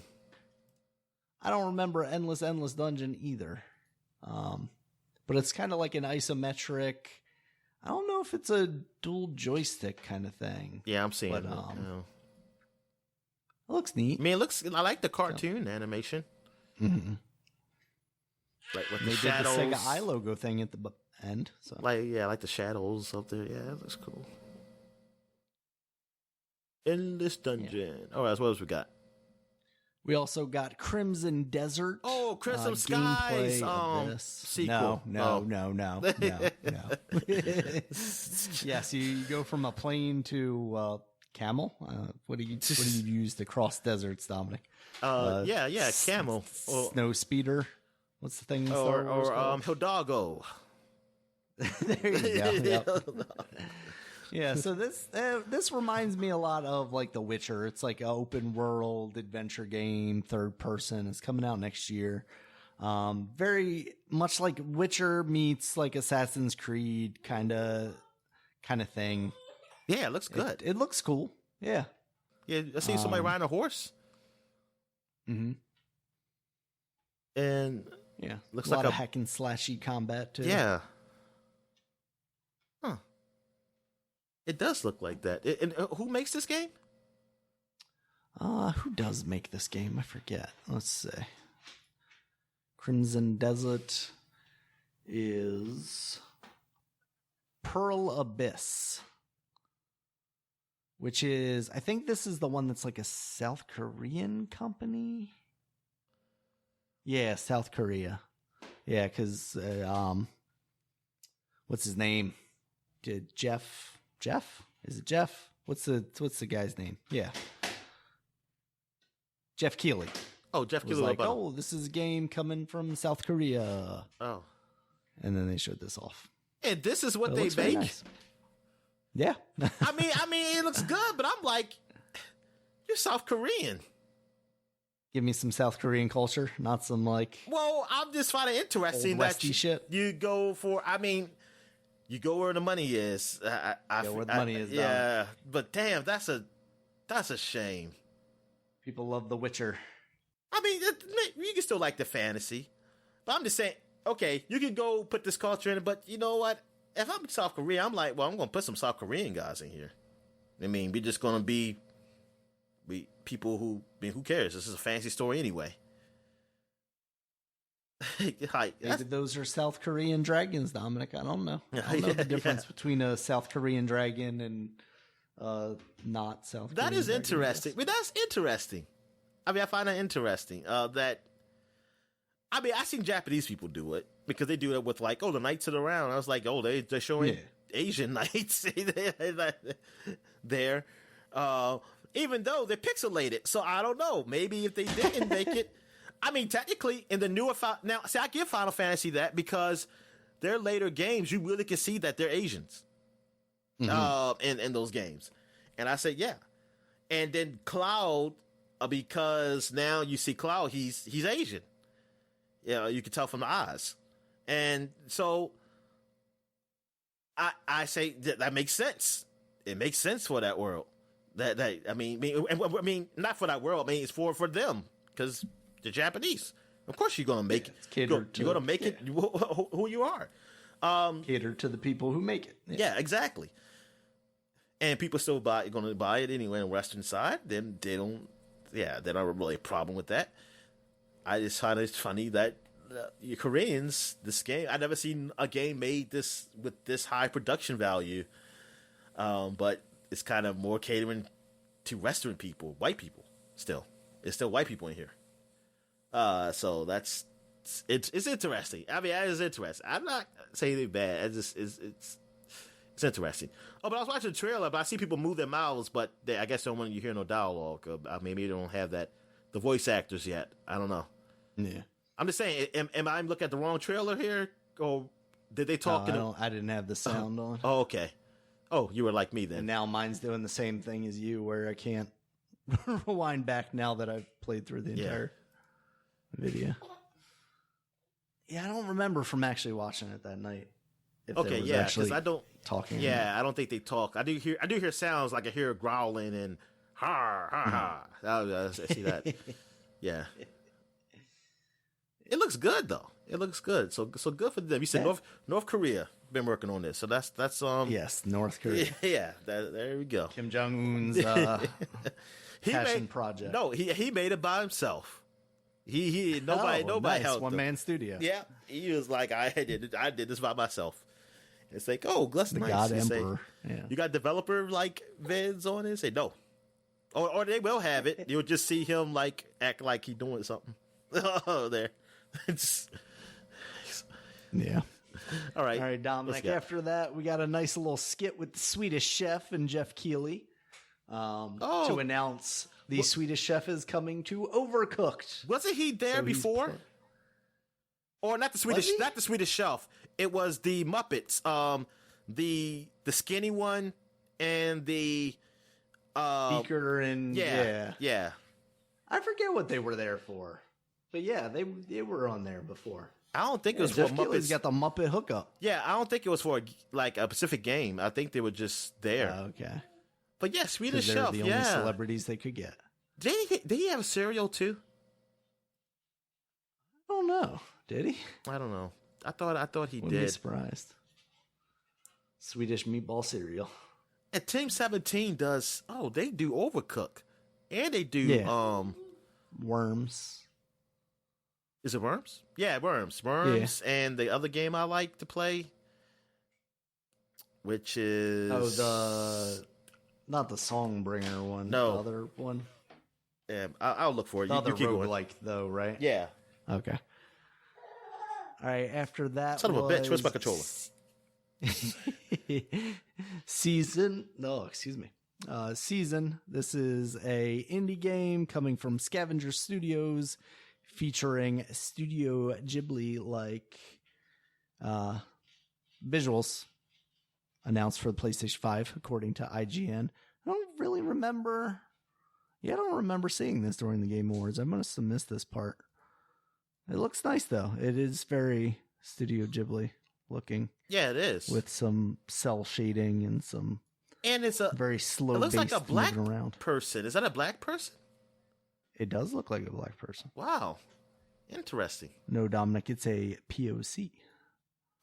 I don't remember Endless Dungeon either. But it's kind of like an isometric. I don't know if it's a dual joystick kind of thing. Yeah, I'm seeing it. It looks neat. I mean, I like the cartoon animation. Mm-hmm. Like with they the shadows. Did the Sega Eye logo thing at the end. So. Like the shadows up there. Yeah, that looks cool. Endless Dungeon. All right, what else we got? We also got Crimson Desert. Oh, Crimson Skies. Sequel. No. Yes, you go from a plane to camel. What do you use to cross deserts, Dominic? Camel. Snow speeder. What's the thing? In Star Wars called? Hidalgo. There you go. Yeah, so this reminds me a lot of like The Witcher. It's like an open world adventure game, third person. It's coming out next year. Very much like Witcher meets like Assassin's Creed kind of thing. Yeah, it looks good. It looks cool. Yeah. Yeah, I see somebody riding a horse. Mm-hmm. And looks like a lot of hack and slashy combat too. Yeah. Huh. It does look like that. And who makes this game? Who does make this game? I forget. Let's see. Crimson Desert is Pearl Abyss, which is, I think this is the one that's like a South Korean company. Yeah, South Korea. Yeah, because what's his name? Jeff? Is it Jeff? What's the guy's name? Yeah, Jeff Keighley. Oh, Jeff Keighley. Was like, this is a game coming from South Korea. Oh, and then they showed this off. And this is what they make. Nice. Yeah. I mean, it looks good, but I'm like, you're South Korean. Give me some South Korean culture, not some like. Well, I'm just finding it interesting that you go for. I mean, you go where the money is. Go where the money is. Yeah, but damn, that's a shame. People love The Witcher. I mean, you can still like the fantasy, but I'm just saying. Okay, you can go put this culture in it, but you know what? If I'm in South Korea, I'm like, well, I'm going to put some South Korean guys in here. I mean, we're just going to be Who cares? This is a fantasy story anyway. Maybe those are South Korean dragons, Dominic. I don't know. I don't know the difference between a South Korean dragon and not South Korean. That is interesting. I mean, that's interesting. I mean, I find that interesting. I've seen Japanese people do it because they do it with like, the Knights of the Round. I was like, they're showing Asian knights there. Even though they're pixelated. So I don't know. Maybe if they didn't make it. I mean, technically, in the newer now, see, I give Final Fantasy that because their later games, you really can see that they're Asians in those games. And I said, yeah. And then Cloud, because now you see Cloud, he's Asian. You can tell from the eyes. And so I say that makes sense. It makes sense for that world. I mean, not for that world. I mean, it's for them because they're Japanese. Of course, you're gonna make it. You're gonna make it who you are. Cater to the people who make it. Yeah, exactly. And people still going to buy it anyway on the Western side. Then they don't. Yeah, they don't have really a problem with that. I just find it funny that Koreans, this game, I've never seen a game made with this high production value. But it's kind of more catering to Western people, white people. Still, it's still white people in here. So it's interesting. I mean, it is interesting. I'm not saying anything bad. It's interesting. Oh, but I was watching the trailer, but I see people move their mouths, but I guess they don't want you hear no dialogue. Maybe they don't have the voice actors yet. I don't know. Yeah. I'm just saying, am I looking at the wrong trailer here? Or did they talk? I didn't have the sound on. Oh, okay. Oh, you were like me then. And now mine's doing the same thing as you, where I can't rewind back now that I've played through the entire video. Yeah, I don't remember from actually watching it that night. Okay, yeah, because I don't talking. Yeah, I don't think they talk. I do hear sounds like I hear growling and ha ha ha. I see that. Yeah. It looks good though. It looks good. So good for them. You said North Korea been working on this. So that's yes, North Korea. Yeah, there we go. Kim Jong-un's passion project. No, he made it by himself. Nobody nice. helped One him. man studio. Yeah, he was like, I did this by myself. It's like, that's the nice. God Emperor. You got developer like vids on it? Say no, or they will have it. You'll just see him like act like he doing something. Oh, there. Yeah. All right, Dominic. After that, we got a nice little skit with the Swedish Chef and Jeff Keighley to announce the Swedish Chef is coming to Overcooked. Wasn't he there before? Or not the Swedish Chef. It was the Muppets. The skinny one and the Beaker and yeah. I forget what they were there for, but yeah, they were on there before. I don't think it was Jeff for Keighley's Muppets. got the Muppet hookup. Yeah, I don't think it was for a Pacific game. I think they were just there. Okay. But yeah, Swedish they're Chef. the only celebrities they could get. Did he have a cereal too? I don't know. Did he? I don't know. I thought he Wouldn't did. be surprised. Swedish meatball cereal. And Team 17 does. Oh, they do Overcook, and they do Worms. Is it Worms? Yeah, Worms. Worms, and the other game I like to play, which is not the Songbringer one. No, the other one. Yeah, I'll look for it. The other keep going. roguelike though, right? Yeah. Okay. All right. After that, son of a bitch. Where's my controller? Season. This is a indie game coming from Scavenger Studios, featuring Studio Ghibli like visuals announced for the PlayStation 5, according to IGN. I don't really remember. Yeah, I don't remember seeing this during the Game Awards. I must have missed this part. It looks nice though. It is very Studio Ghibli looking. Yeah, it is. With some cell shading and some. And it's a very slow. It looks like a black around. person. Is that a black person? It does look like a black person. Wow, interesting. No, Dominic, it's a POC.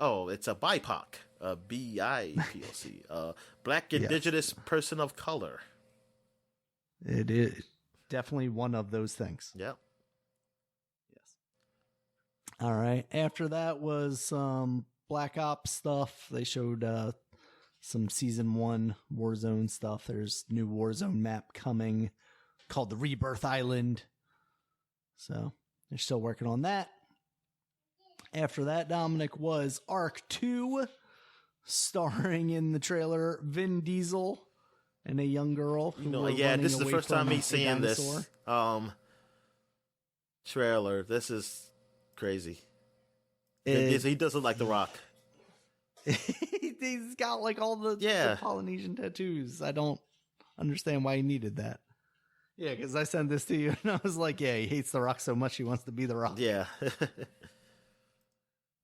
Oh, it's a BIPOC, a BIPOC, Black Indigenous Person of Color. It is. definitely one of those things. Yep. Yes. All right. After that was some Black Ops stuff. They showed some Season 1 Warzone stuff. There's new Warzone map coming called the Rebirth Island. So they're still working on that. After that, Dominic, was Arc 2, starring in the trailer Vin Diesel and a young girl. This is the first time me seeing this trailer. This is crazy. He does look like The Rock. He's got like all the Polynesian tattoos. I don't understand why he needed that. Yeah, because I sent this to you and I was like, yeah, he hates The Rock so much he wants to be The Rock. Yeah.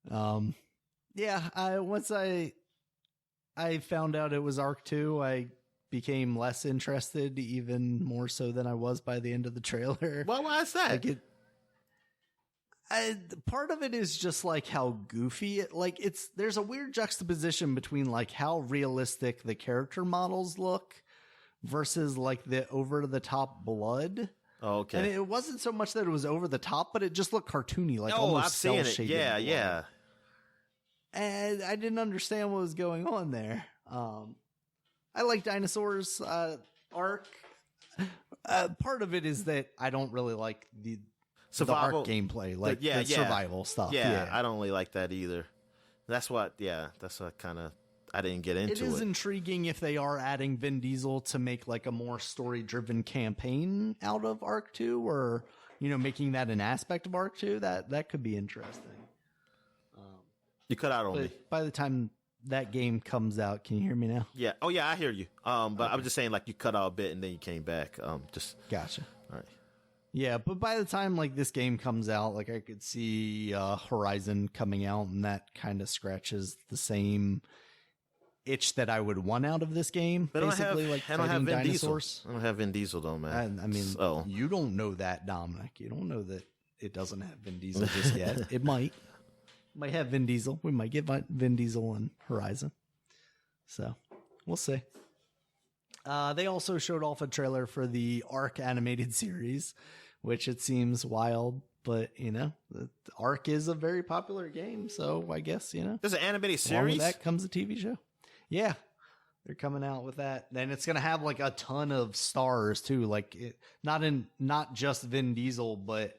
Once I found out it was Arc 2, I became less interested, even more so than I was by the end of the trailer. Well, why is that? Part of it is just like how goofy there's a weird juxtaposition between like how realistic the character models look versus like the over the top blood. Oh, okay. And it wasn't so much that it was over the top, but it just looked cartoony, like almost I've seen it. Yeah, blood. yeah. And I didn't understand what was going on there. I like dinosaurs. Arc. Part of it is that I don't really like the Arc gameplay, like the survival stuff. Yeah, I don't really like that either. That's what kind of I didn't get into it. It is intriguing if they are adding Vin Diesel to make like a more story-driven campaign out of Arc 2, or making that an aspect of Arc 2. That could be interesting. You cut out on me. By the time that game comes out, can you hear me now? Yeah. Oh yeah, I hear you. But okay. I was just saying, like, you cut out a bit and then you came back. Gotcha. All right. Yeah, but by the time like this game comes out, like I could see Horizon coming out, and that kind of scratches the same itch that I would want out of this game. But basically, I don't have Vin Diesel. I don't have Vin Diesel though, man. I mean, you don't know that, Dominic. You don't know that it doesn't have Vin Diesel just yet. It might have Vin Diesel. We might get Vin Diesel in Horizon. So we'll see. They also showed off a trailer for the Arc animated series, which it seems wild, but Arc is a very popular game, so I guess there's an animated series. Along with that comes a TV show. Yeah, they're coming out with that, and it's gonna have like a ton of stars too. Like not just Vin Diesel, but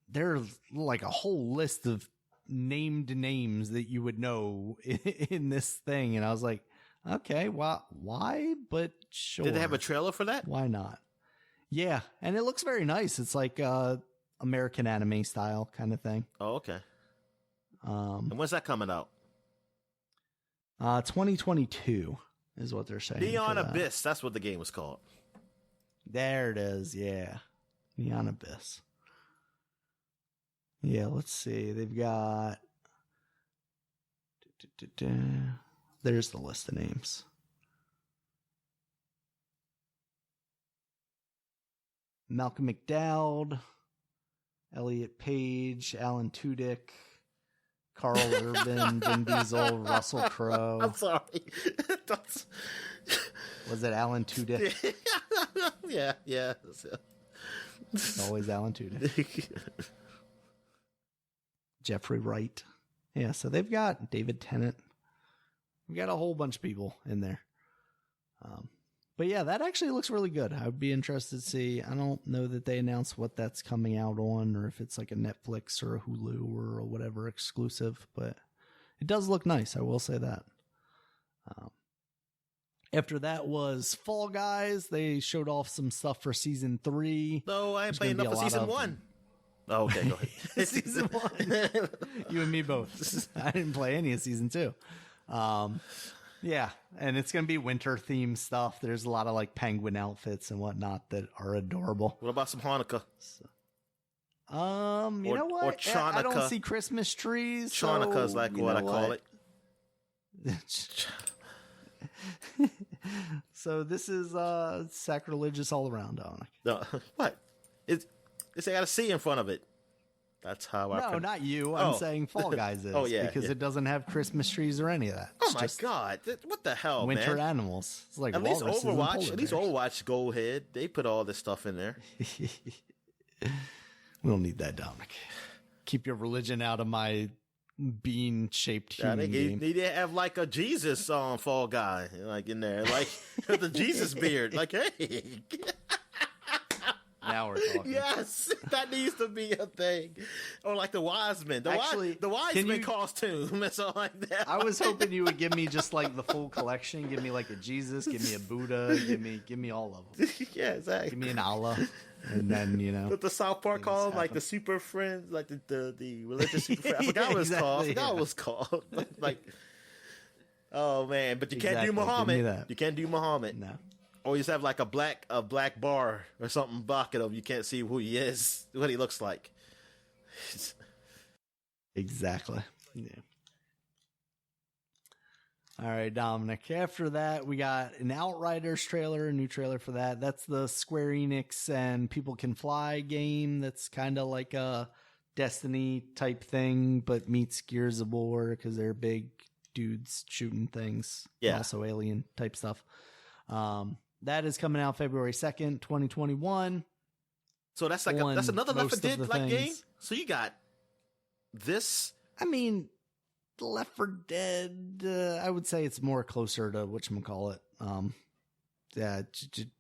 there's like a whole list of named names that you would know in this thing, and I was like, okay, why? But sure. Did they have a trailer for that? Why not? Yeah, and it looks very nice. It's like American anime style kind of thing. Oh, okay. And when's that coming out? 2022 is what they're saying. Beyond Abyss, that's what the game was called. There it is, yeah. Beyond Abyss. Yeah, let's see. They've got... There's the list of names. Malcolm McDowd, Elliot Page, Alan Tudyk, Carl Urban, Vin Diesel, Russell Crowe. I'm sorry. Was it Alan Tudyk? Yeah. It's always Alan Tudyk. Jeffrey Wright. Yeah, so they've got David Tennant. We got a whole bunch of people in there. But yeah, that actually looks really good. I would be interested to see. I don't know that they announced what that's coming out on, or if it's like a Netflix or a Hulu or whatever exclusive, but it does look nice. I will say that. After that was Fall Guys. They showed off some stuff for season 3. No, I ain't playing enough for season 1. Oh, okay, go ahead. Season 1. You and me both. I didn't play any of season 2. Yeah, and it's going to be winter themed stuff. There's a lot of like penguin outfits and whatnot that are adorable. What about some Hanukkah? You know what? Or Chanukah. I don't see Christmas trees. Chanukah is like what I call it. So this is sacrilegious all around, Dominic. No, what? It's got a C in front of it. That's how No, not you. I'm Oh. saying Fall Guys is. Oh, yeah, Because yeah. it doesn't have Christmas trees or any of that. Oh It's my just God! What the hell, winter man? animals. It's like At least walruses and Overwatch. polar At least bears. Overwatch. Go ahead. They put all this stuff in there. We don't need that, Dominic. Keep your religion out of my bean-shaped Yeah, human they game. need to have like a Jesus Fall Guy like in there, like the Jesus beard. Like, hey, Now we're talking. yes, that needs to be a thing. Or like the Wiseman, Actually, the can Wiseman you- costume, and something like that. I was hoping you would give me just like the full collection. Give me like a Jesus, give me a Buddha, give me all of them. Yeah, exactly. Give me an Allah, and then What the South Park called, like happen. the super friends, like the religious super friends. I forgot what it's called. I Exactly, forgot what yeah. it was called. Like, oh man, but you can't Exactly, do give me Muhammad. that. You can't do Muhammad. no. Or you just have like a black bar or something blocking him. You can't see who he is, what he looks like. Exactly. Yeah. All right, Dominic. After that, we got an Outriders trailer, a new trailer for that. That's the Square Enix and People Can Fly game. That's kind of like a Destiny type thing, but meets Gears of War because they're big dudes shooting things. Yeah. Also alien type stuff. That is coming out February 2nd, 2021. So that's like On that's another Left 4 most of Dead the like game. things. So you got this. I mean, Left 4 Dead, I would say it's more closer to whatchamacallit.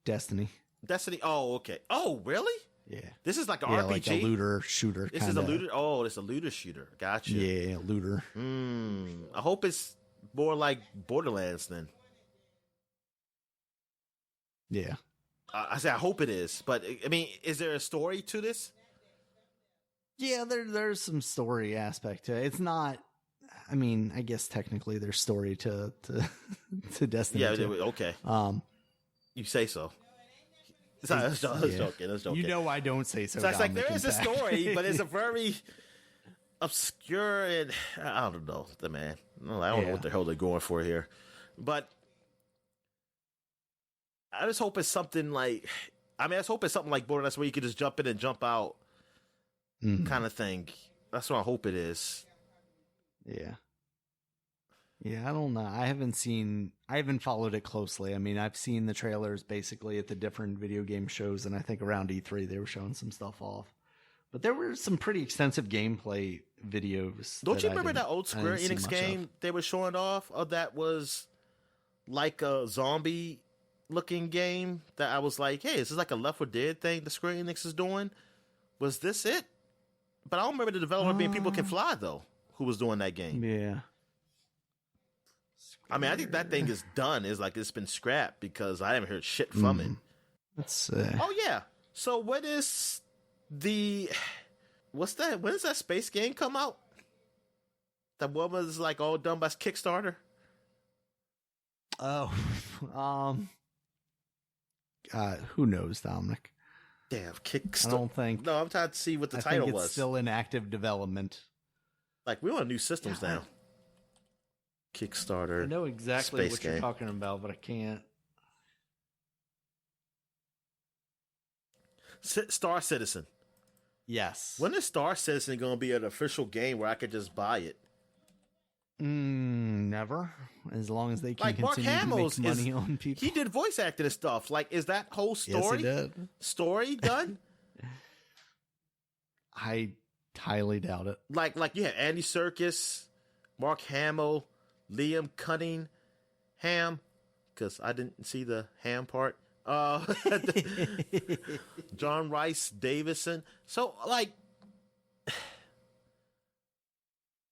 Destiny. Destiny. Oh, okay. Oh, really? Yeah. This is like an Yeah, RPG. like a looter shooter. This is a looter. Oh, it's a looter shooter. Gotcha. Yeah, looter. I hope it's more like Borderlands then. Yeah. I say I hope it is, but I mean, is there a story to this? Yeah, there's some story aspect to it. It's not. I mean, I guess technically there's story to to Destiny. Yeah. too. Okay. You say so. I was yeah. joking. I was joking. You know I don't say so. So it's like Dominic, there is in a fact. story, but it's a very obscure and I don't know the man. No, I don't know what the hell they're going for here, but I just hope it's something like. I mean, I just hope it's something like Borderlands where you could just jump in and jump out, kind of thing. That's what I hope it is. Yeah. Yeah, I don't know. I haven't followed it closely. I mean, I've seen the trailers basically at the different video game shows, and I think around E3 they were showing some stuff off. But there were some pretty extensive gameplay videos. Don't you remember that old I Square didn't see Enix much game of. they were showing off? That was like a zombie looking game that I was like, hey, is this like a Left 4 Dead thing the Square Enix is doing? Was this it? But I don't remember the developer being People Can Fly though, who was doing that game. Yeah. I mean, I think that thing is done. It's like it's been scrapped because I haven't heard shit from it. Let's see. Oh yeah. So what is what's that? When does that space game come out? That one was like all done by Kickstarter. Oh, who knows, Dominic? Damn, I Kickstarter. don't think. No, I'm trying to see what the I title think it's was. still in active development. Like we're on new systems Yeah, now. Kickstarter. I know exactly Space what you're game. talking about, but I can't. Star Citizen. Yes. When is Star Citizen going to be an official game where I could just buy it? Never. As long as they can Like Mark continue to Hamill's make money on people. He did voice acting and stuff. Like, is that whole Yes, story he did. story done? I highly doubt it. like you had Andy Serkis, Mark Hamill, Liam Cunningham, because I didn't see the Ham part. John Rice Davison. So like,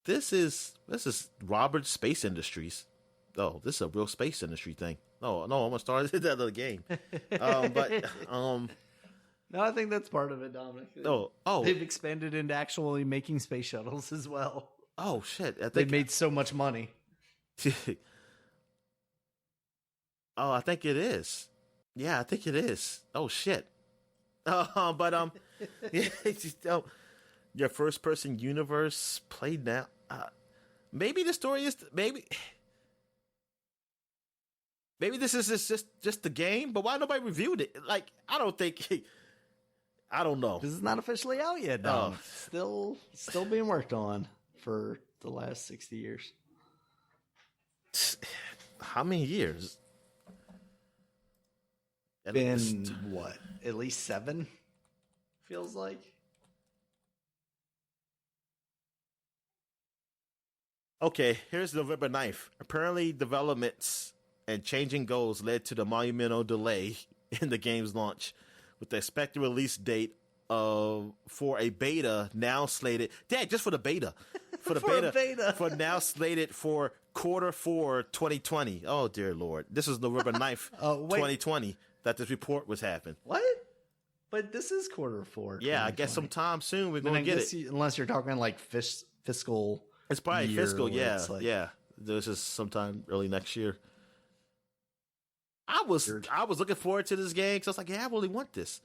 this is Robert Space Industries. Oh, this is a real space industry thing. No, I'm gonna start that other game. No, I think that's part of it, Dominic. Oh, They've expanded into actually making space shuttles as well. oh shit! I They've think made so much money. Oh, I think it is. Yeah, I think it is. Oh shit. Yeah, your first person universe played now. Maybe the story is maybe this is just the game. But why nobody reviewed it? Like, I don't think. I don't know. This is not officially out yet, Dom. Still being worked on for the last 60 years. How many years? Been what? At least 7? Feels like. Okay, here's November 9th. Apparently, developments and changing goals led to the monumental delay in the game's launch, with the expected release date for a beta now slated. Dad, just for the beta. For the beta. For now slated for Q4 2020. Oh, dear Lord. This is November 9th, 2020, that this report was happening. What? But this is Q4. Yeah, I guess sometime soon we're going to get it. Unless you're talking like fiscal. It's probably fiscal, yeah. Like, yeah. This is sometime early next year. I was looking forward to this game because I was like, yeah, I really want this.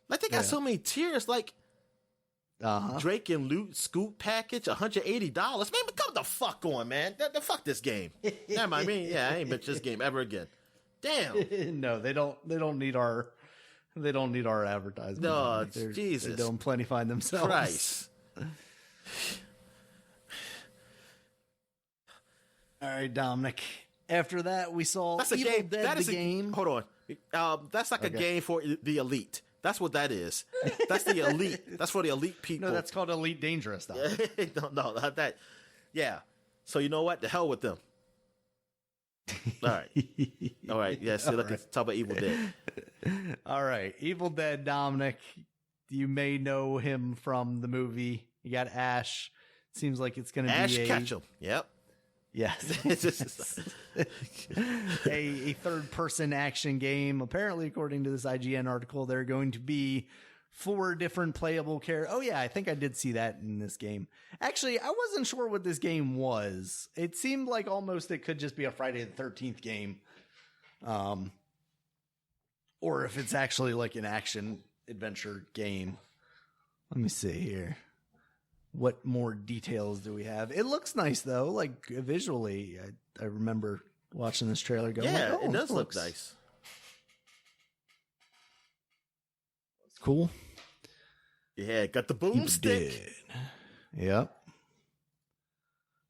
Like, they got so many tiers, like Drake and Loot Scoop package, $180. Man, come the fuck on, man. Fuck this game. Never mind. I mean, yeah, I ain't been this game ever again. Damn. No, they don't need our advertisement. No, Jesus. They don't plenty find themselves. Christ. All right, Dominic. After that, we saw Evil Dead the game. Hold on. That's like a game for the elite. That's what that is. That's the elite. That's for the elite people. No, that's called Elite Dangerous, though. no, not that. Yeah. So you know what? The hell with them. All right. Yeah. So let's talk about Evil Dead. All right. Evil Dead, Dominic. You may know him from the movie. You got Ash. Seems like it's going to be Ash Ketchum. Yep. Yes. a third-person action game. Apparently, according to this IGN article, there are going to be 4 different playable characters. Oh, yeah, I think I did see that in this game. Actually, I wasn't sure what this game was. It seemed like almost it could just be a Friday the 13th game. Or if it's actually like an action-adventure game. Let me see here. What more details do we have? It looks nice, though. Like, visually, I remember watching this trailer going, yeah, it does look nice. It's cool. Yeah, got the boomstick. Yep.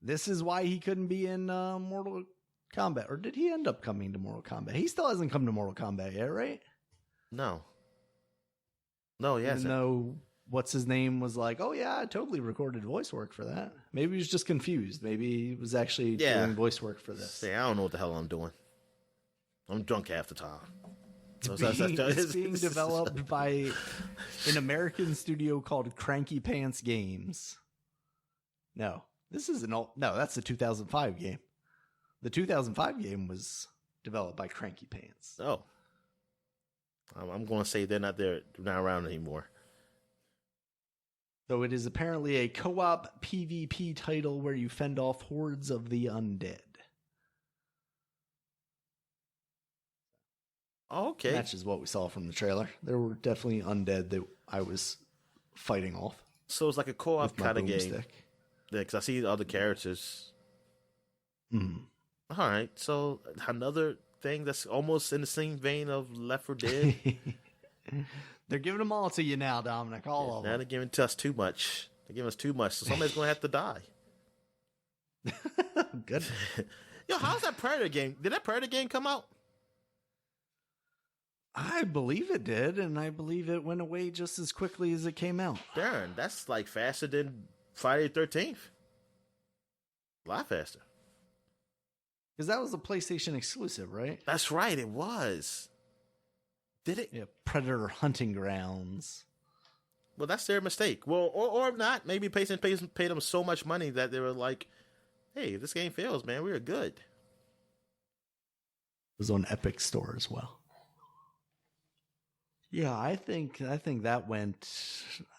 This is why he couldn't be in Mortal Kombat. Or did he end up coming to Mortal Kombat? He still hasn't come to Mortal Kombat yet, right? No, he hasn't. No. What's his name was like, oh yeah, I totally recorded voice work for that. Maybe he was just confused. Maybe he was actually doing voice work for this. See, I don't know what the hell I'm doing. I'm drunk half the time. It's being developed by an American studio called Cranky Pants Games. No, this is no, that's the 2005 game. The 2005 game was developed by Cranky Pants. Oh, I'm going to say they're not around anymore. So it is apparently a co-op PvP title where you fend off hordes of the undead. Okay. Matches what we saw from the trailer. There were definitely undead that I was fighting off. So it's like a co-op kind of game. Yeah, because I see the other characters. Mm. All right. So another thing that's almost in the same vein of Left 4 Dead. They're giving them all to you now, Dominic. All of them. Now they're giving to us too much. They're giving us too much. So somebody's going to have to die. Good. Yo, how's that Predator game? Did that Predator game come out? I believe it did, and I believe it went away just as quickly as it came out. Darn, that's like faster than Friday the 13th. A lot faster. Because that was a PlayStation exclusive, right? That's right, it was. Did it? Yeah, Predator Hunting Grounds. Well, that's their mistake. Well, or not. Maybe PlayStation paid them so much money that they were like, hey, if this game fails, man, we are good. It was on Epic Store as well. Yeah, I think that went.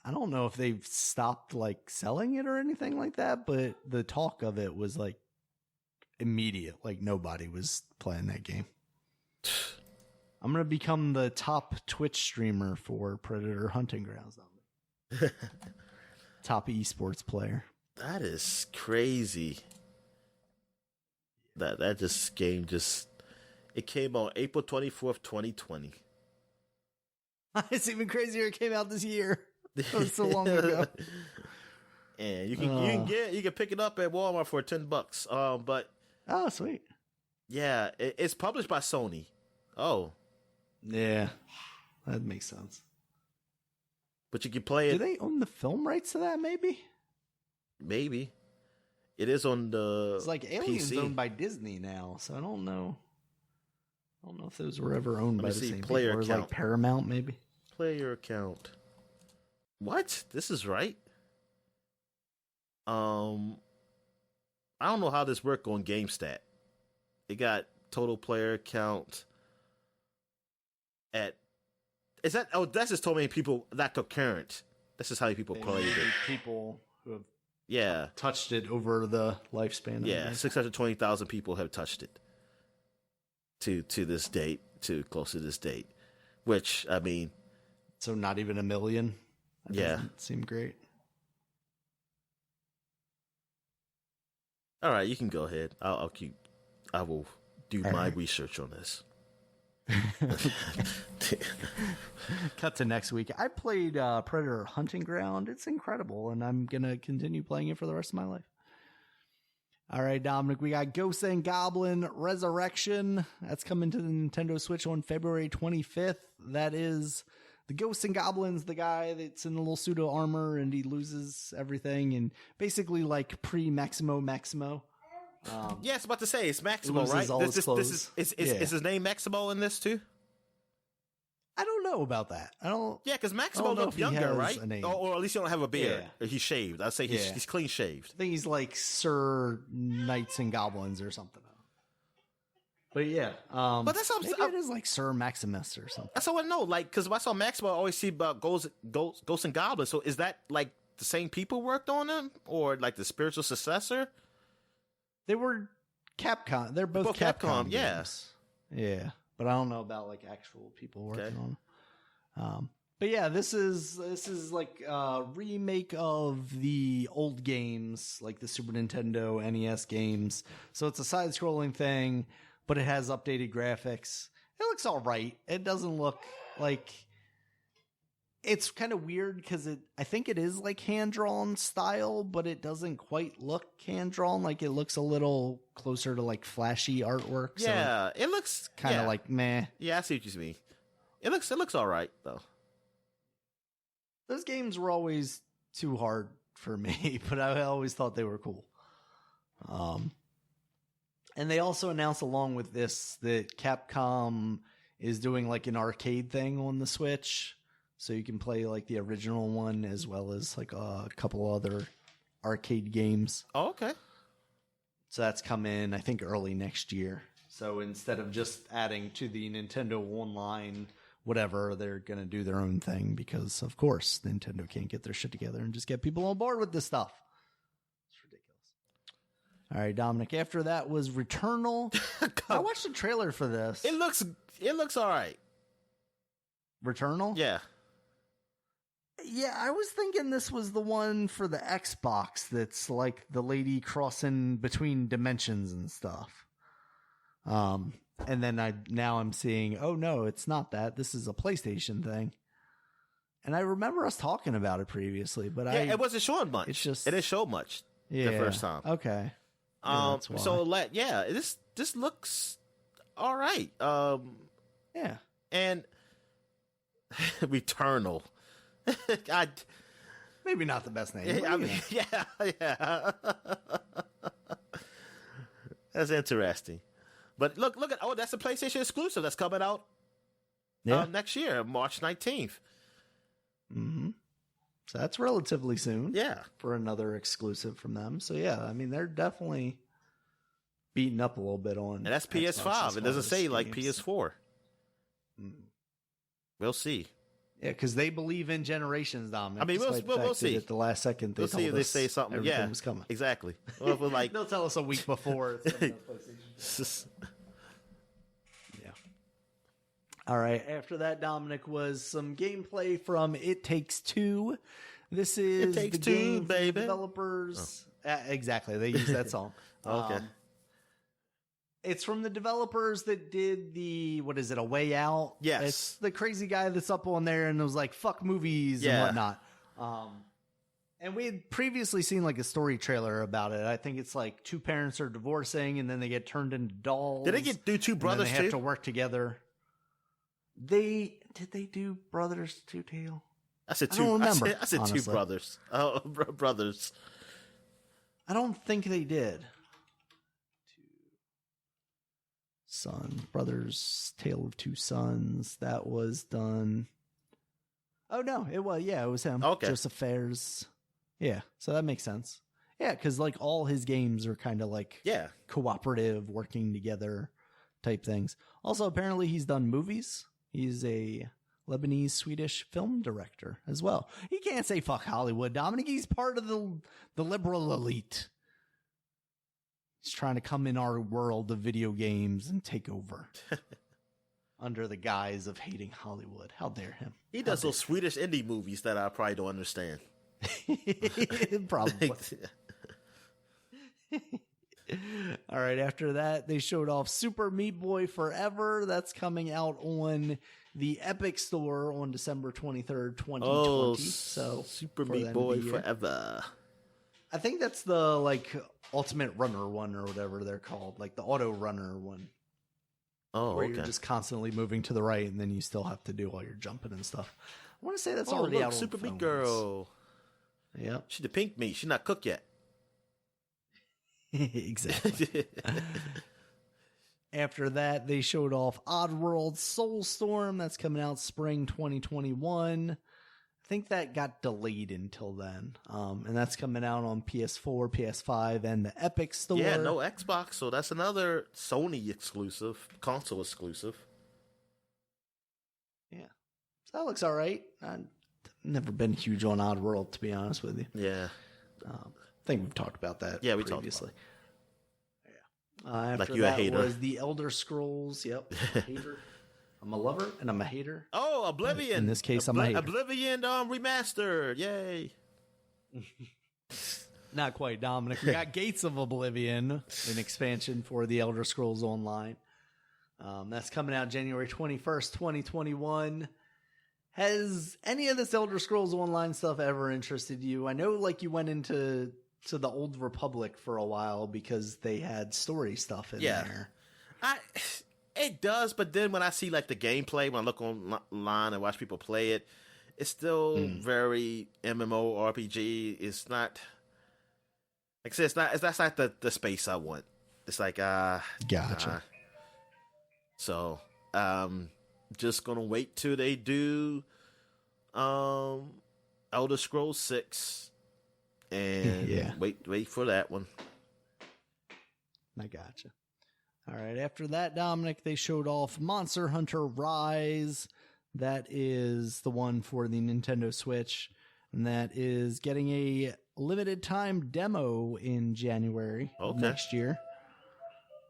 I don't know if they've stopped like selling it or anything like that, but the talk of it was like immediate. Like nobody was playing that game. I'm gonna become the top Twitch streamer for Predator Hunting Grounds. Top esports player. That is crazy. That game it came out April 24th, 2020. It's even crazier. It came out this year. It was so long ago. And you can pick it up at Walmart for $10. But oh, sweet. Yeah, it's published by Sony. Oh, yeah, that makes sense. But you can play it. Do they own the film rights to that? Maybe it is on the. It's like Alien's PC. owned by Disney now, so I don't know. I don't know if those were ever owned by the same player people. Or account. like Paramount, maybe. Player account. What? This is right. I don't know how this worked on GameStat. It got total player count at. Is that? Oh, that's just told me people that concurrent. This is how many people played it. People who have touched it over the lifespan. Of 620,000 people have touched it. To this date, close to this date, which I mean, so not even 1 million. That doesn't seem great. All right, you can go ahead. I will do my research on this. Cut to next week. I played Predator Hunting Ground. It's incredible, and I'm gonna continue playing it for the rest of my life. All right, Dominic, we got Ghosts and Goblin Resurrection. That's coming to the Nintendo Switch on February 25th. That is the Ghosts and Goblins, the guy that's in the little pseudo armor and he loses everything, and basically like pre-Maximo. Yeah, I was about to say it's Maximo, right? Is his name Maximo in this too? I don't know about that. I don't. Yeah, because Maximo looked younger, right? Or at least you don't have a beard. Yeah. He's shaved. I'd say he's clean shaved. I think he's like Sir Knights and Goblins or something. But yeah, but that's maybe it is like Sir Maximus or something. That's all I know. Like, because if I saw Maximo, I always see about Ghosts and Goblins. So is that like the same people worked on them, or like the spiritual successor? They were Capcom. They're both Capcom. Yes. Yeah, but I don't know about like actual people working on them. But yeah, this is like a remake of the old games, like the Super Nintendo, NES games. So it's a side-scrolling thing, but it has updated graphics. It looks all right. It doesn't look like. It's kind of weird because I think it is like hand-drawn style, but it doesn't quite look hand-drawn. Like it looks a little closer to like flashy artwork. Yeah, so it looks kind of like meh. Yeah, I see what you mean. It looks all right though. Those games were always too hard for me, but I always thought they were cool. And they also announced along with this that Capcom is doing like an arcade thing on the Switch. So you can play like the original one as well as like a couple other arcade games. Oh, okay. So that's coming, I think, early next year. So instead of just adding to the Nintendo Online, whatever, they're going to do their own thing because, of course, Nintendo can't get their shit together and just get people on board with this stuff. It's ridiculous. All right, Dominic. After that was Returnal. I watched the trailer for this. It looks all right. Returnal? Yeah. Yeah, I was thinking this was the one for the Xbox that's like the lady crossing between dimensions and stuff. And then I'm seeing, oh no, it's not that. This is a PlayStation thing. And I remember us talking about it previously, but it wasn't showing much. It didn't show much the first time. Okay. This looks all right. Yeah. And Returnal. Maybe not the best name. Yeah. That's interesting. But look at that's a PlayStation exclusive that's coming out next year, March 19th. Mm-hmm. So that's relatively soon. Yeah. For another exclusive from them. So yeah, I mean they're definitely beating up a little bit on. And that's PS5. It doesn't say like PS4. We'll see. Yeah, because they believe in generations, Dominic. I mean, we'll see. At the last second, we'll see if they say something. Everything was coming. Exactly. Well, like they'll tell us a week before. Yeah. All right. After that, Dominic, was some gameplay from It Takes Two. This is It Takes the Two, game baby. Developers. Oh. Exactly. They use that song. Okay. It's from the developers that did A Way Out? Yes. It's the crazy guy that's up on there and was like, fuck movies and whatnot. And we had previously seen like a story trailer about it. I think it's like two parents are divorcing and then they get turned into dolls. Did they do two brothers too? They have to work together. Did they do Brothers Two Tail? I said two. I don't remember. I said two brothers. Oh, brothers. I don't think they did. Brothers, Tale of Two Sons. That was done. Oh no, it was him. Okay. Joseph Fares. Yeah, so that makes sense. Yeah, because like all his games are kind of like cooperative, working together type things. Also, apparently he's done movies. He's a Lebanese Swedish film director as well. He can't say fuck Hollywood, Dominic. He's part of the liberal elite. He's trying to come in our world of video games and take over under the guise of hating Hollywood. How dare him? He does those Swedish indie movies that I probably don't understand. Probably. All right, after that, they showed off Super Meat Boy Forever. That's coming out on the Epic Store on December 23rd, 2020. Oh, so Super Meat Boy Forever. I think that's the like Ultimate Runner one or whatever they're called, like the Auto Runner one. Oh, where you're just constantly moving to the right, and then you still have to do all your jumping and stuff. I want to say that's already out on Super phones. Meat Girl. Yeah, she's the pink meat. She's not cooked yet. Exactly. After that, they showed off Oddworld Soulstorm. That's coming out spring 2021. I think that got delayed until then. And that's coming out on PS4, PS5, and the Epic Store. Yeah, no Xbox, so that's another Sony exclusive, console exclusive. Yeah. So that looks all right. I've never been huge on Oddworld, to be honest with you. Yeah. I think we've talked about that we previously. talked about it. After like you that a hater. was the Elder Scrolls. Yep. Hater. I'm a lover and I'm a hater. Oh, Oblivion. In this case, I'm a hater. Oblivion remastered. Yay. Not quite, Dominic. We got Gates of Oblivion, an expansion for the Elder Scrolls Online. That's coming out January 21st, 2021. Has any of this Elder Scrolls Online stuff ever interested you? I know like you went into the Old Republic for a while because they had story stuff in there. It does, but then when I see like the gameplay, when I look online and watch people play it, it's still very MMORPG. It's not, like I said, that's not the space I want. It's like gotcha. So just gonna wait till they do Elder Scrolls 6 and wait for that one. I gotcha. All right, after that, Dominic, they showed off Monster Hunter Rise. That is the one for the Nintendo Switch, and that is getting a limited time demo in January of next year.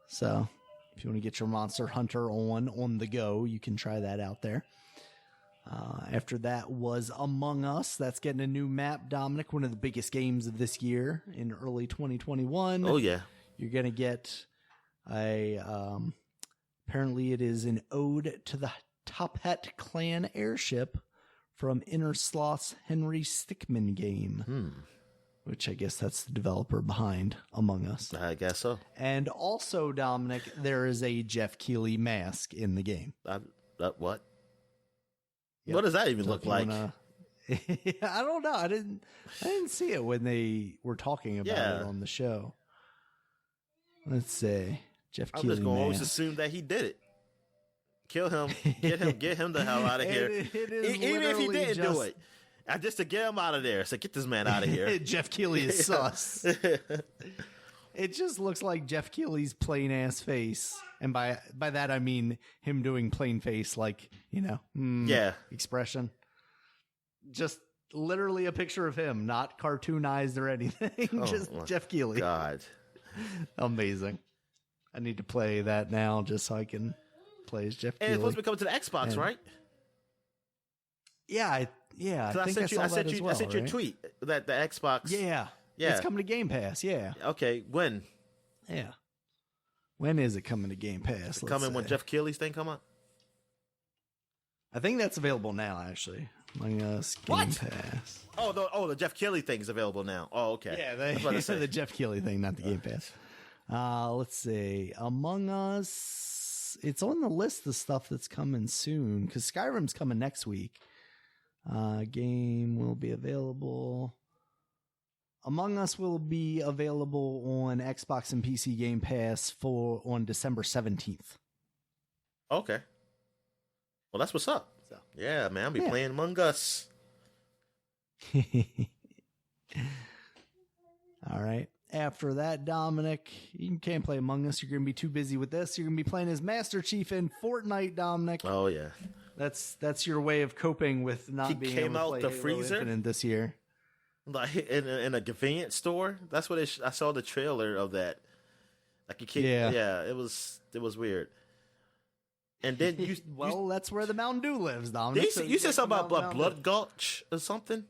So if you want to get your Monster Hunter on the go, you can try that out there. After that was Among Us. That's getting a new map, Dominic, one of the biggest games of this year in early 2021. Oh, yeah. You're going to get apparently it is an ode to the Top Hat Clan airship from Inner Sloth's Henry Stickmin game, which I guess that's the developer behind Among Us. I guess so. And also, Dominic, there is a Jeff Keighley mask in the game. What? Yep. What does that even look like? I don't know. I didn't see it when they were talking about it on the show. Let's see. Jeff Keighley. I'm just going to always assume that he did it. Kill him. Get him the hell out of here. Even if he didn't do it. Just to get him out of there. So get this man out of here. Jeff Keighley is sus. It just looks like Jeff Keighley's plain ass face. And by that I mean him doing plain face, like, expression. Just literally a picture of him, not cartoonized or anything. Just Jeff Keighley. God. Amazing. I need to play that now just so I can play as Jeff Keighley. And it's supposed to be coming to the Xbox, right? Yeah, I think I sent you a tweet that the Xbox. Yeah. It's coming to Game Pass, yeah. Okay, when? Yeah. When is it coming to Game Pass? Coming when Jeff Keighley's thing come out? I think that's available now, actually. Among Us Game Pass. Oh, the Jeff Keighley thing is available now. Oh, okay. Yeah, the Jeff Keighley thing, not the Game Pass. Let's see. Among Us, it's on the list of stuff that's coming soon, because Skyrim's coming next week. Game will be available. Among Us will be available on Xbox and PC Game Pass on December 17th. Okay. Well, that's what's up. So, yeah, man, I'll be playing Among Us. All right. After that, Dominic, you can't play Among Us. You're going to be too busy with this. You're going to be playing as Master Chief in Fortnite, Dominic. Oh, yeah. That's your way of coping with not being able to play the Halo freezer Infinite this year. Like in a convenience store. That's what I saw the trailer of that. Like you can't. Yeah, it was weird. And then that's where the Mountain Dew lives, Dominic. You said something about Blood Gulch or something.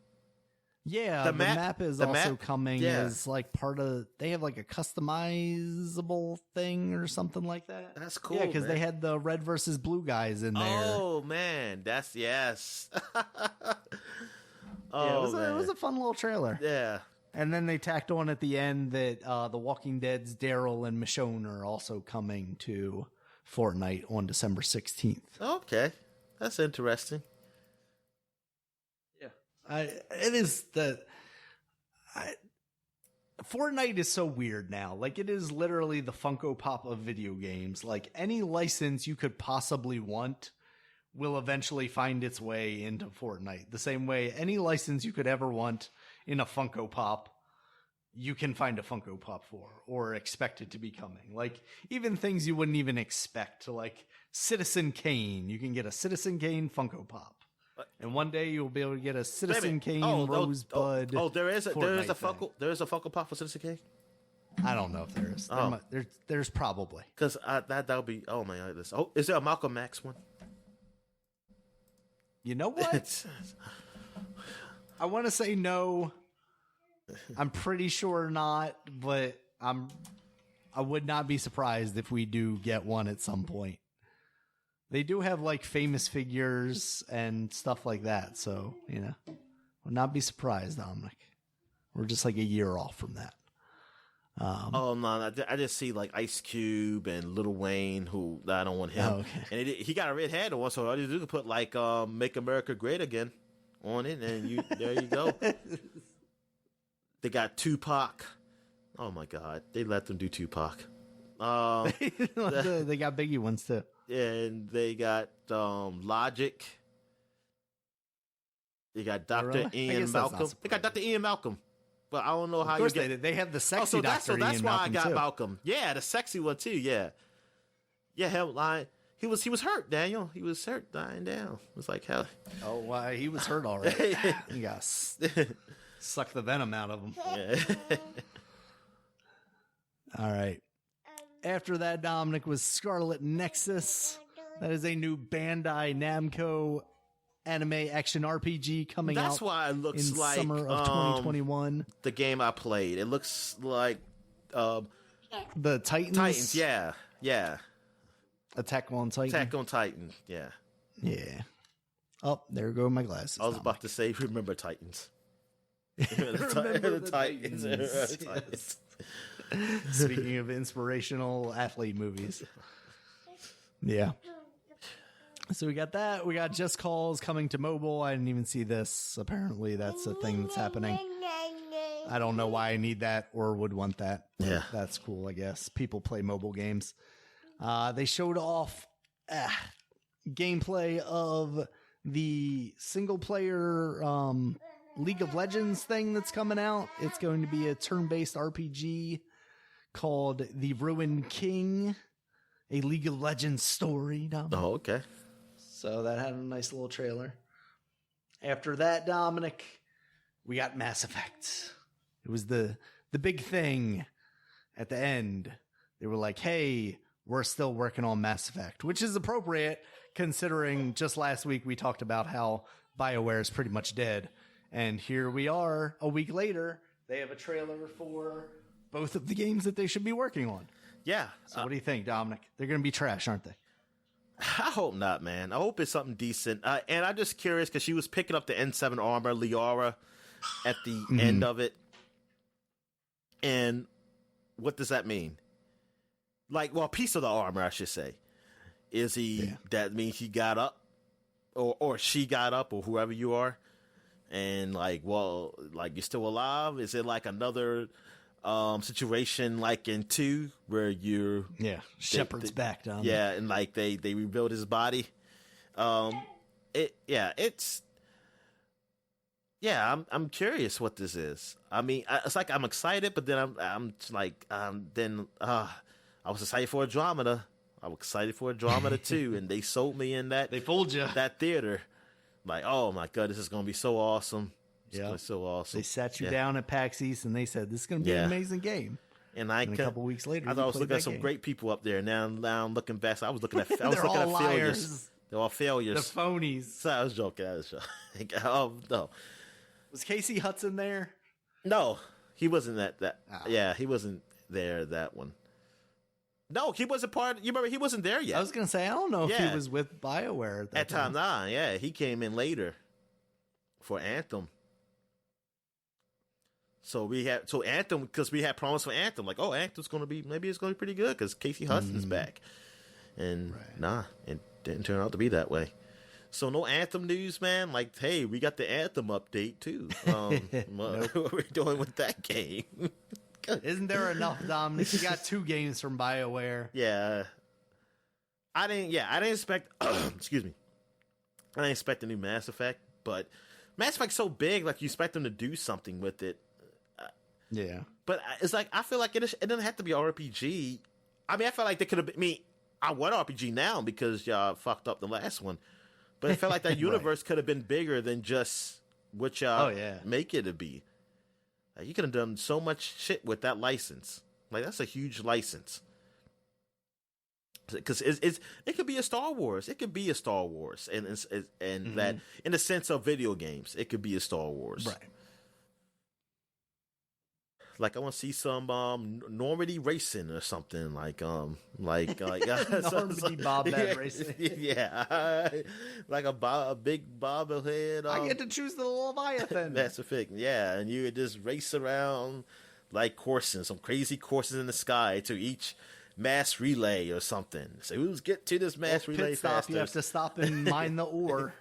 Yeah, the map is also coming as like part of. They have like a customizable thing or something like that. That's cool. Yeah, because they had the red versus blue guys in there. Oh man, yes. It was a fun little trailer. Yeah. And then they tacked on at the end that The Walking Dead's Daryl and Michonne are also coming to Fortnite on December 16th. Okay. That's interesting. Yeah. Fortnite is so weird now. Like, it is literally the Funko Pop of video games. Like, any license you could possibly want will eventually find its way into Fortnite. The same way any license you could ever want in a Funko Pop, you can find a Funko Pop for, or expect it to be coming. Like, even things you wouldn't even expect, like Citizen Kane. You can get a Citizen Kane Funko Pop. And one day you'll be able to get a Citizen Kane Rosebud. There is a Funko Pop for Citizen Kane? I don't know if there is. There's probably. Because that would be, oh my God. Is there a Malcolm X one? You know what? I want to say no. I'm pretty sure not, but I would not be surprised if we do get one at some point. They do have like famous figures and stuff like that, so would not be surprised, Dominic. We're just like a year off from that. No, I just see like Ice Cube and Lil Wayne, who I don't want him. Oh, okay. And he got a red hat on, so all you do is put like "Make America Great Again" on it, and there you go. They got Tupac. Oh my God, they let them do Tupac. They got Biggie ones too. And they got Logic. They got Dr. Ian Malcolm. They got Dr. Ian Malcolm. But I don't know how you get. They have the sexy Dr. Ian Malcolm. That's why I got too. Malcolm. Yeah, the sexy one too. Yeah, him like he was hurt. Daniel, he was hurt, dying down. It was like hell. Oh, why he was hurt already. You got suck the venom out of him. Yeah. All right. After that, Dominic, was Scarlet Nexus. That is a new Bandai Namco anime action RPG coming out. That's why it looks in like summer of 2021. The game I played. It looks like the Titans. Titans, yeah. Attack on Titan. Attack on Titan, yeah. Yeah. Oh, there go my glasses. I was about to say, remember Titans. Remember the Titans. Titans. Speaking of inspirational athlete movies. Yeah. So we got that. We got Just Cause coming to mobile. I didn't even see this. Apparently that's a thing that's happening. I don't know why I need that or would want that. Yeah. That's cool, I guess. People play mobile games. They showed off gameplay of the single player League of Legends thing that's coming out. It's going to be a turn-based RPG called The Ruined King, a League of Legends story. Dominic. Oh, okay. So that had a nice little trailer. After that, Dominic, we got Mass Effect. It was the big thing at the end. They were like, hey, we're still working on Mass Effect, which is appropriate considering just last week we talked about how BioWare is pretty much dead. And here we are a week later. They have a trailer for both of the games that they should be working on. Yeah. So what do you think, Dominic? They're going to be trash, aren't they? I hope not, man. I hope it's something decent. And I'm just curious because she was picking up the N7 armor, Liara, at the end of it. And what does that mean? Like, well, a piece of the armor, I should say. Is he? Yeah. That means he got up, or she got up, or whoever you are, and like, well, like you're still alive. Is it like another situation like in 2 where you're Shepard's back down? Yeah, and like they rebuild his body. I'm curious what this is. I mean, it's like I'm excited, but then I was excited for Andromeda. I was excited for Andromeda too, and they sold me in that. They fooled you. That theater, like, oh my god, this is gonna be so awesome. Yeah, so awesome. They sat you down at PAX East and they said this is gonna be an amazing game. And a couple weeks later, I thought I was looking at some great people up there. Now I'm looking back. So I was looking at They're looking all at failures. liars. They're all failures. The phonies. So I was joking. Oh no. Was Casey Hudson there? No, he wasn't that. Yeah, he wasn't there. That one. No, he wasn't part. You remember he wasn't there yet. I was gonna say I don't know if he was with BioWare at that time. Nah, yeah, he came in later for Anthem. So Anthem, because we had promise for Anthem, like, oh, Anthem's maybe it's gonna be pretty good because Casey Hudson's back, and it didn't turn out to be that way. So no Anthem news, man. Like, hey, we got the Anthem update too. What are we doing with that game? Isn't there enough, Dominic? You got 2 games from BioWare. Yeah. I didn't expect excuse me. I didn't expect a new Mass Effect, but Mass Effect's so big, like you expect them to do something with it. Yeah. But it's like, I feel like it doesn't have to be RPG. I mean, I feel like they could have been, I want RPG now because y'all fucked up the last one. But I felt like that universe could have been bigger than just what y'all make it to be. Like, you could have done so much shit with that license. Like, that's a huge license. Because it could be a Star Wars. It could be a Star Wars, and that in the sense of video games, it could be a Star Wars. Right. Like, I want to see some Normandy racing or something like Normandy bobblehead racing. Yeah, like a big bobblehead. I get to choose the Leviathan. That's a thing. Yeah, and you would just race around like coursing, some crazy courses in the sky to each mass relay or something. So who's get to this mass relay pit stop, faster? You have to stop and mine the ore.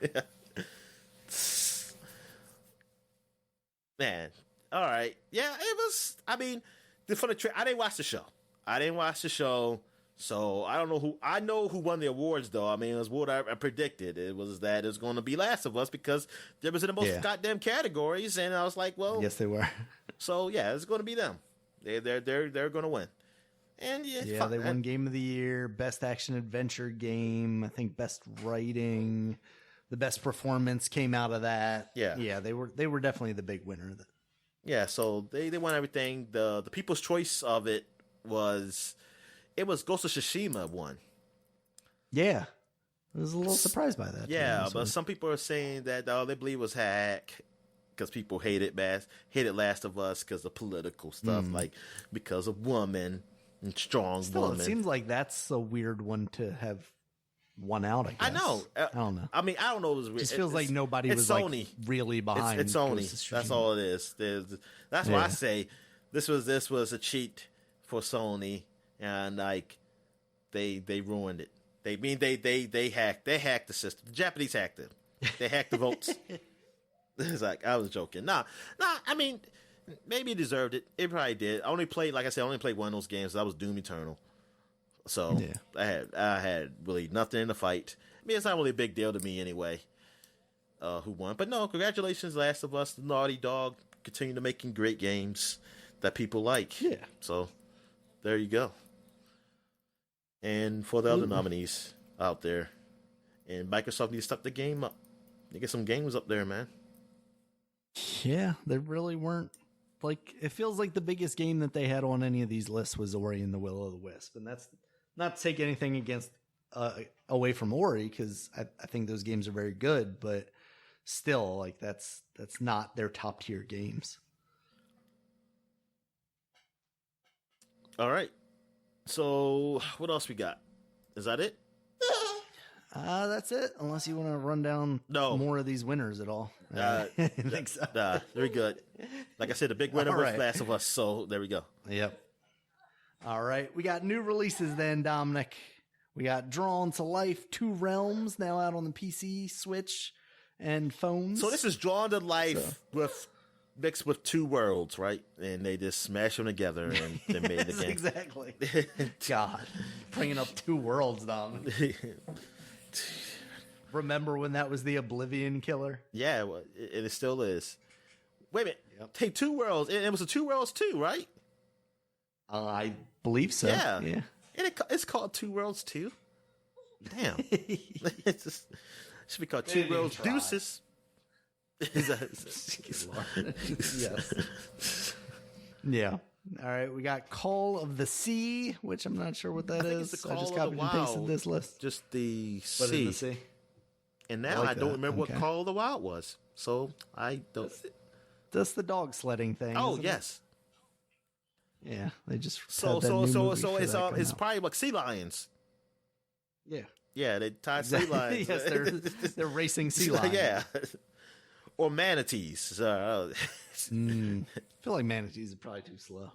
Man. All right. Yeah, it was. I mean, for the I didn't watch the show. So I don't know who. I know who won the awards, though. I mean, it was what I predicted. It was that it was going to be Last of Us because there was in the most goddamn categories, and I was like, well, yes, they were. So yeah, it's going to be them. They're going to win. And they won Game of the Year, Best Action Adventure Game. I think Best Writing. The best performance came out of that. Yeah, they were definitely the big winner of that. Yeah, so they won everything. The people's choice of it was Ghost of Tsushima won. Yeah, I was a little surprised by that. Yeah, but some people are saying that they believe it was hack because people hated Last of Us because of political stuff, like because of woman and strong woman. It seems like that's a weird one to have won out, I guess. I know. I don't know. I mean, I don't know. It just feels like nobody was Sony. Like really behind. It's Sony. That's all it is. That's why I say this was a cheat for Sony, and like they ruined it. They hacked the system. The Japanese hacked it. They hacked the votes. It's like, I was joking. Nah. I mean, maybe it deserved it. It probably did. I only played one of those games. That was Doom Eternal. So I had really nothing in the fight. I mean, it's not really a big deal to me anyway. Who won? But no, congratulations, Last of Us, Naughty Dog, continue to making great games that people like. Yeah. So there you go. And for the other nominees out there, and Microsoft needs to step the game up. They get some games up there, man. Yeah, they really weren't. Like, it feels like the biggest game that they had on any of these lists was Ori and the Will of the Wisp, and that's not to take anything away from Ori, because I think those games are very good, but still, like, that's not their top tier games. All right. So what else we got? Is that it? That's it. Unless you want to run down more of these winners at all. I think so. Very good. Like I said, the big winner was Last of Us. So there we go. Yep. All right. We got new releases then, Dominic. We got Drawn to Life 2 Realms now out on the PC, Switch, and phones. So this is Drawn to Life with mixed with 2 worlds, right? And they just smash them together and they made the game. Exactly. God, bringing up 2 worlds, Dominic. Remember when that was the Oblivion killer? Yeah, it still is. Wait a minute. Yep. Take 2 worlds. It was a 2 worlds too, right? I believe so. Yeah. And it's called 2 worlds too. Damn. It should be called 2 worlds deuces. Yes. Yeah. All right, we got Call of the Sea, which I'm not sure what that is. I just copied and pasted this list. Just the sea. And now I don't remember what Call of the Wild was. So I don't. That's the dog sledding thing. Oh, yes. Yeah, they just it's probably like sea lions. Yeah. Yeah, they tie sea lions. Yes, they're racing sea lions. Yeah. Or manatees. I feel like manatees are probably too slow.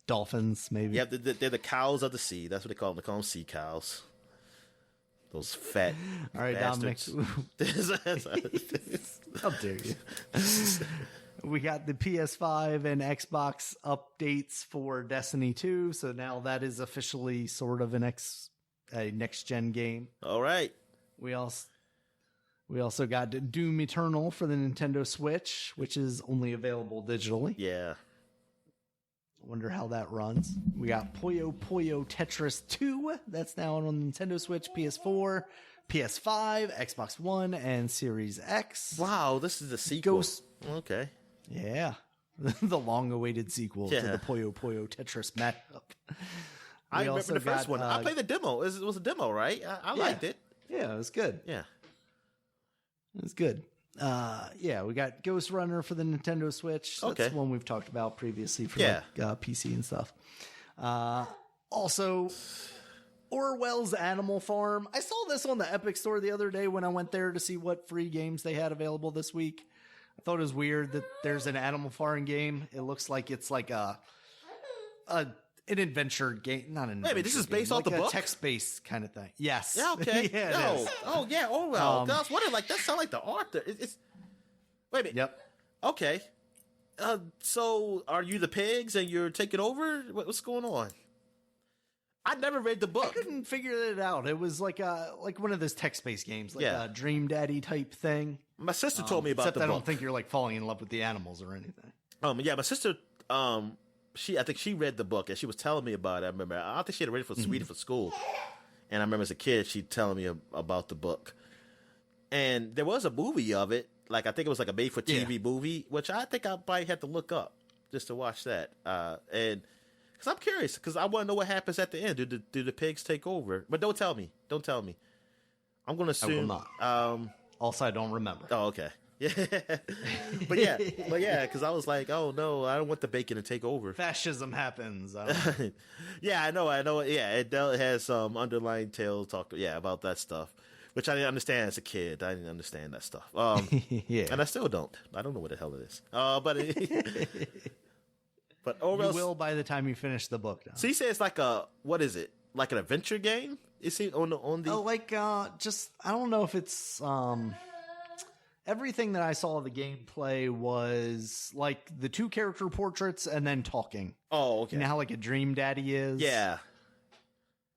Dolphins, maybe. Yeah, they're the cows of the sea. That's what they call them. They call them sea cows. Those fat All right, bastards. Dominic. How dare you? We got the PS5 and Xbox updates for Destiny 2. So now that is officially sort of a next-gen game. All right. We also got Doom Eternal for the Nintendo Switch, which is only available digitally. Yeah. I wonder how that runs. We got Puyo Puyo Tetris 2. That's now on Nintendo Switch, PS4, PS5, Xbox One, and Series X. Wow, this is a sequel. Okay. Yeah. The long-awaited sequel to the Puyo Puyo Tetris matchup. I remember the first one. I played the demo. It was a demo, right? I liked it. Yeah, it was good. Yeah. It was good. We got Ghost Runner for the Nintendo Switch. That's one we've talked about previously for PC and stuff. Also, Orwell's Animal Farm. I saw this on the Epic Store the other day when I went there to see what free games they had available this week. I thought it was weird that there's an Animal Farm game. It looks like it's like an adventure game, not an. Maybe this is based off the book, text-based kind of thing. Yes. Yeah. Okay. Yeah, it is. Oh yeah. Orwell. I was wondering, like that sounds like the author. It's. Wait a minute. Yep. Okay. So are you the pigs and you're taking over? What's going on? I never read the book. I couldn't figure it out. It was like one of those text-based games, like a Dream Daddy type thing. My sister told me about the book. Except I don't think you're like falling in love with the animals or anything. Yeah, my sister. I think she read the book and she was telling me about it. I remember. I think she had read it for Sweden for school, and I remember as a kid she telling me about the book. And there was a movie of it. Like I think it was like a made-for-TV movie, which I think I probably had to look up just to watch that. And because I'm curious, because I want to know what happens at the end. Do the pigs take over? But don't tell me. Don't tell me. I'm going to assume. I will not. Also, I don't remember. Oh, okay. Yeah, but yeah, because I was like, oh no, I don't want the bacon to take over. Fascism happens. Yeah, I know. Yeah, it has some underlying tale talk. Yeah, about that stuff, which I didn't understand as a kid. I didn't understand that stuff. And I still don't. I don't know what the hell it is. But Orwell's, you will by the time you finish the book. Now. So you say it's like what is it? Like an adventure game? Is it on the? Just I don't know if it's Everything that I saw of the gameplay was like the 2 character portraits and then talking. Oh, okay. You know how like a Dream Daddy is? Yeah.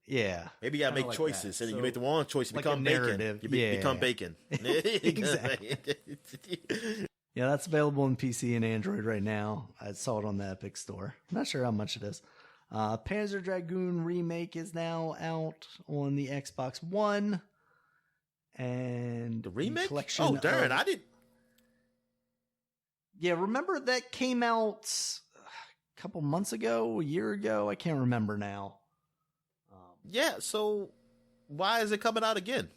Yeah. Maybe you gotta make choices, and you make the wrong choice, you like become bacon. You become bacon. Exactly. Yeah, that's available on PC and Android right now. I saw it on the Epic Store. I'm not sure how much it is. Panzer Dragoon Remake is now out on the Xbox One. And the remake? Collection I didn't. Yeah, remember that came out a couple months ago, a year ago? I can't remember now. Yeah, so why is it coming out again?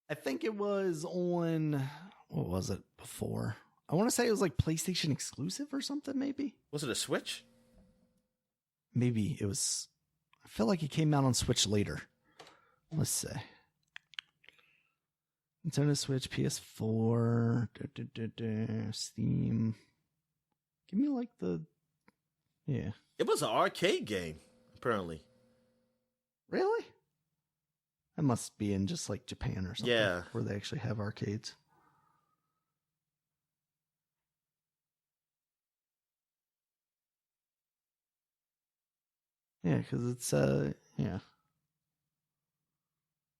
I think it was on, what was it before? I want to say it was like PlayStation exclusive or something, maybe. Was it a Switch? Maybe it was I feel like it came out on Switch later. Let's see. Nintendo Switch, PS4, Steam. Give me like the... Yeah. It was an arcade game, apparently. Really? That must be in just like Japan or something. Yeah. Where they actually have arcades. Yeah, because it's, yeah.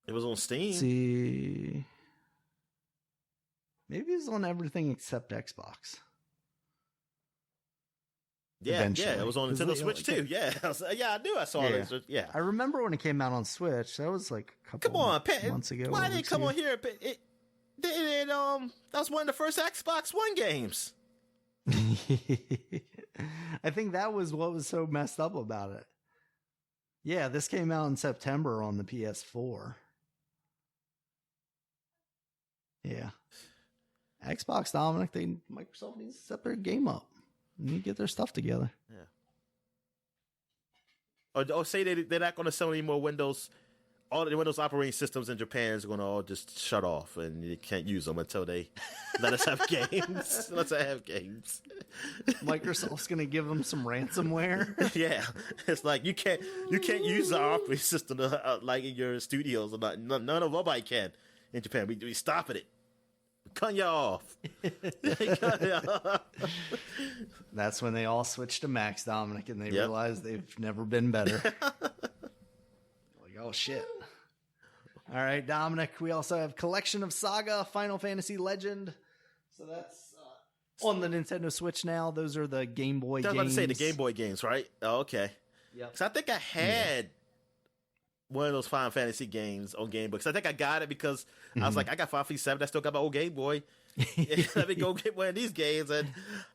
It was on Steam. Let's see. Maybe it's on everything except Xbox. Yeah, Eventually. yeah, it was on Nintendo Switch too. Yeah, I knew I saw it. Yeah, I remember when it came out on Switch. That was like a couple months ago. Why did it come on here? That was one of the first Xbox One games. I think that was what was so messed up about it. Yeah, this came out in September on the PS4. Yeah. Xbox, Dominic, Microsoft needs to set their game up. They need to get their stuff together. Yeah. Or say they're not going to sell any more Windows. All the Windows operating systems in Japan is going to all just shut off, and you can't use them until they let us have games. Let us have games. Microsoft's going to give them some ransomware. Yeah, it's like you can't use the operating system like in your studios. Or not. None of nobody can in Japan. We stopping it. Cut you off. That's when they all switched to Macs, Dominic, and they realized they've never been better. Like, oh shit. All right, Dominic, we also have Collection of Saga, Final Fantasy Legend. So that's on the Nintendo Switch now. Those are the Game Boy games. I was about to say the Game Boy games, right? Oh, okay. Yeah. Because I think I had one of those Final Fantasy games on Game Boy. Because I think I got it because I was like, I got Final Fantasy 7. I still got my old Game Boy. Let me go get one of these games. And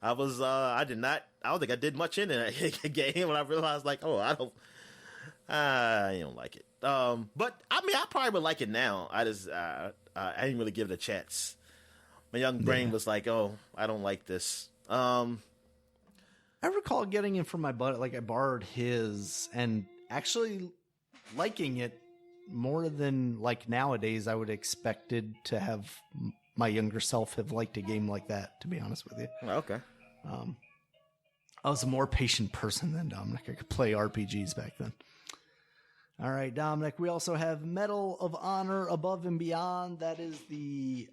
I was, I don't think I did much in that game. And I realized, like, oh, I don't like it. But I mean, I probably would like it now. I didn't really give it a chance. My young brain was like, oh, I don't like this. I recall getting it from my buddy. Like, I borrowed his and actually liking it more than like nowadays I would expected to have my younger self have liked a game like that, to be honest with you. Okay. I was a more patient person than Dominic. I could play RPGs back then. All right, Dominic, we also have Medal of Honor Above and Beyond. That is the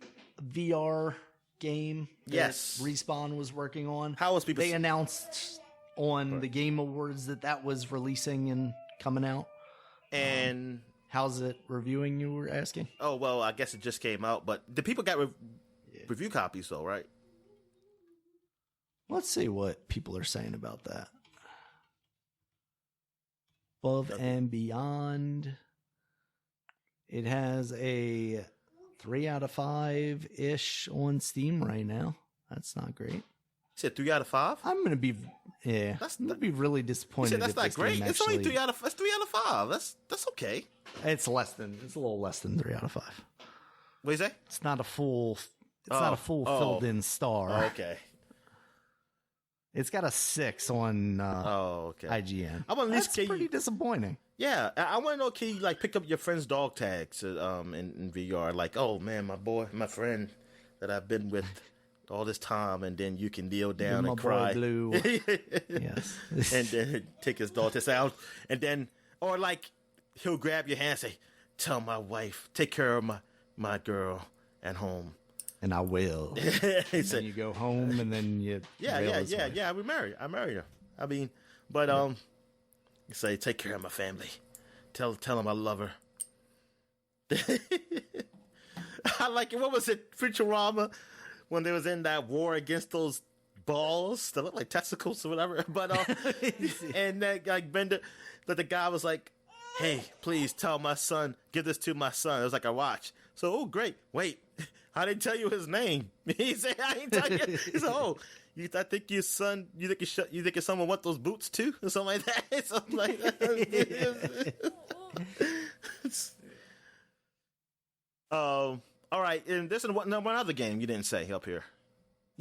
VR game that Respawn was working on. How was people... They announced on the Game Awards that was releasing and coming out. And how's it reviewing, you were asking? Oh, well, I guess it just came out, but the people got review copies though, right? Let's see what people are saying about that. Above and Beyond. It has a 3 out of 5-ish on Steam right now. That's not great. You said 3 out of 5? I'm gonna be really disappointed. You said that's not great. It's only 3 out of 5. That's okay. It's a little less than 3 out of 5. What do you say? It's not a full filled in star. Oh, okay. It's got a 6 on IGN. That's pretty disappointing. Yeah, I want to know, can you like pick up your friend's dog tags in VR? Like, oh man, my friend that I've been with all this time, and then you can kneel down and cry. Blue. Yes. And then take his dog tags out, and then or like he'll grab your hand and say, "Tell my wife, take care of my girl at home." And I will. He said, you go home, and then you. Yeah. We married. I married her. I mean, but you say, take care of my family. Tell him I love her. I like it. What was it, Futurama, when they was in that war against those balls that look like testicles or whatever? But and that like Bender, that the guy was like, "Hey, please tell my son, give this to my son." It was like a watch. So, oh great, wait. I didn't tell you his name. He said, "I didn't tell you." He said, "Oh, I think your son. You think your son will want those boots too, or something like that." Something like that. All right, and there's one other game you didn't say up here.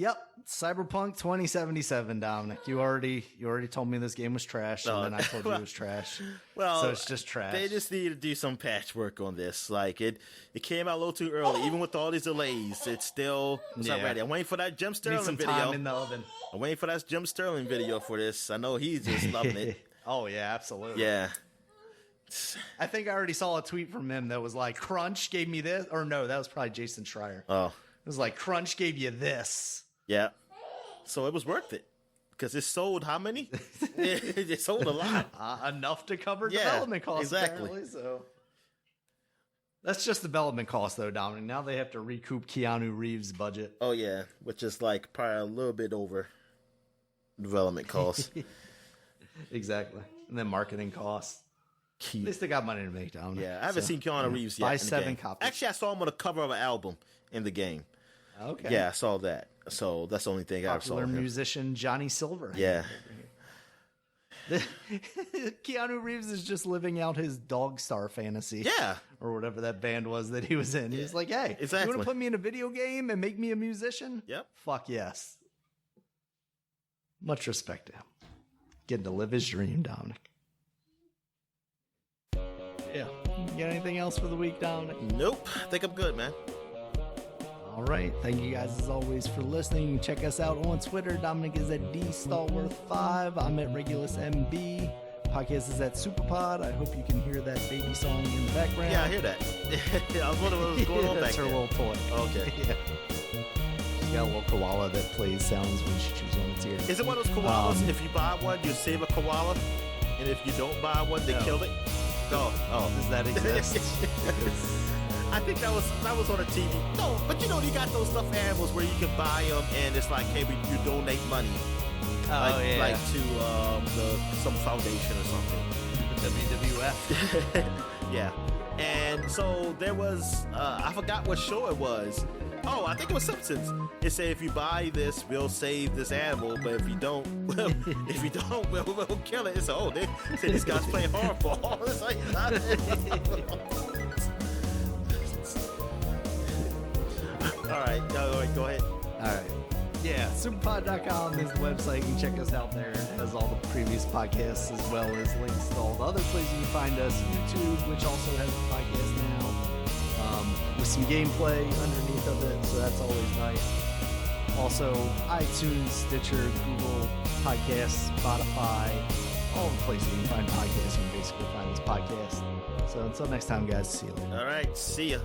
Yep, Cyberpunk 2077, Dominic. You already told me this game was trash, and then I told you it was trash. Well, so it's just trash. They just need to do some patchwork on this. Like it came out a little too early. Even with all these delays, it's not ready. I'm waiting for that Jim Sterling Need some video. time in the oven. I'm waiting for that Jim Sterling video for this. I know he's just loving it. Oh yeah, absolutely. Yeah. I think I already saw a tweet from him that was like, "Crunch gave me this," or no, that was probably Jason Schreier. Oh, it was like, "Crunch gave you this." Yeah. So it was worth it because it sold how many? It sold a lot, enough to cover development costs. Exactly. Apparently, so that's just development costs, though, Dominic. Now they have to recoup Keanu Reeves' budget. Oh yeah, which is like probably a little bit over development costs. Exactly, and then marketing costs. At least they got money to make, Dominic. Yeah, I haven't seen Keanu Reeves yet. Buy in the 7 game. copies. Actually, I saw him on the cover of an album in the game. Okay. Yeah, I saw that. So that's the only thing I saw. Popular musician Johnny Silver. Yeah. Keanu Reeves is just living out his Dog Star fantasy. Yeah. Or whatever that band was that he was in. He's like, hey, exactly. You want to put me in a video game and make me a musician? Yep. Fuck yes. Much respect to him. Getting to live his dream, Dominic. Yeah. You got anything else for the week, Dominic? Nope. I think I'm good, man. All right. Thank you guys as always for listening. Check us out on Twitter. Dominic is at DStalworth5. I'm at RegulusMB. Podcast is at SupaPod. I hope you can hear that baby song in the background. Yeah, I hear that. I was wondering what was going on back That's her there. little toy. Okay. Yeah. She got a little koala that plays sounds when she chews on its ear. Is it one of those koalas? If you buy one, you save a koala, and if you don't buy one, they kill it. Oh. Does that exist? I think that was on a TV. No, but you know you got those stuffed animals where you can buy them, and it's like, hey, you donate money, like to some foundation or something. WWF. Yeah, and so there was I forgot what show it was. Oh, I think it was Simpsons. It said if you buy this, we'll save this animal, but if you don't, we'll kill it. It's they said this guy's playing hardball. It's like, all right, go ahead. All right. Yeah, superpod.com is the website. You can check us out there. It has all the previous podcasts as well as links to all the other places you can find us. YouTube, which also has a podcast now, with some gameplay underneath of it, so that's always nice. Also, iTunes, Stitcher, Google Podcasts, Spotify, all the places you can find podcasts. You can basically find this podcast. So until next time, guys, see you later. All right, see ya.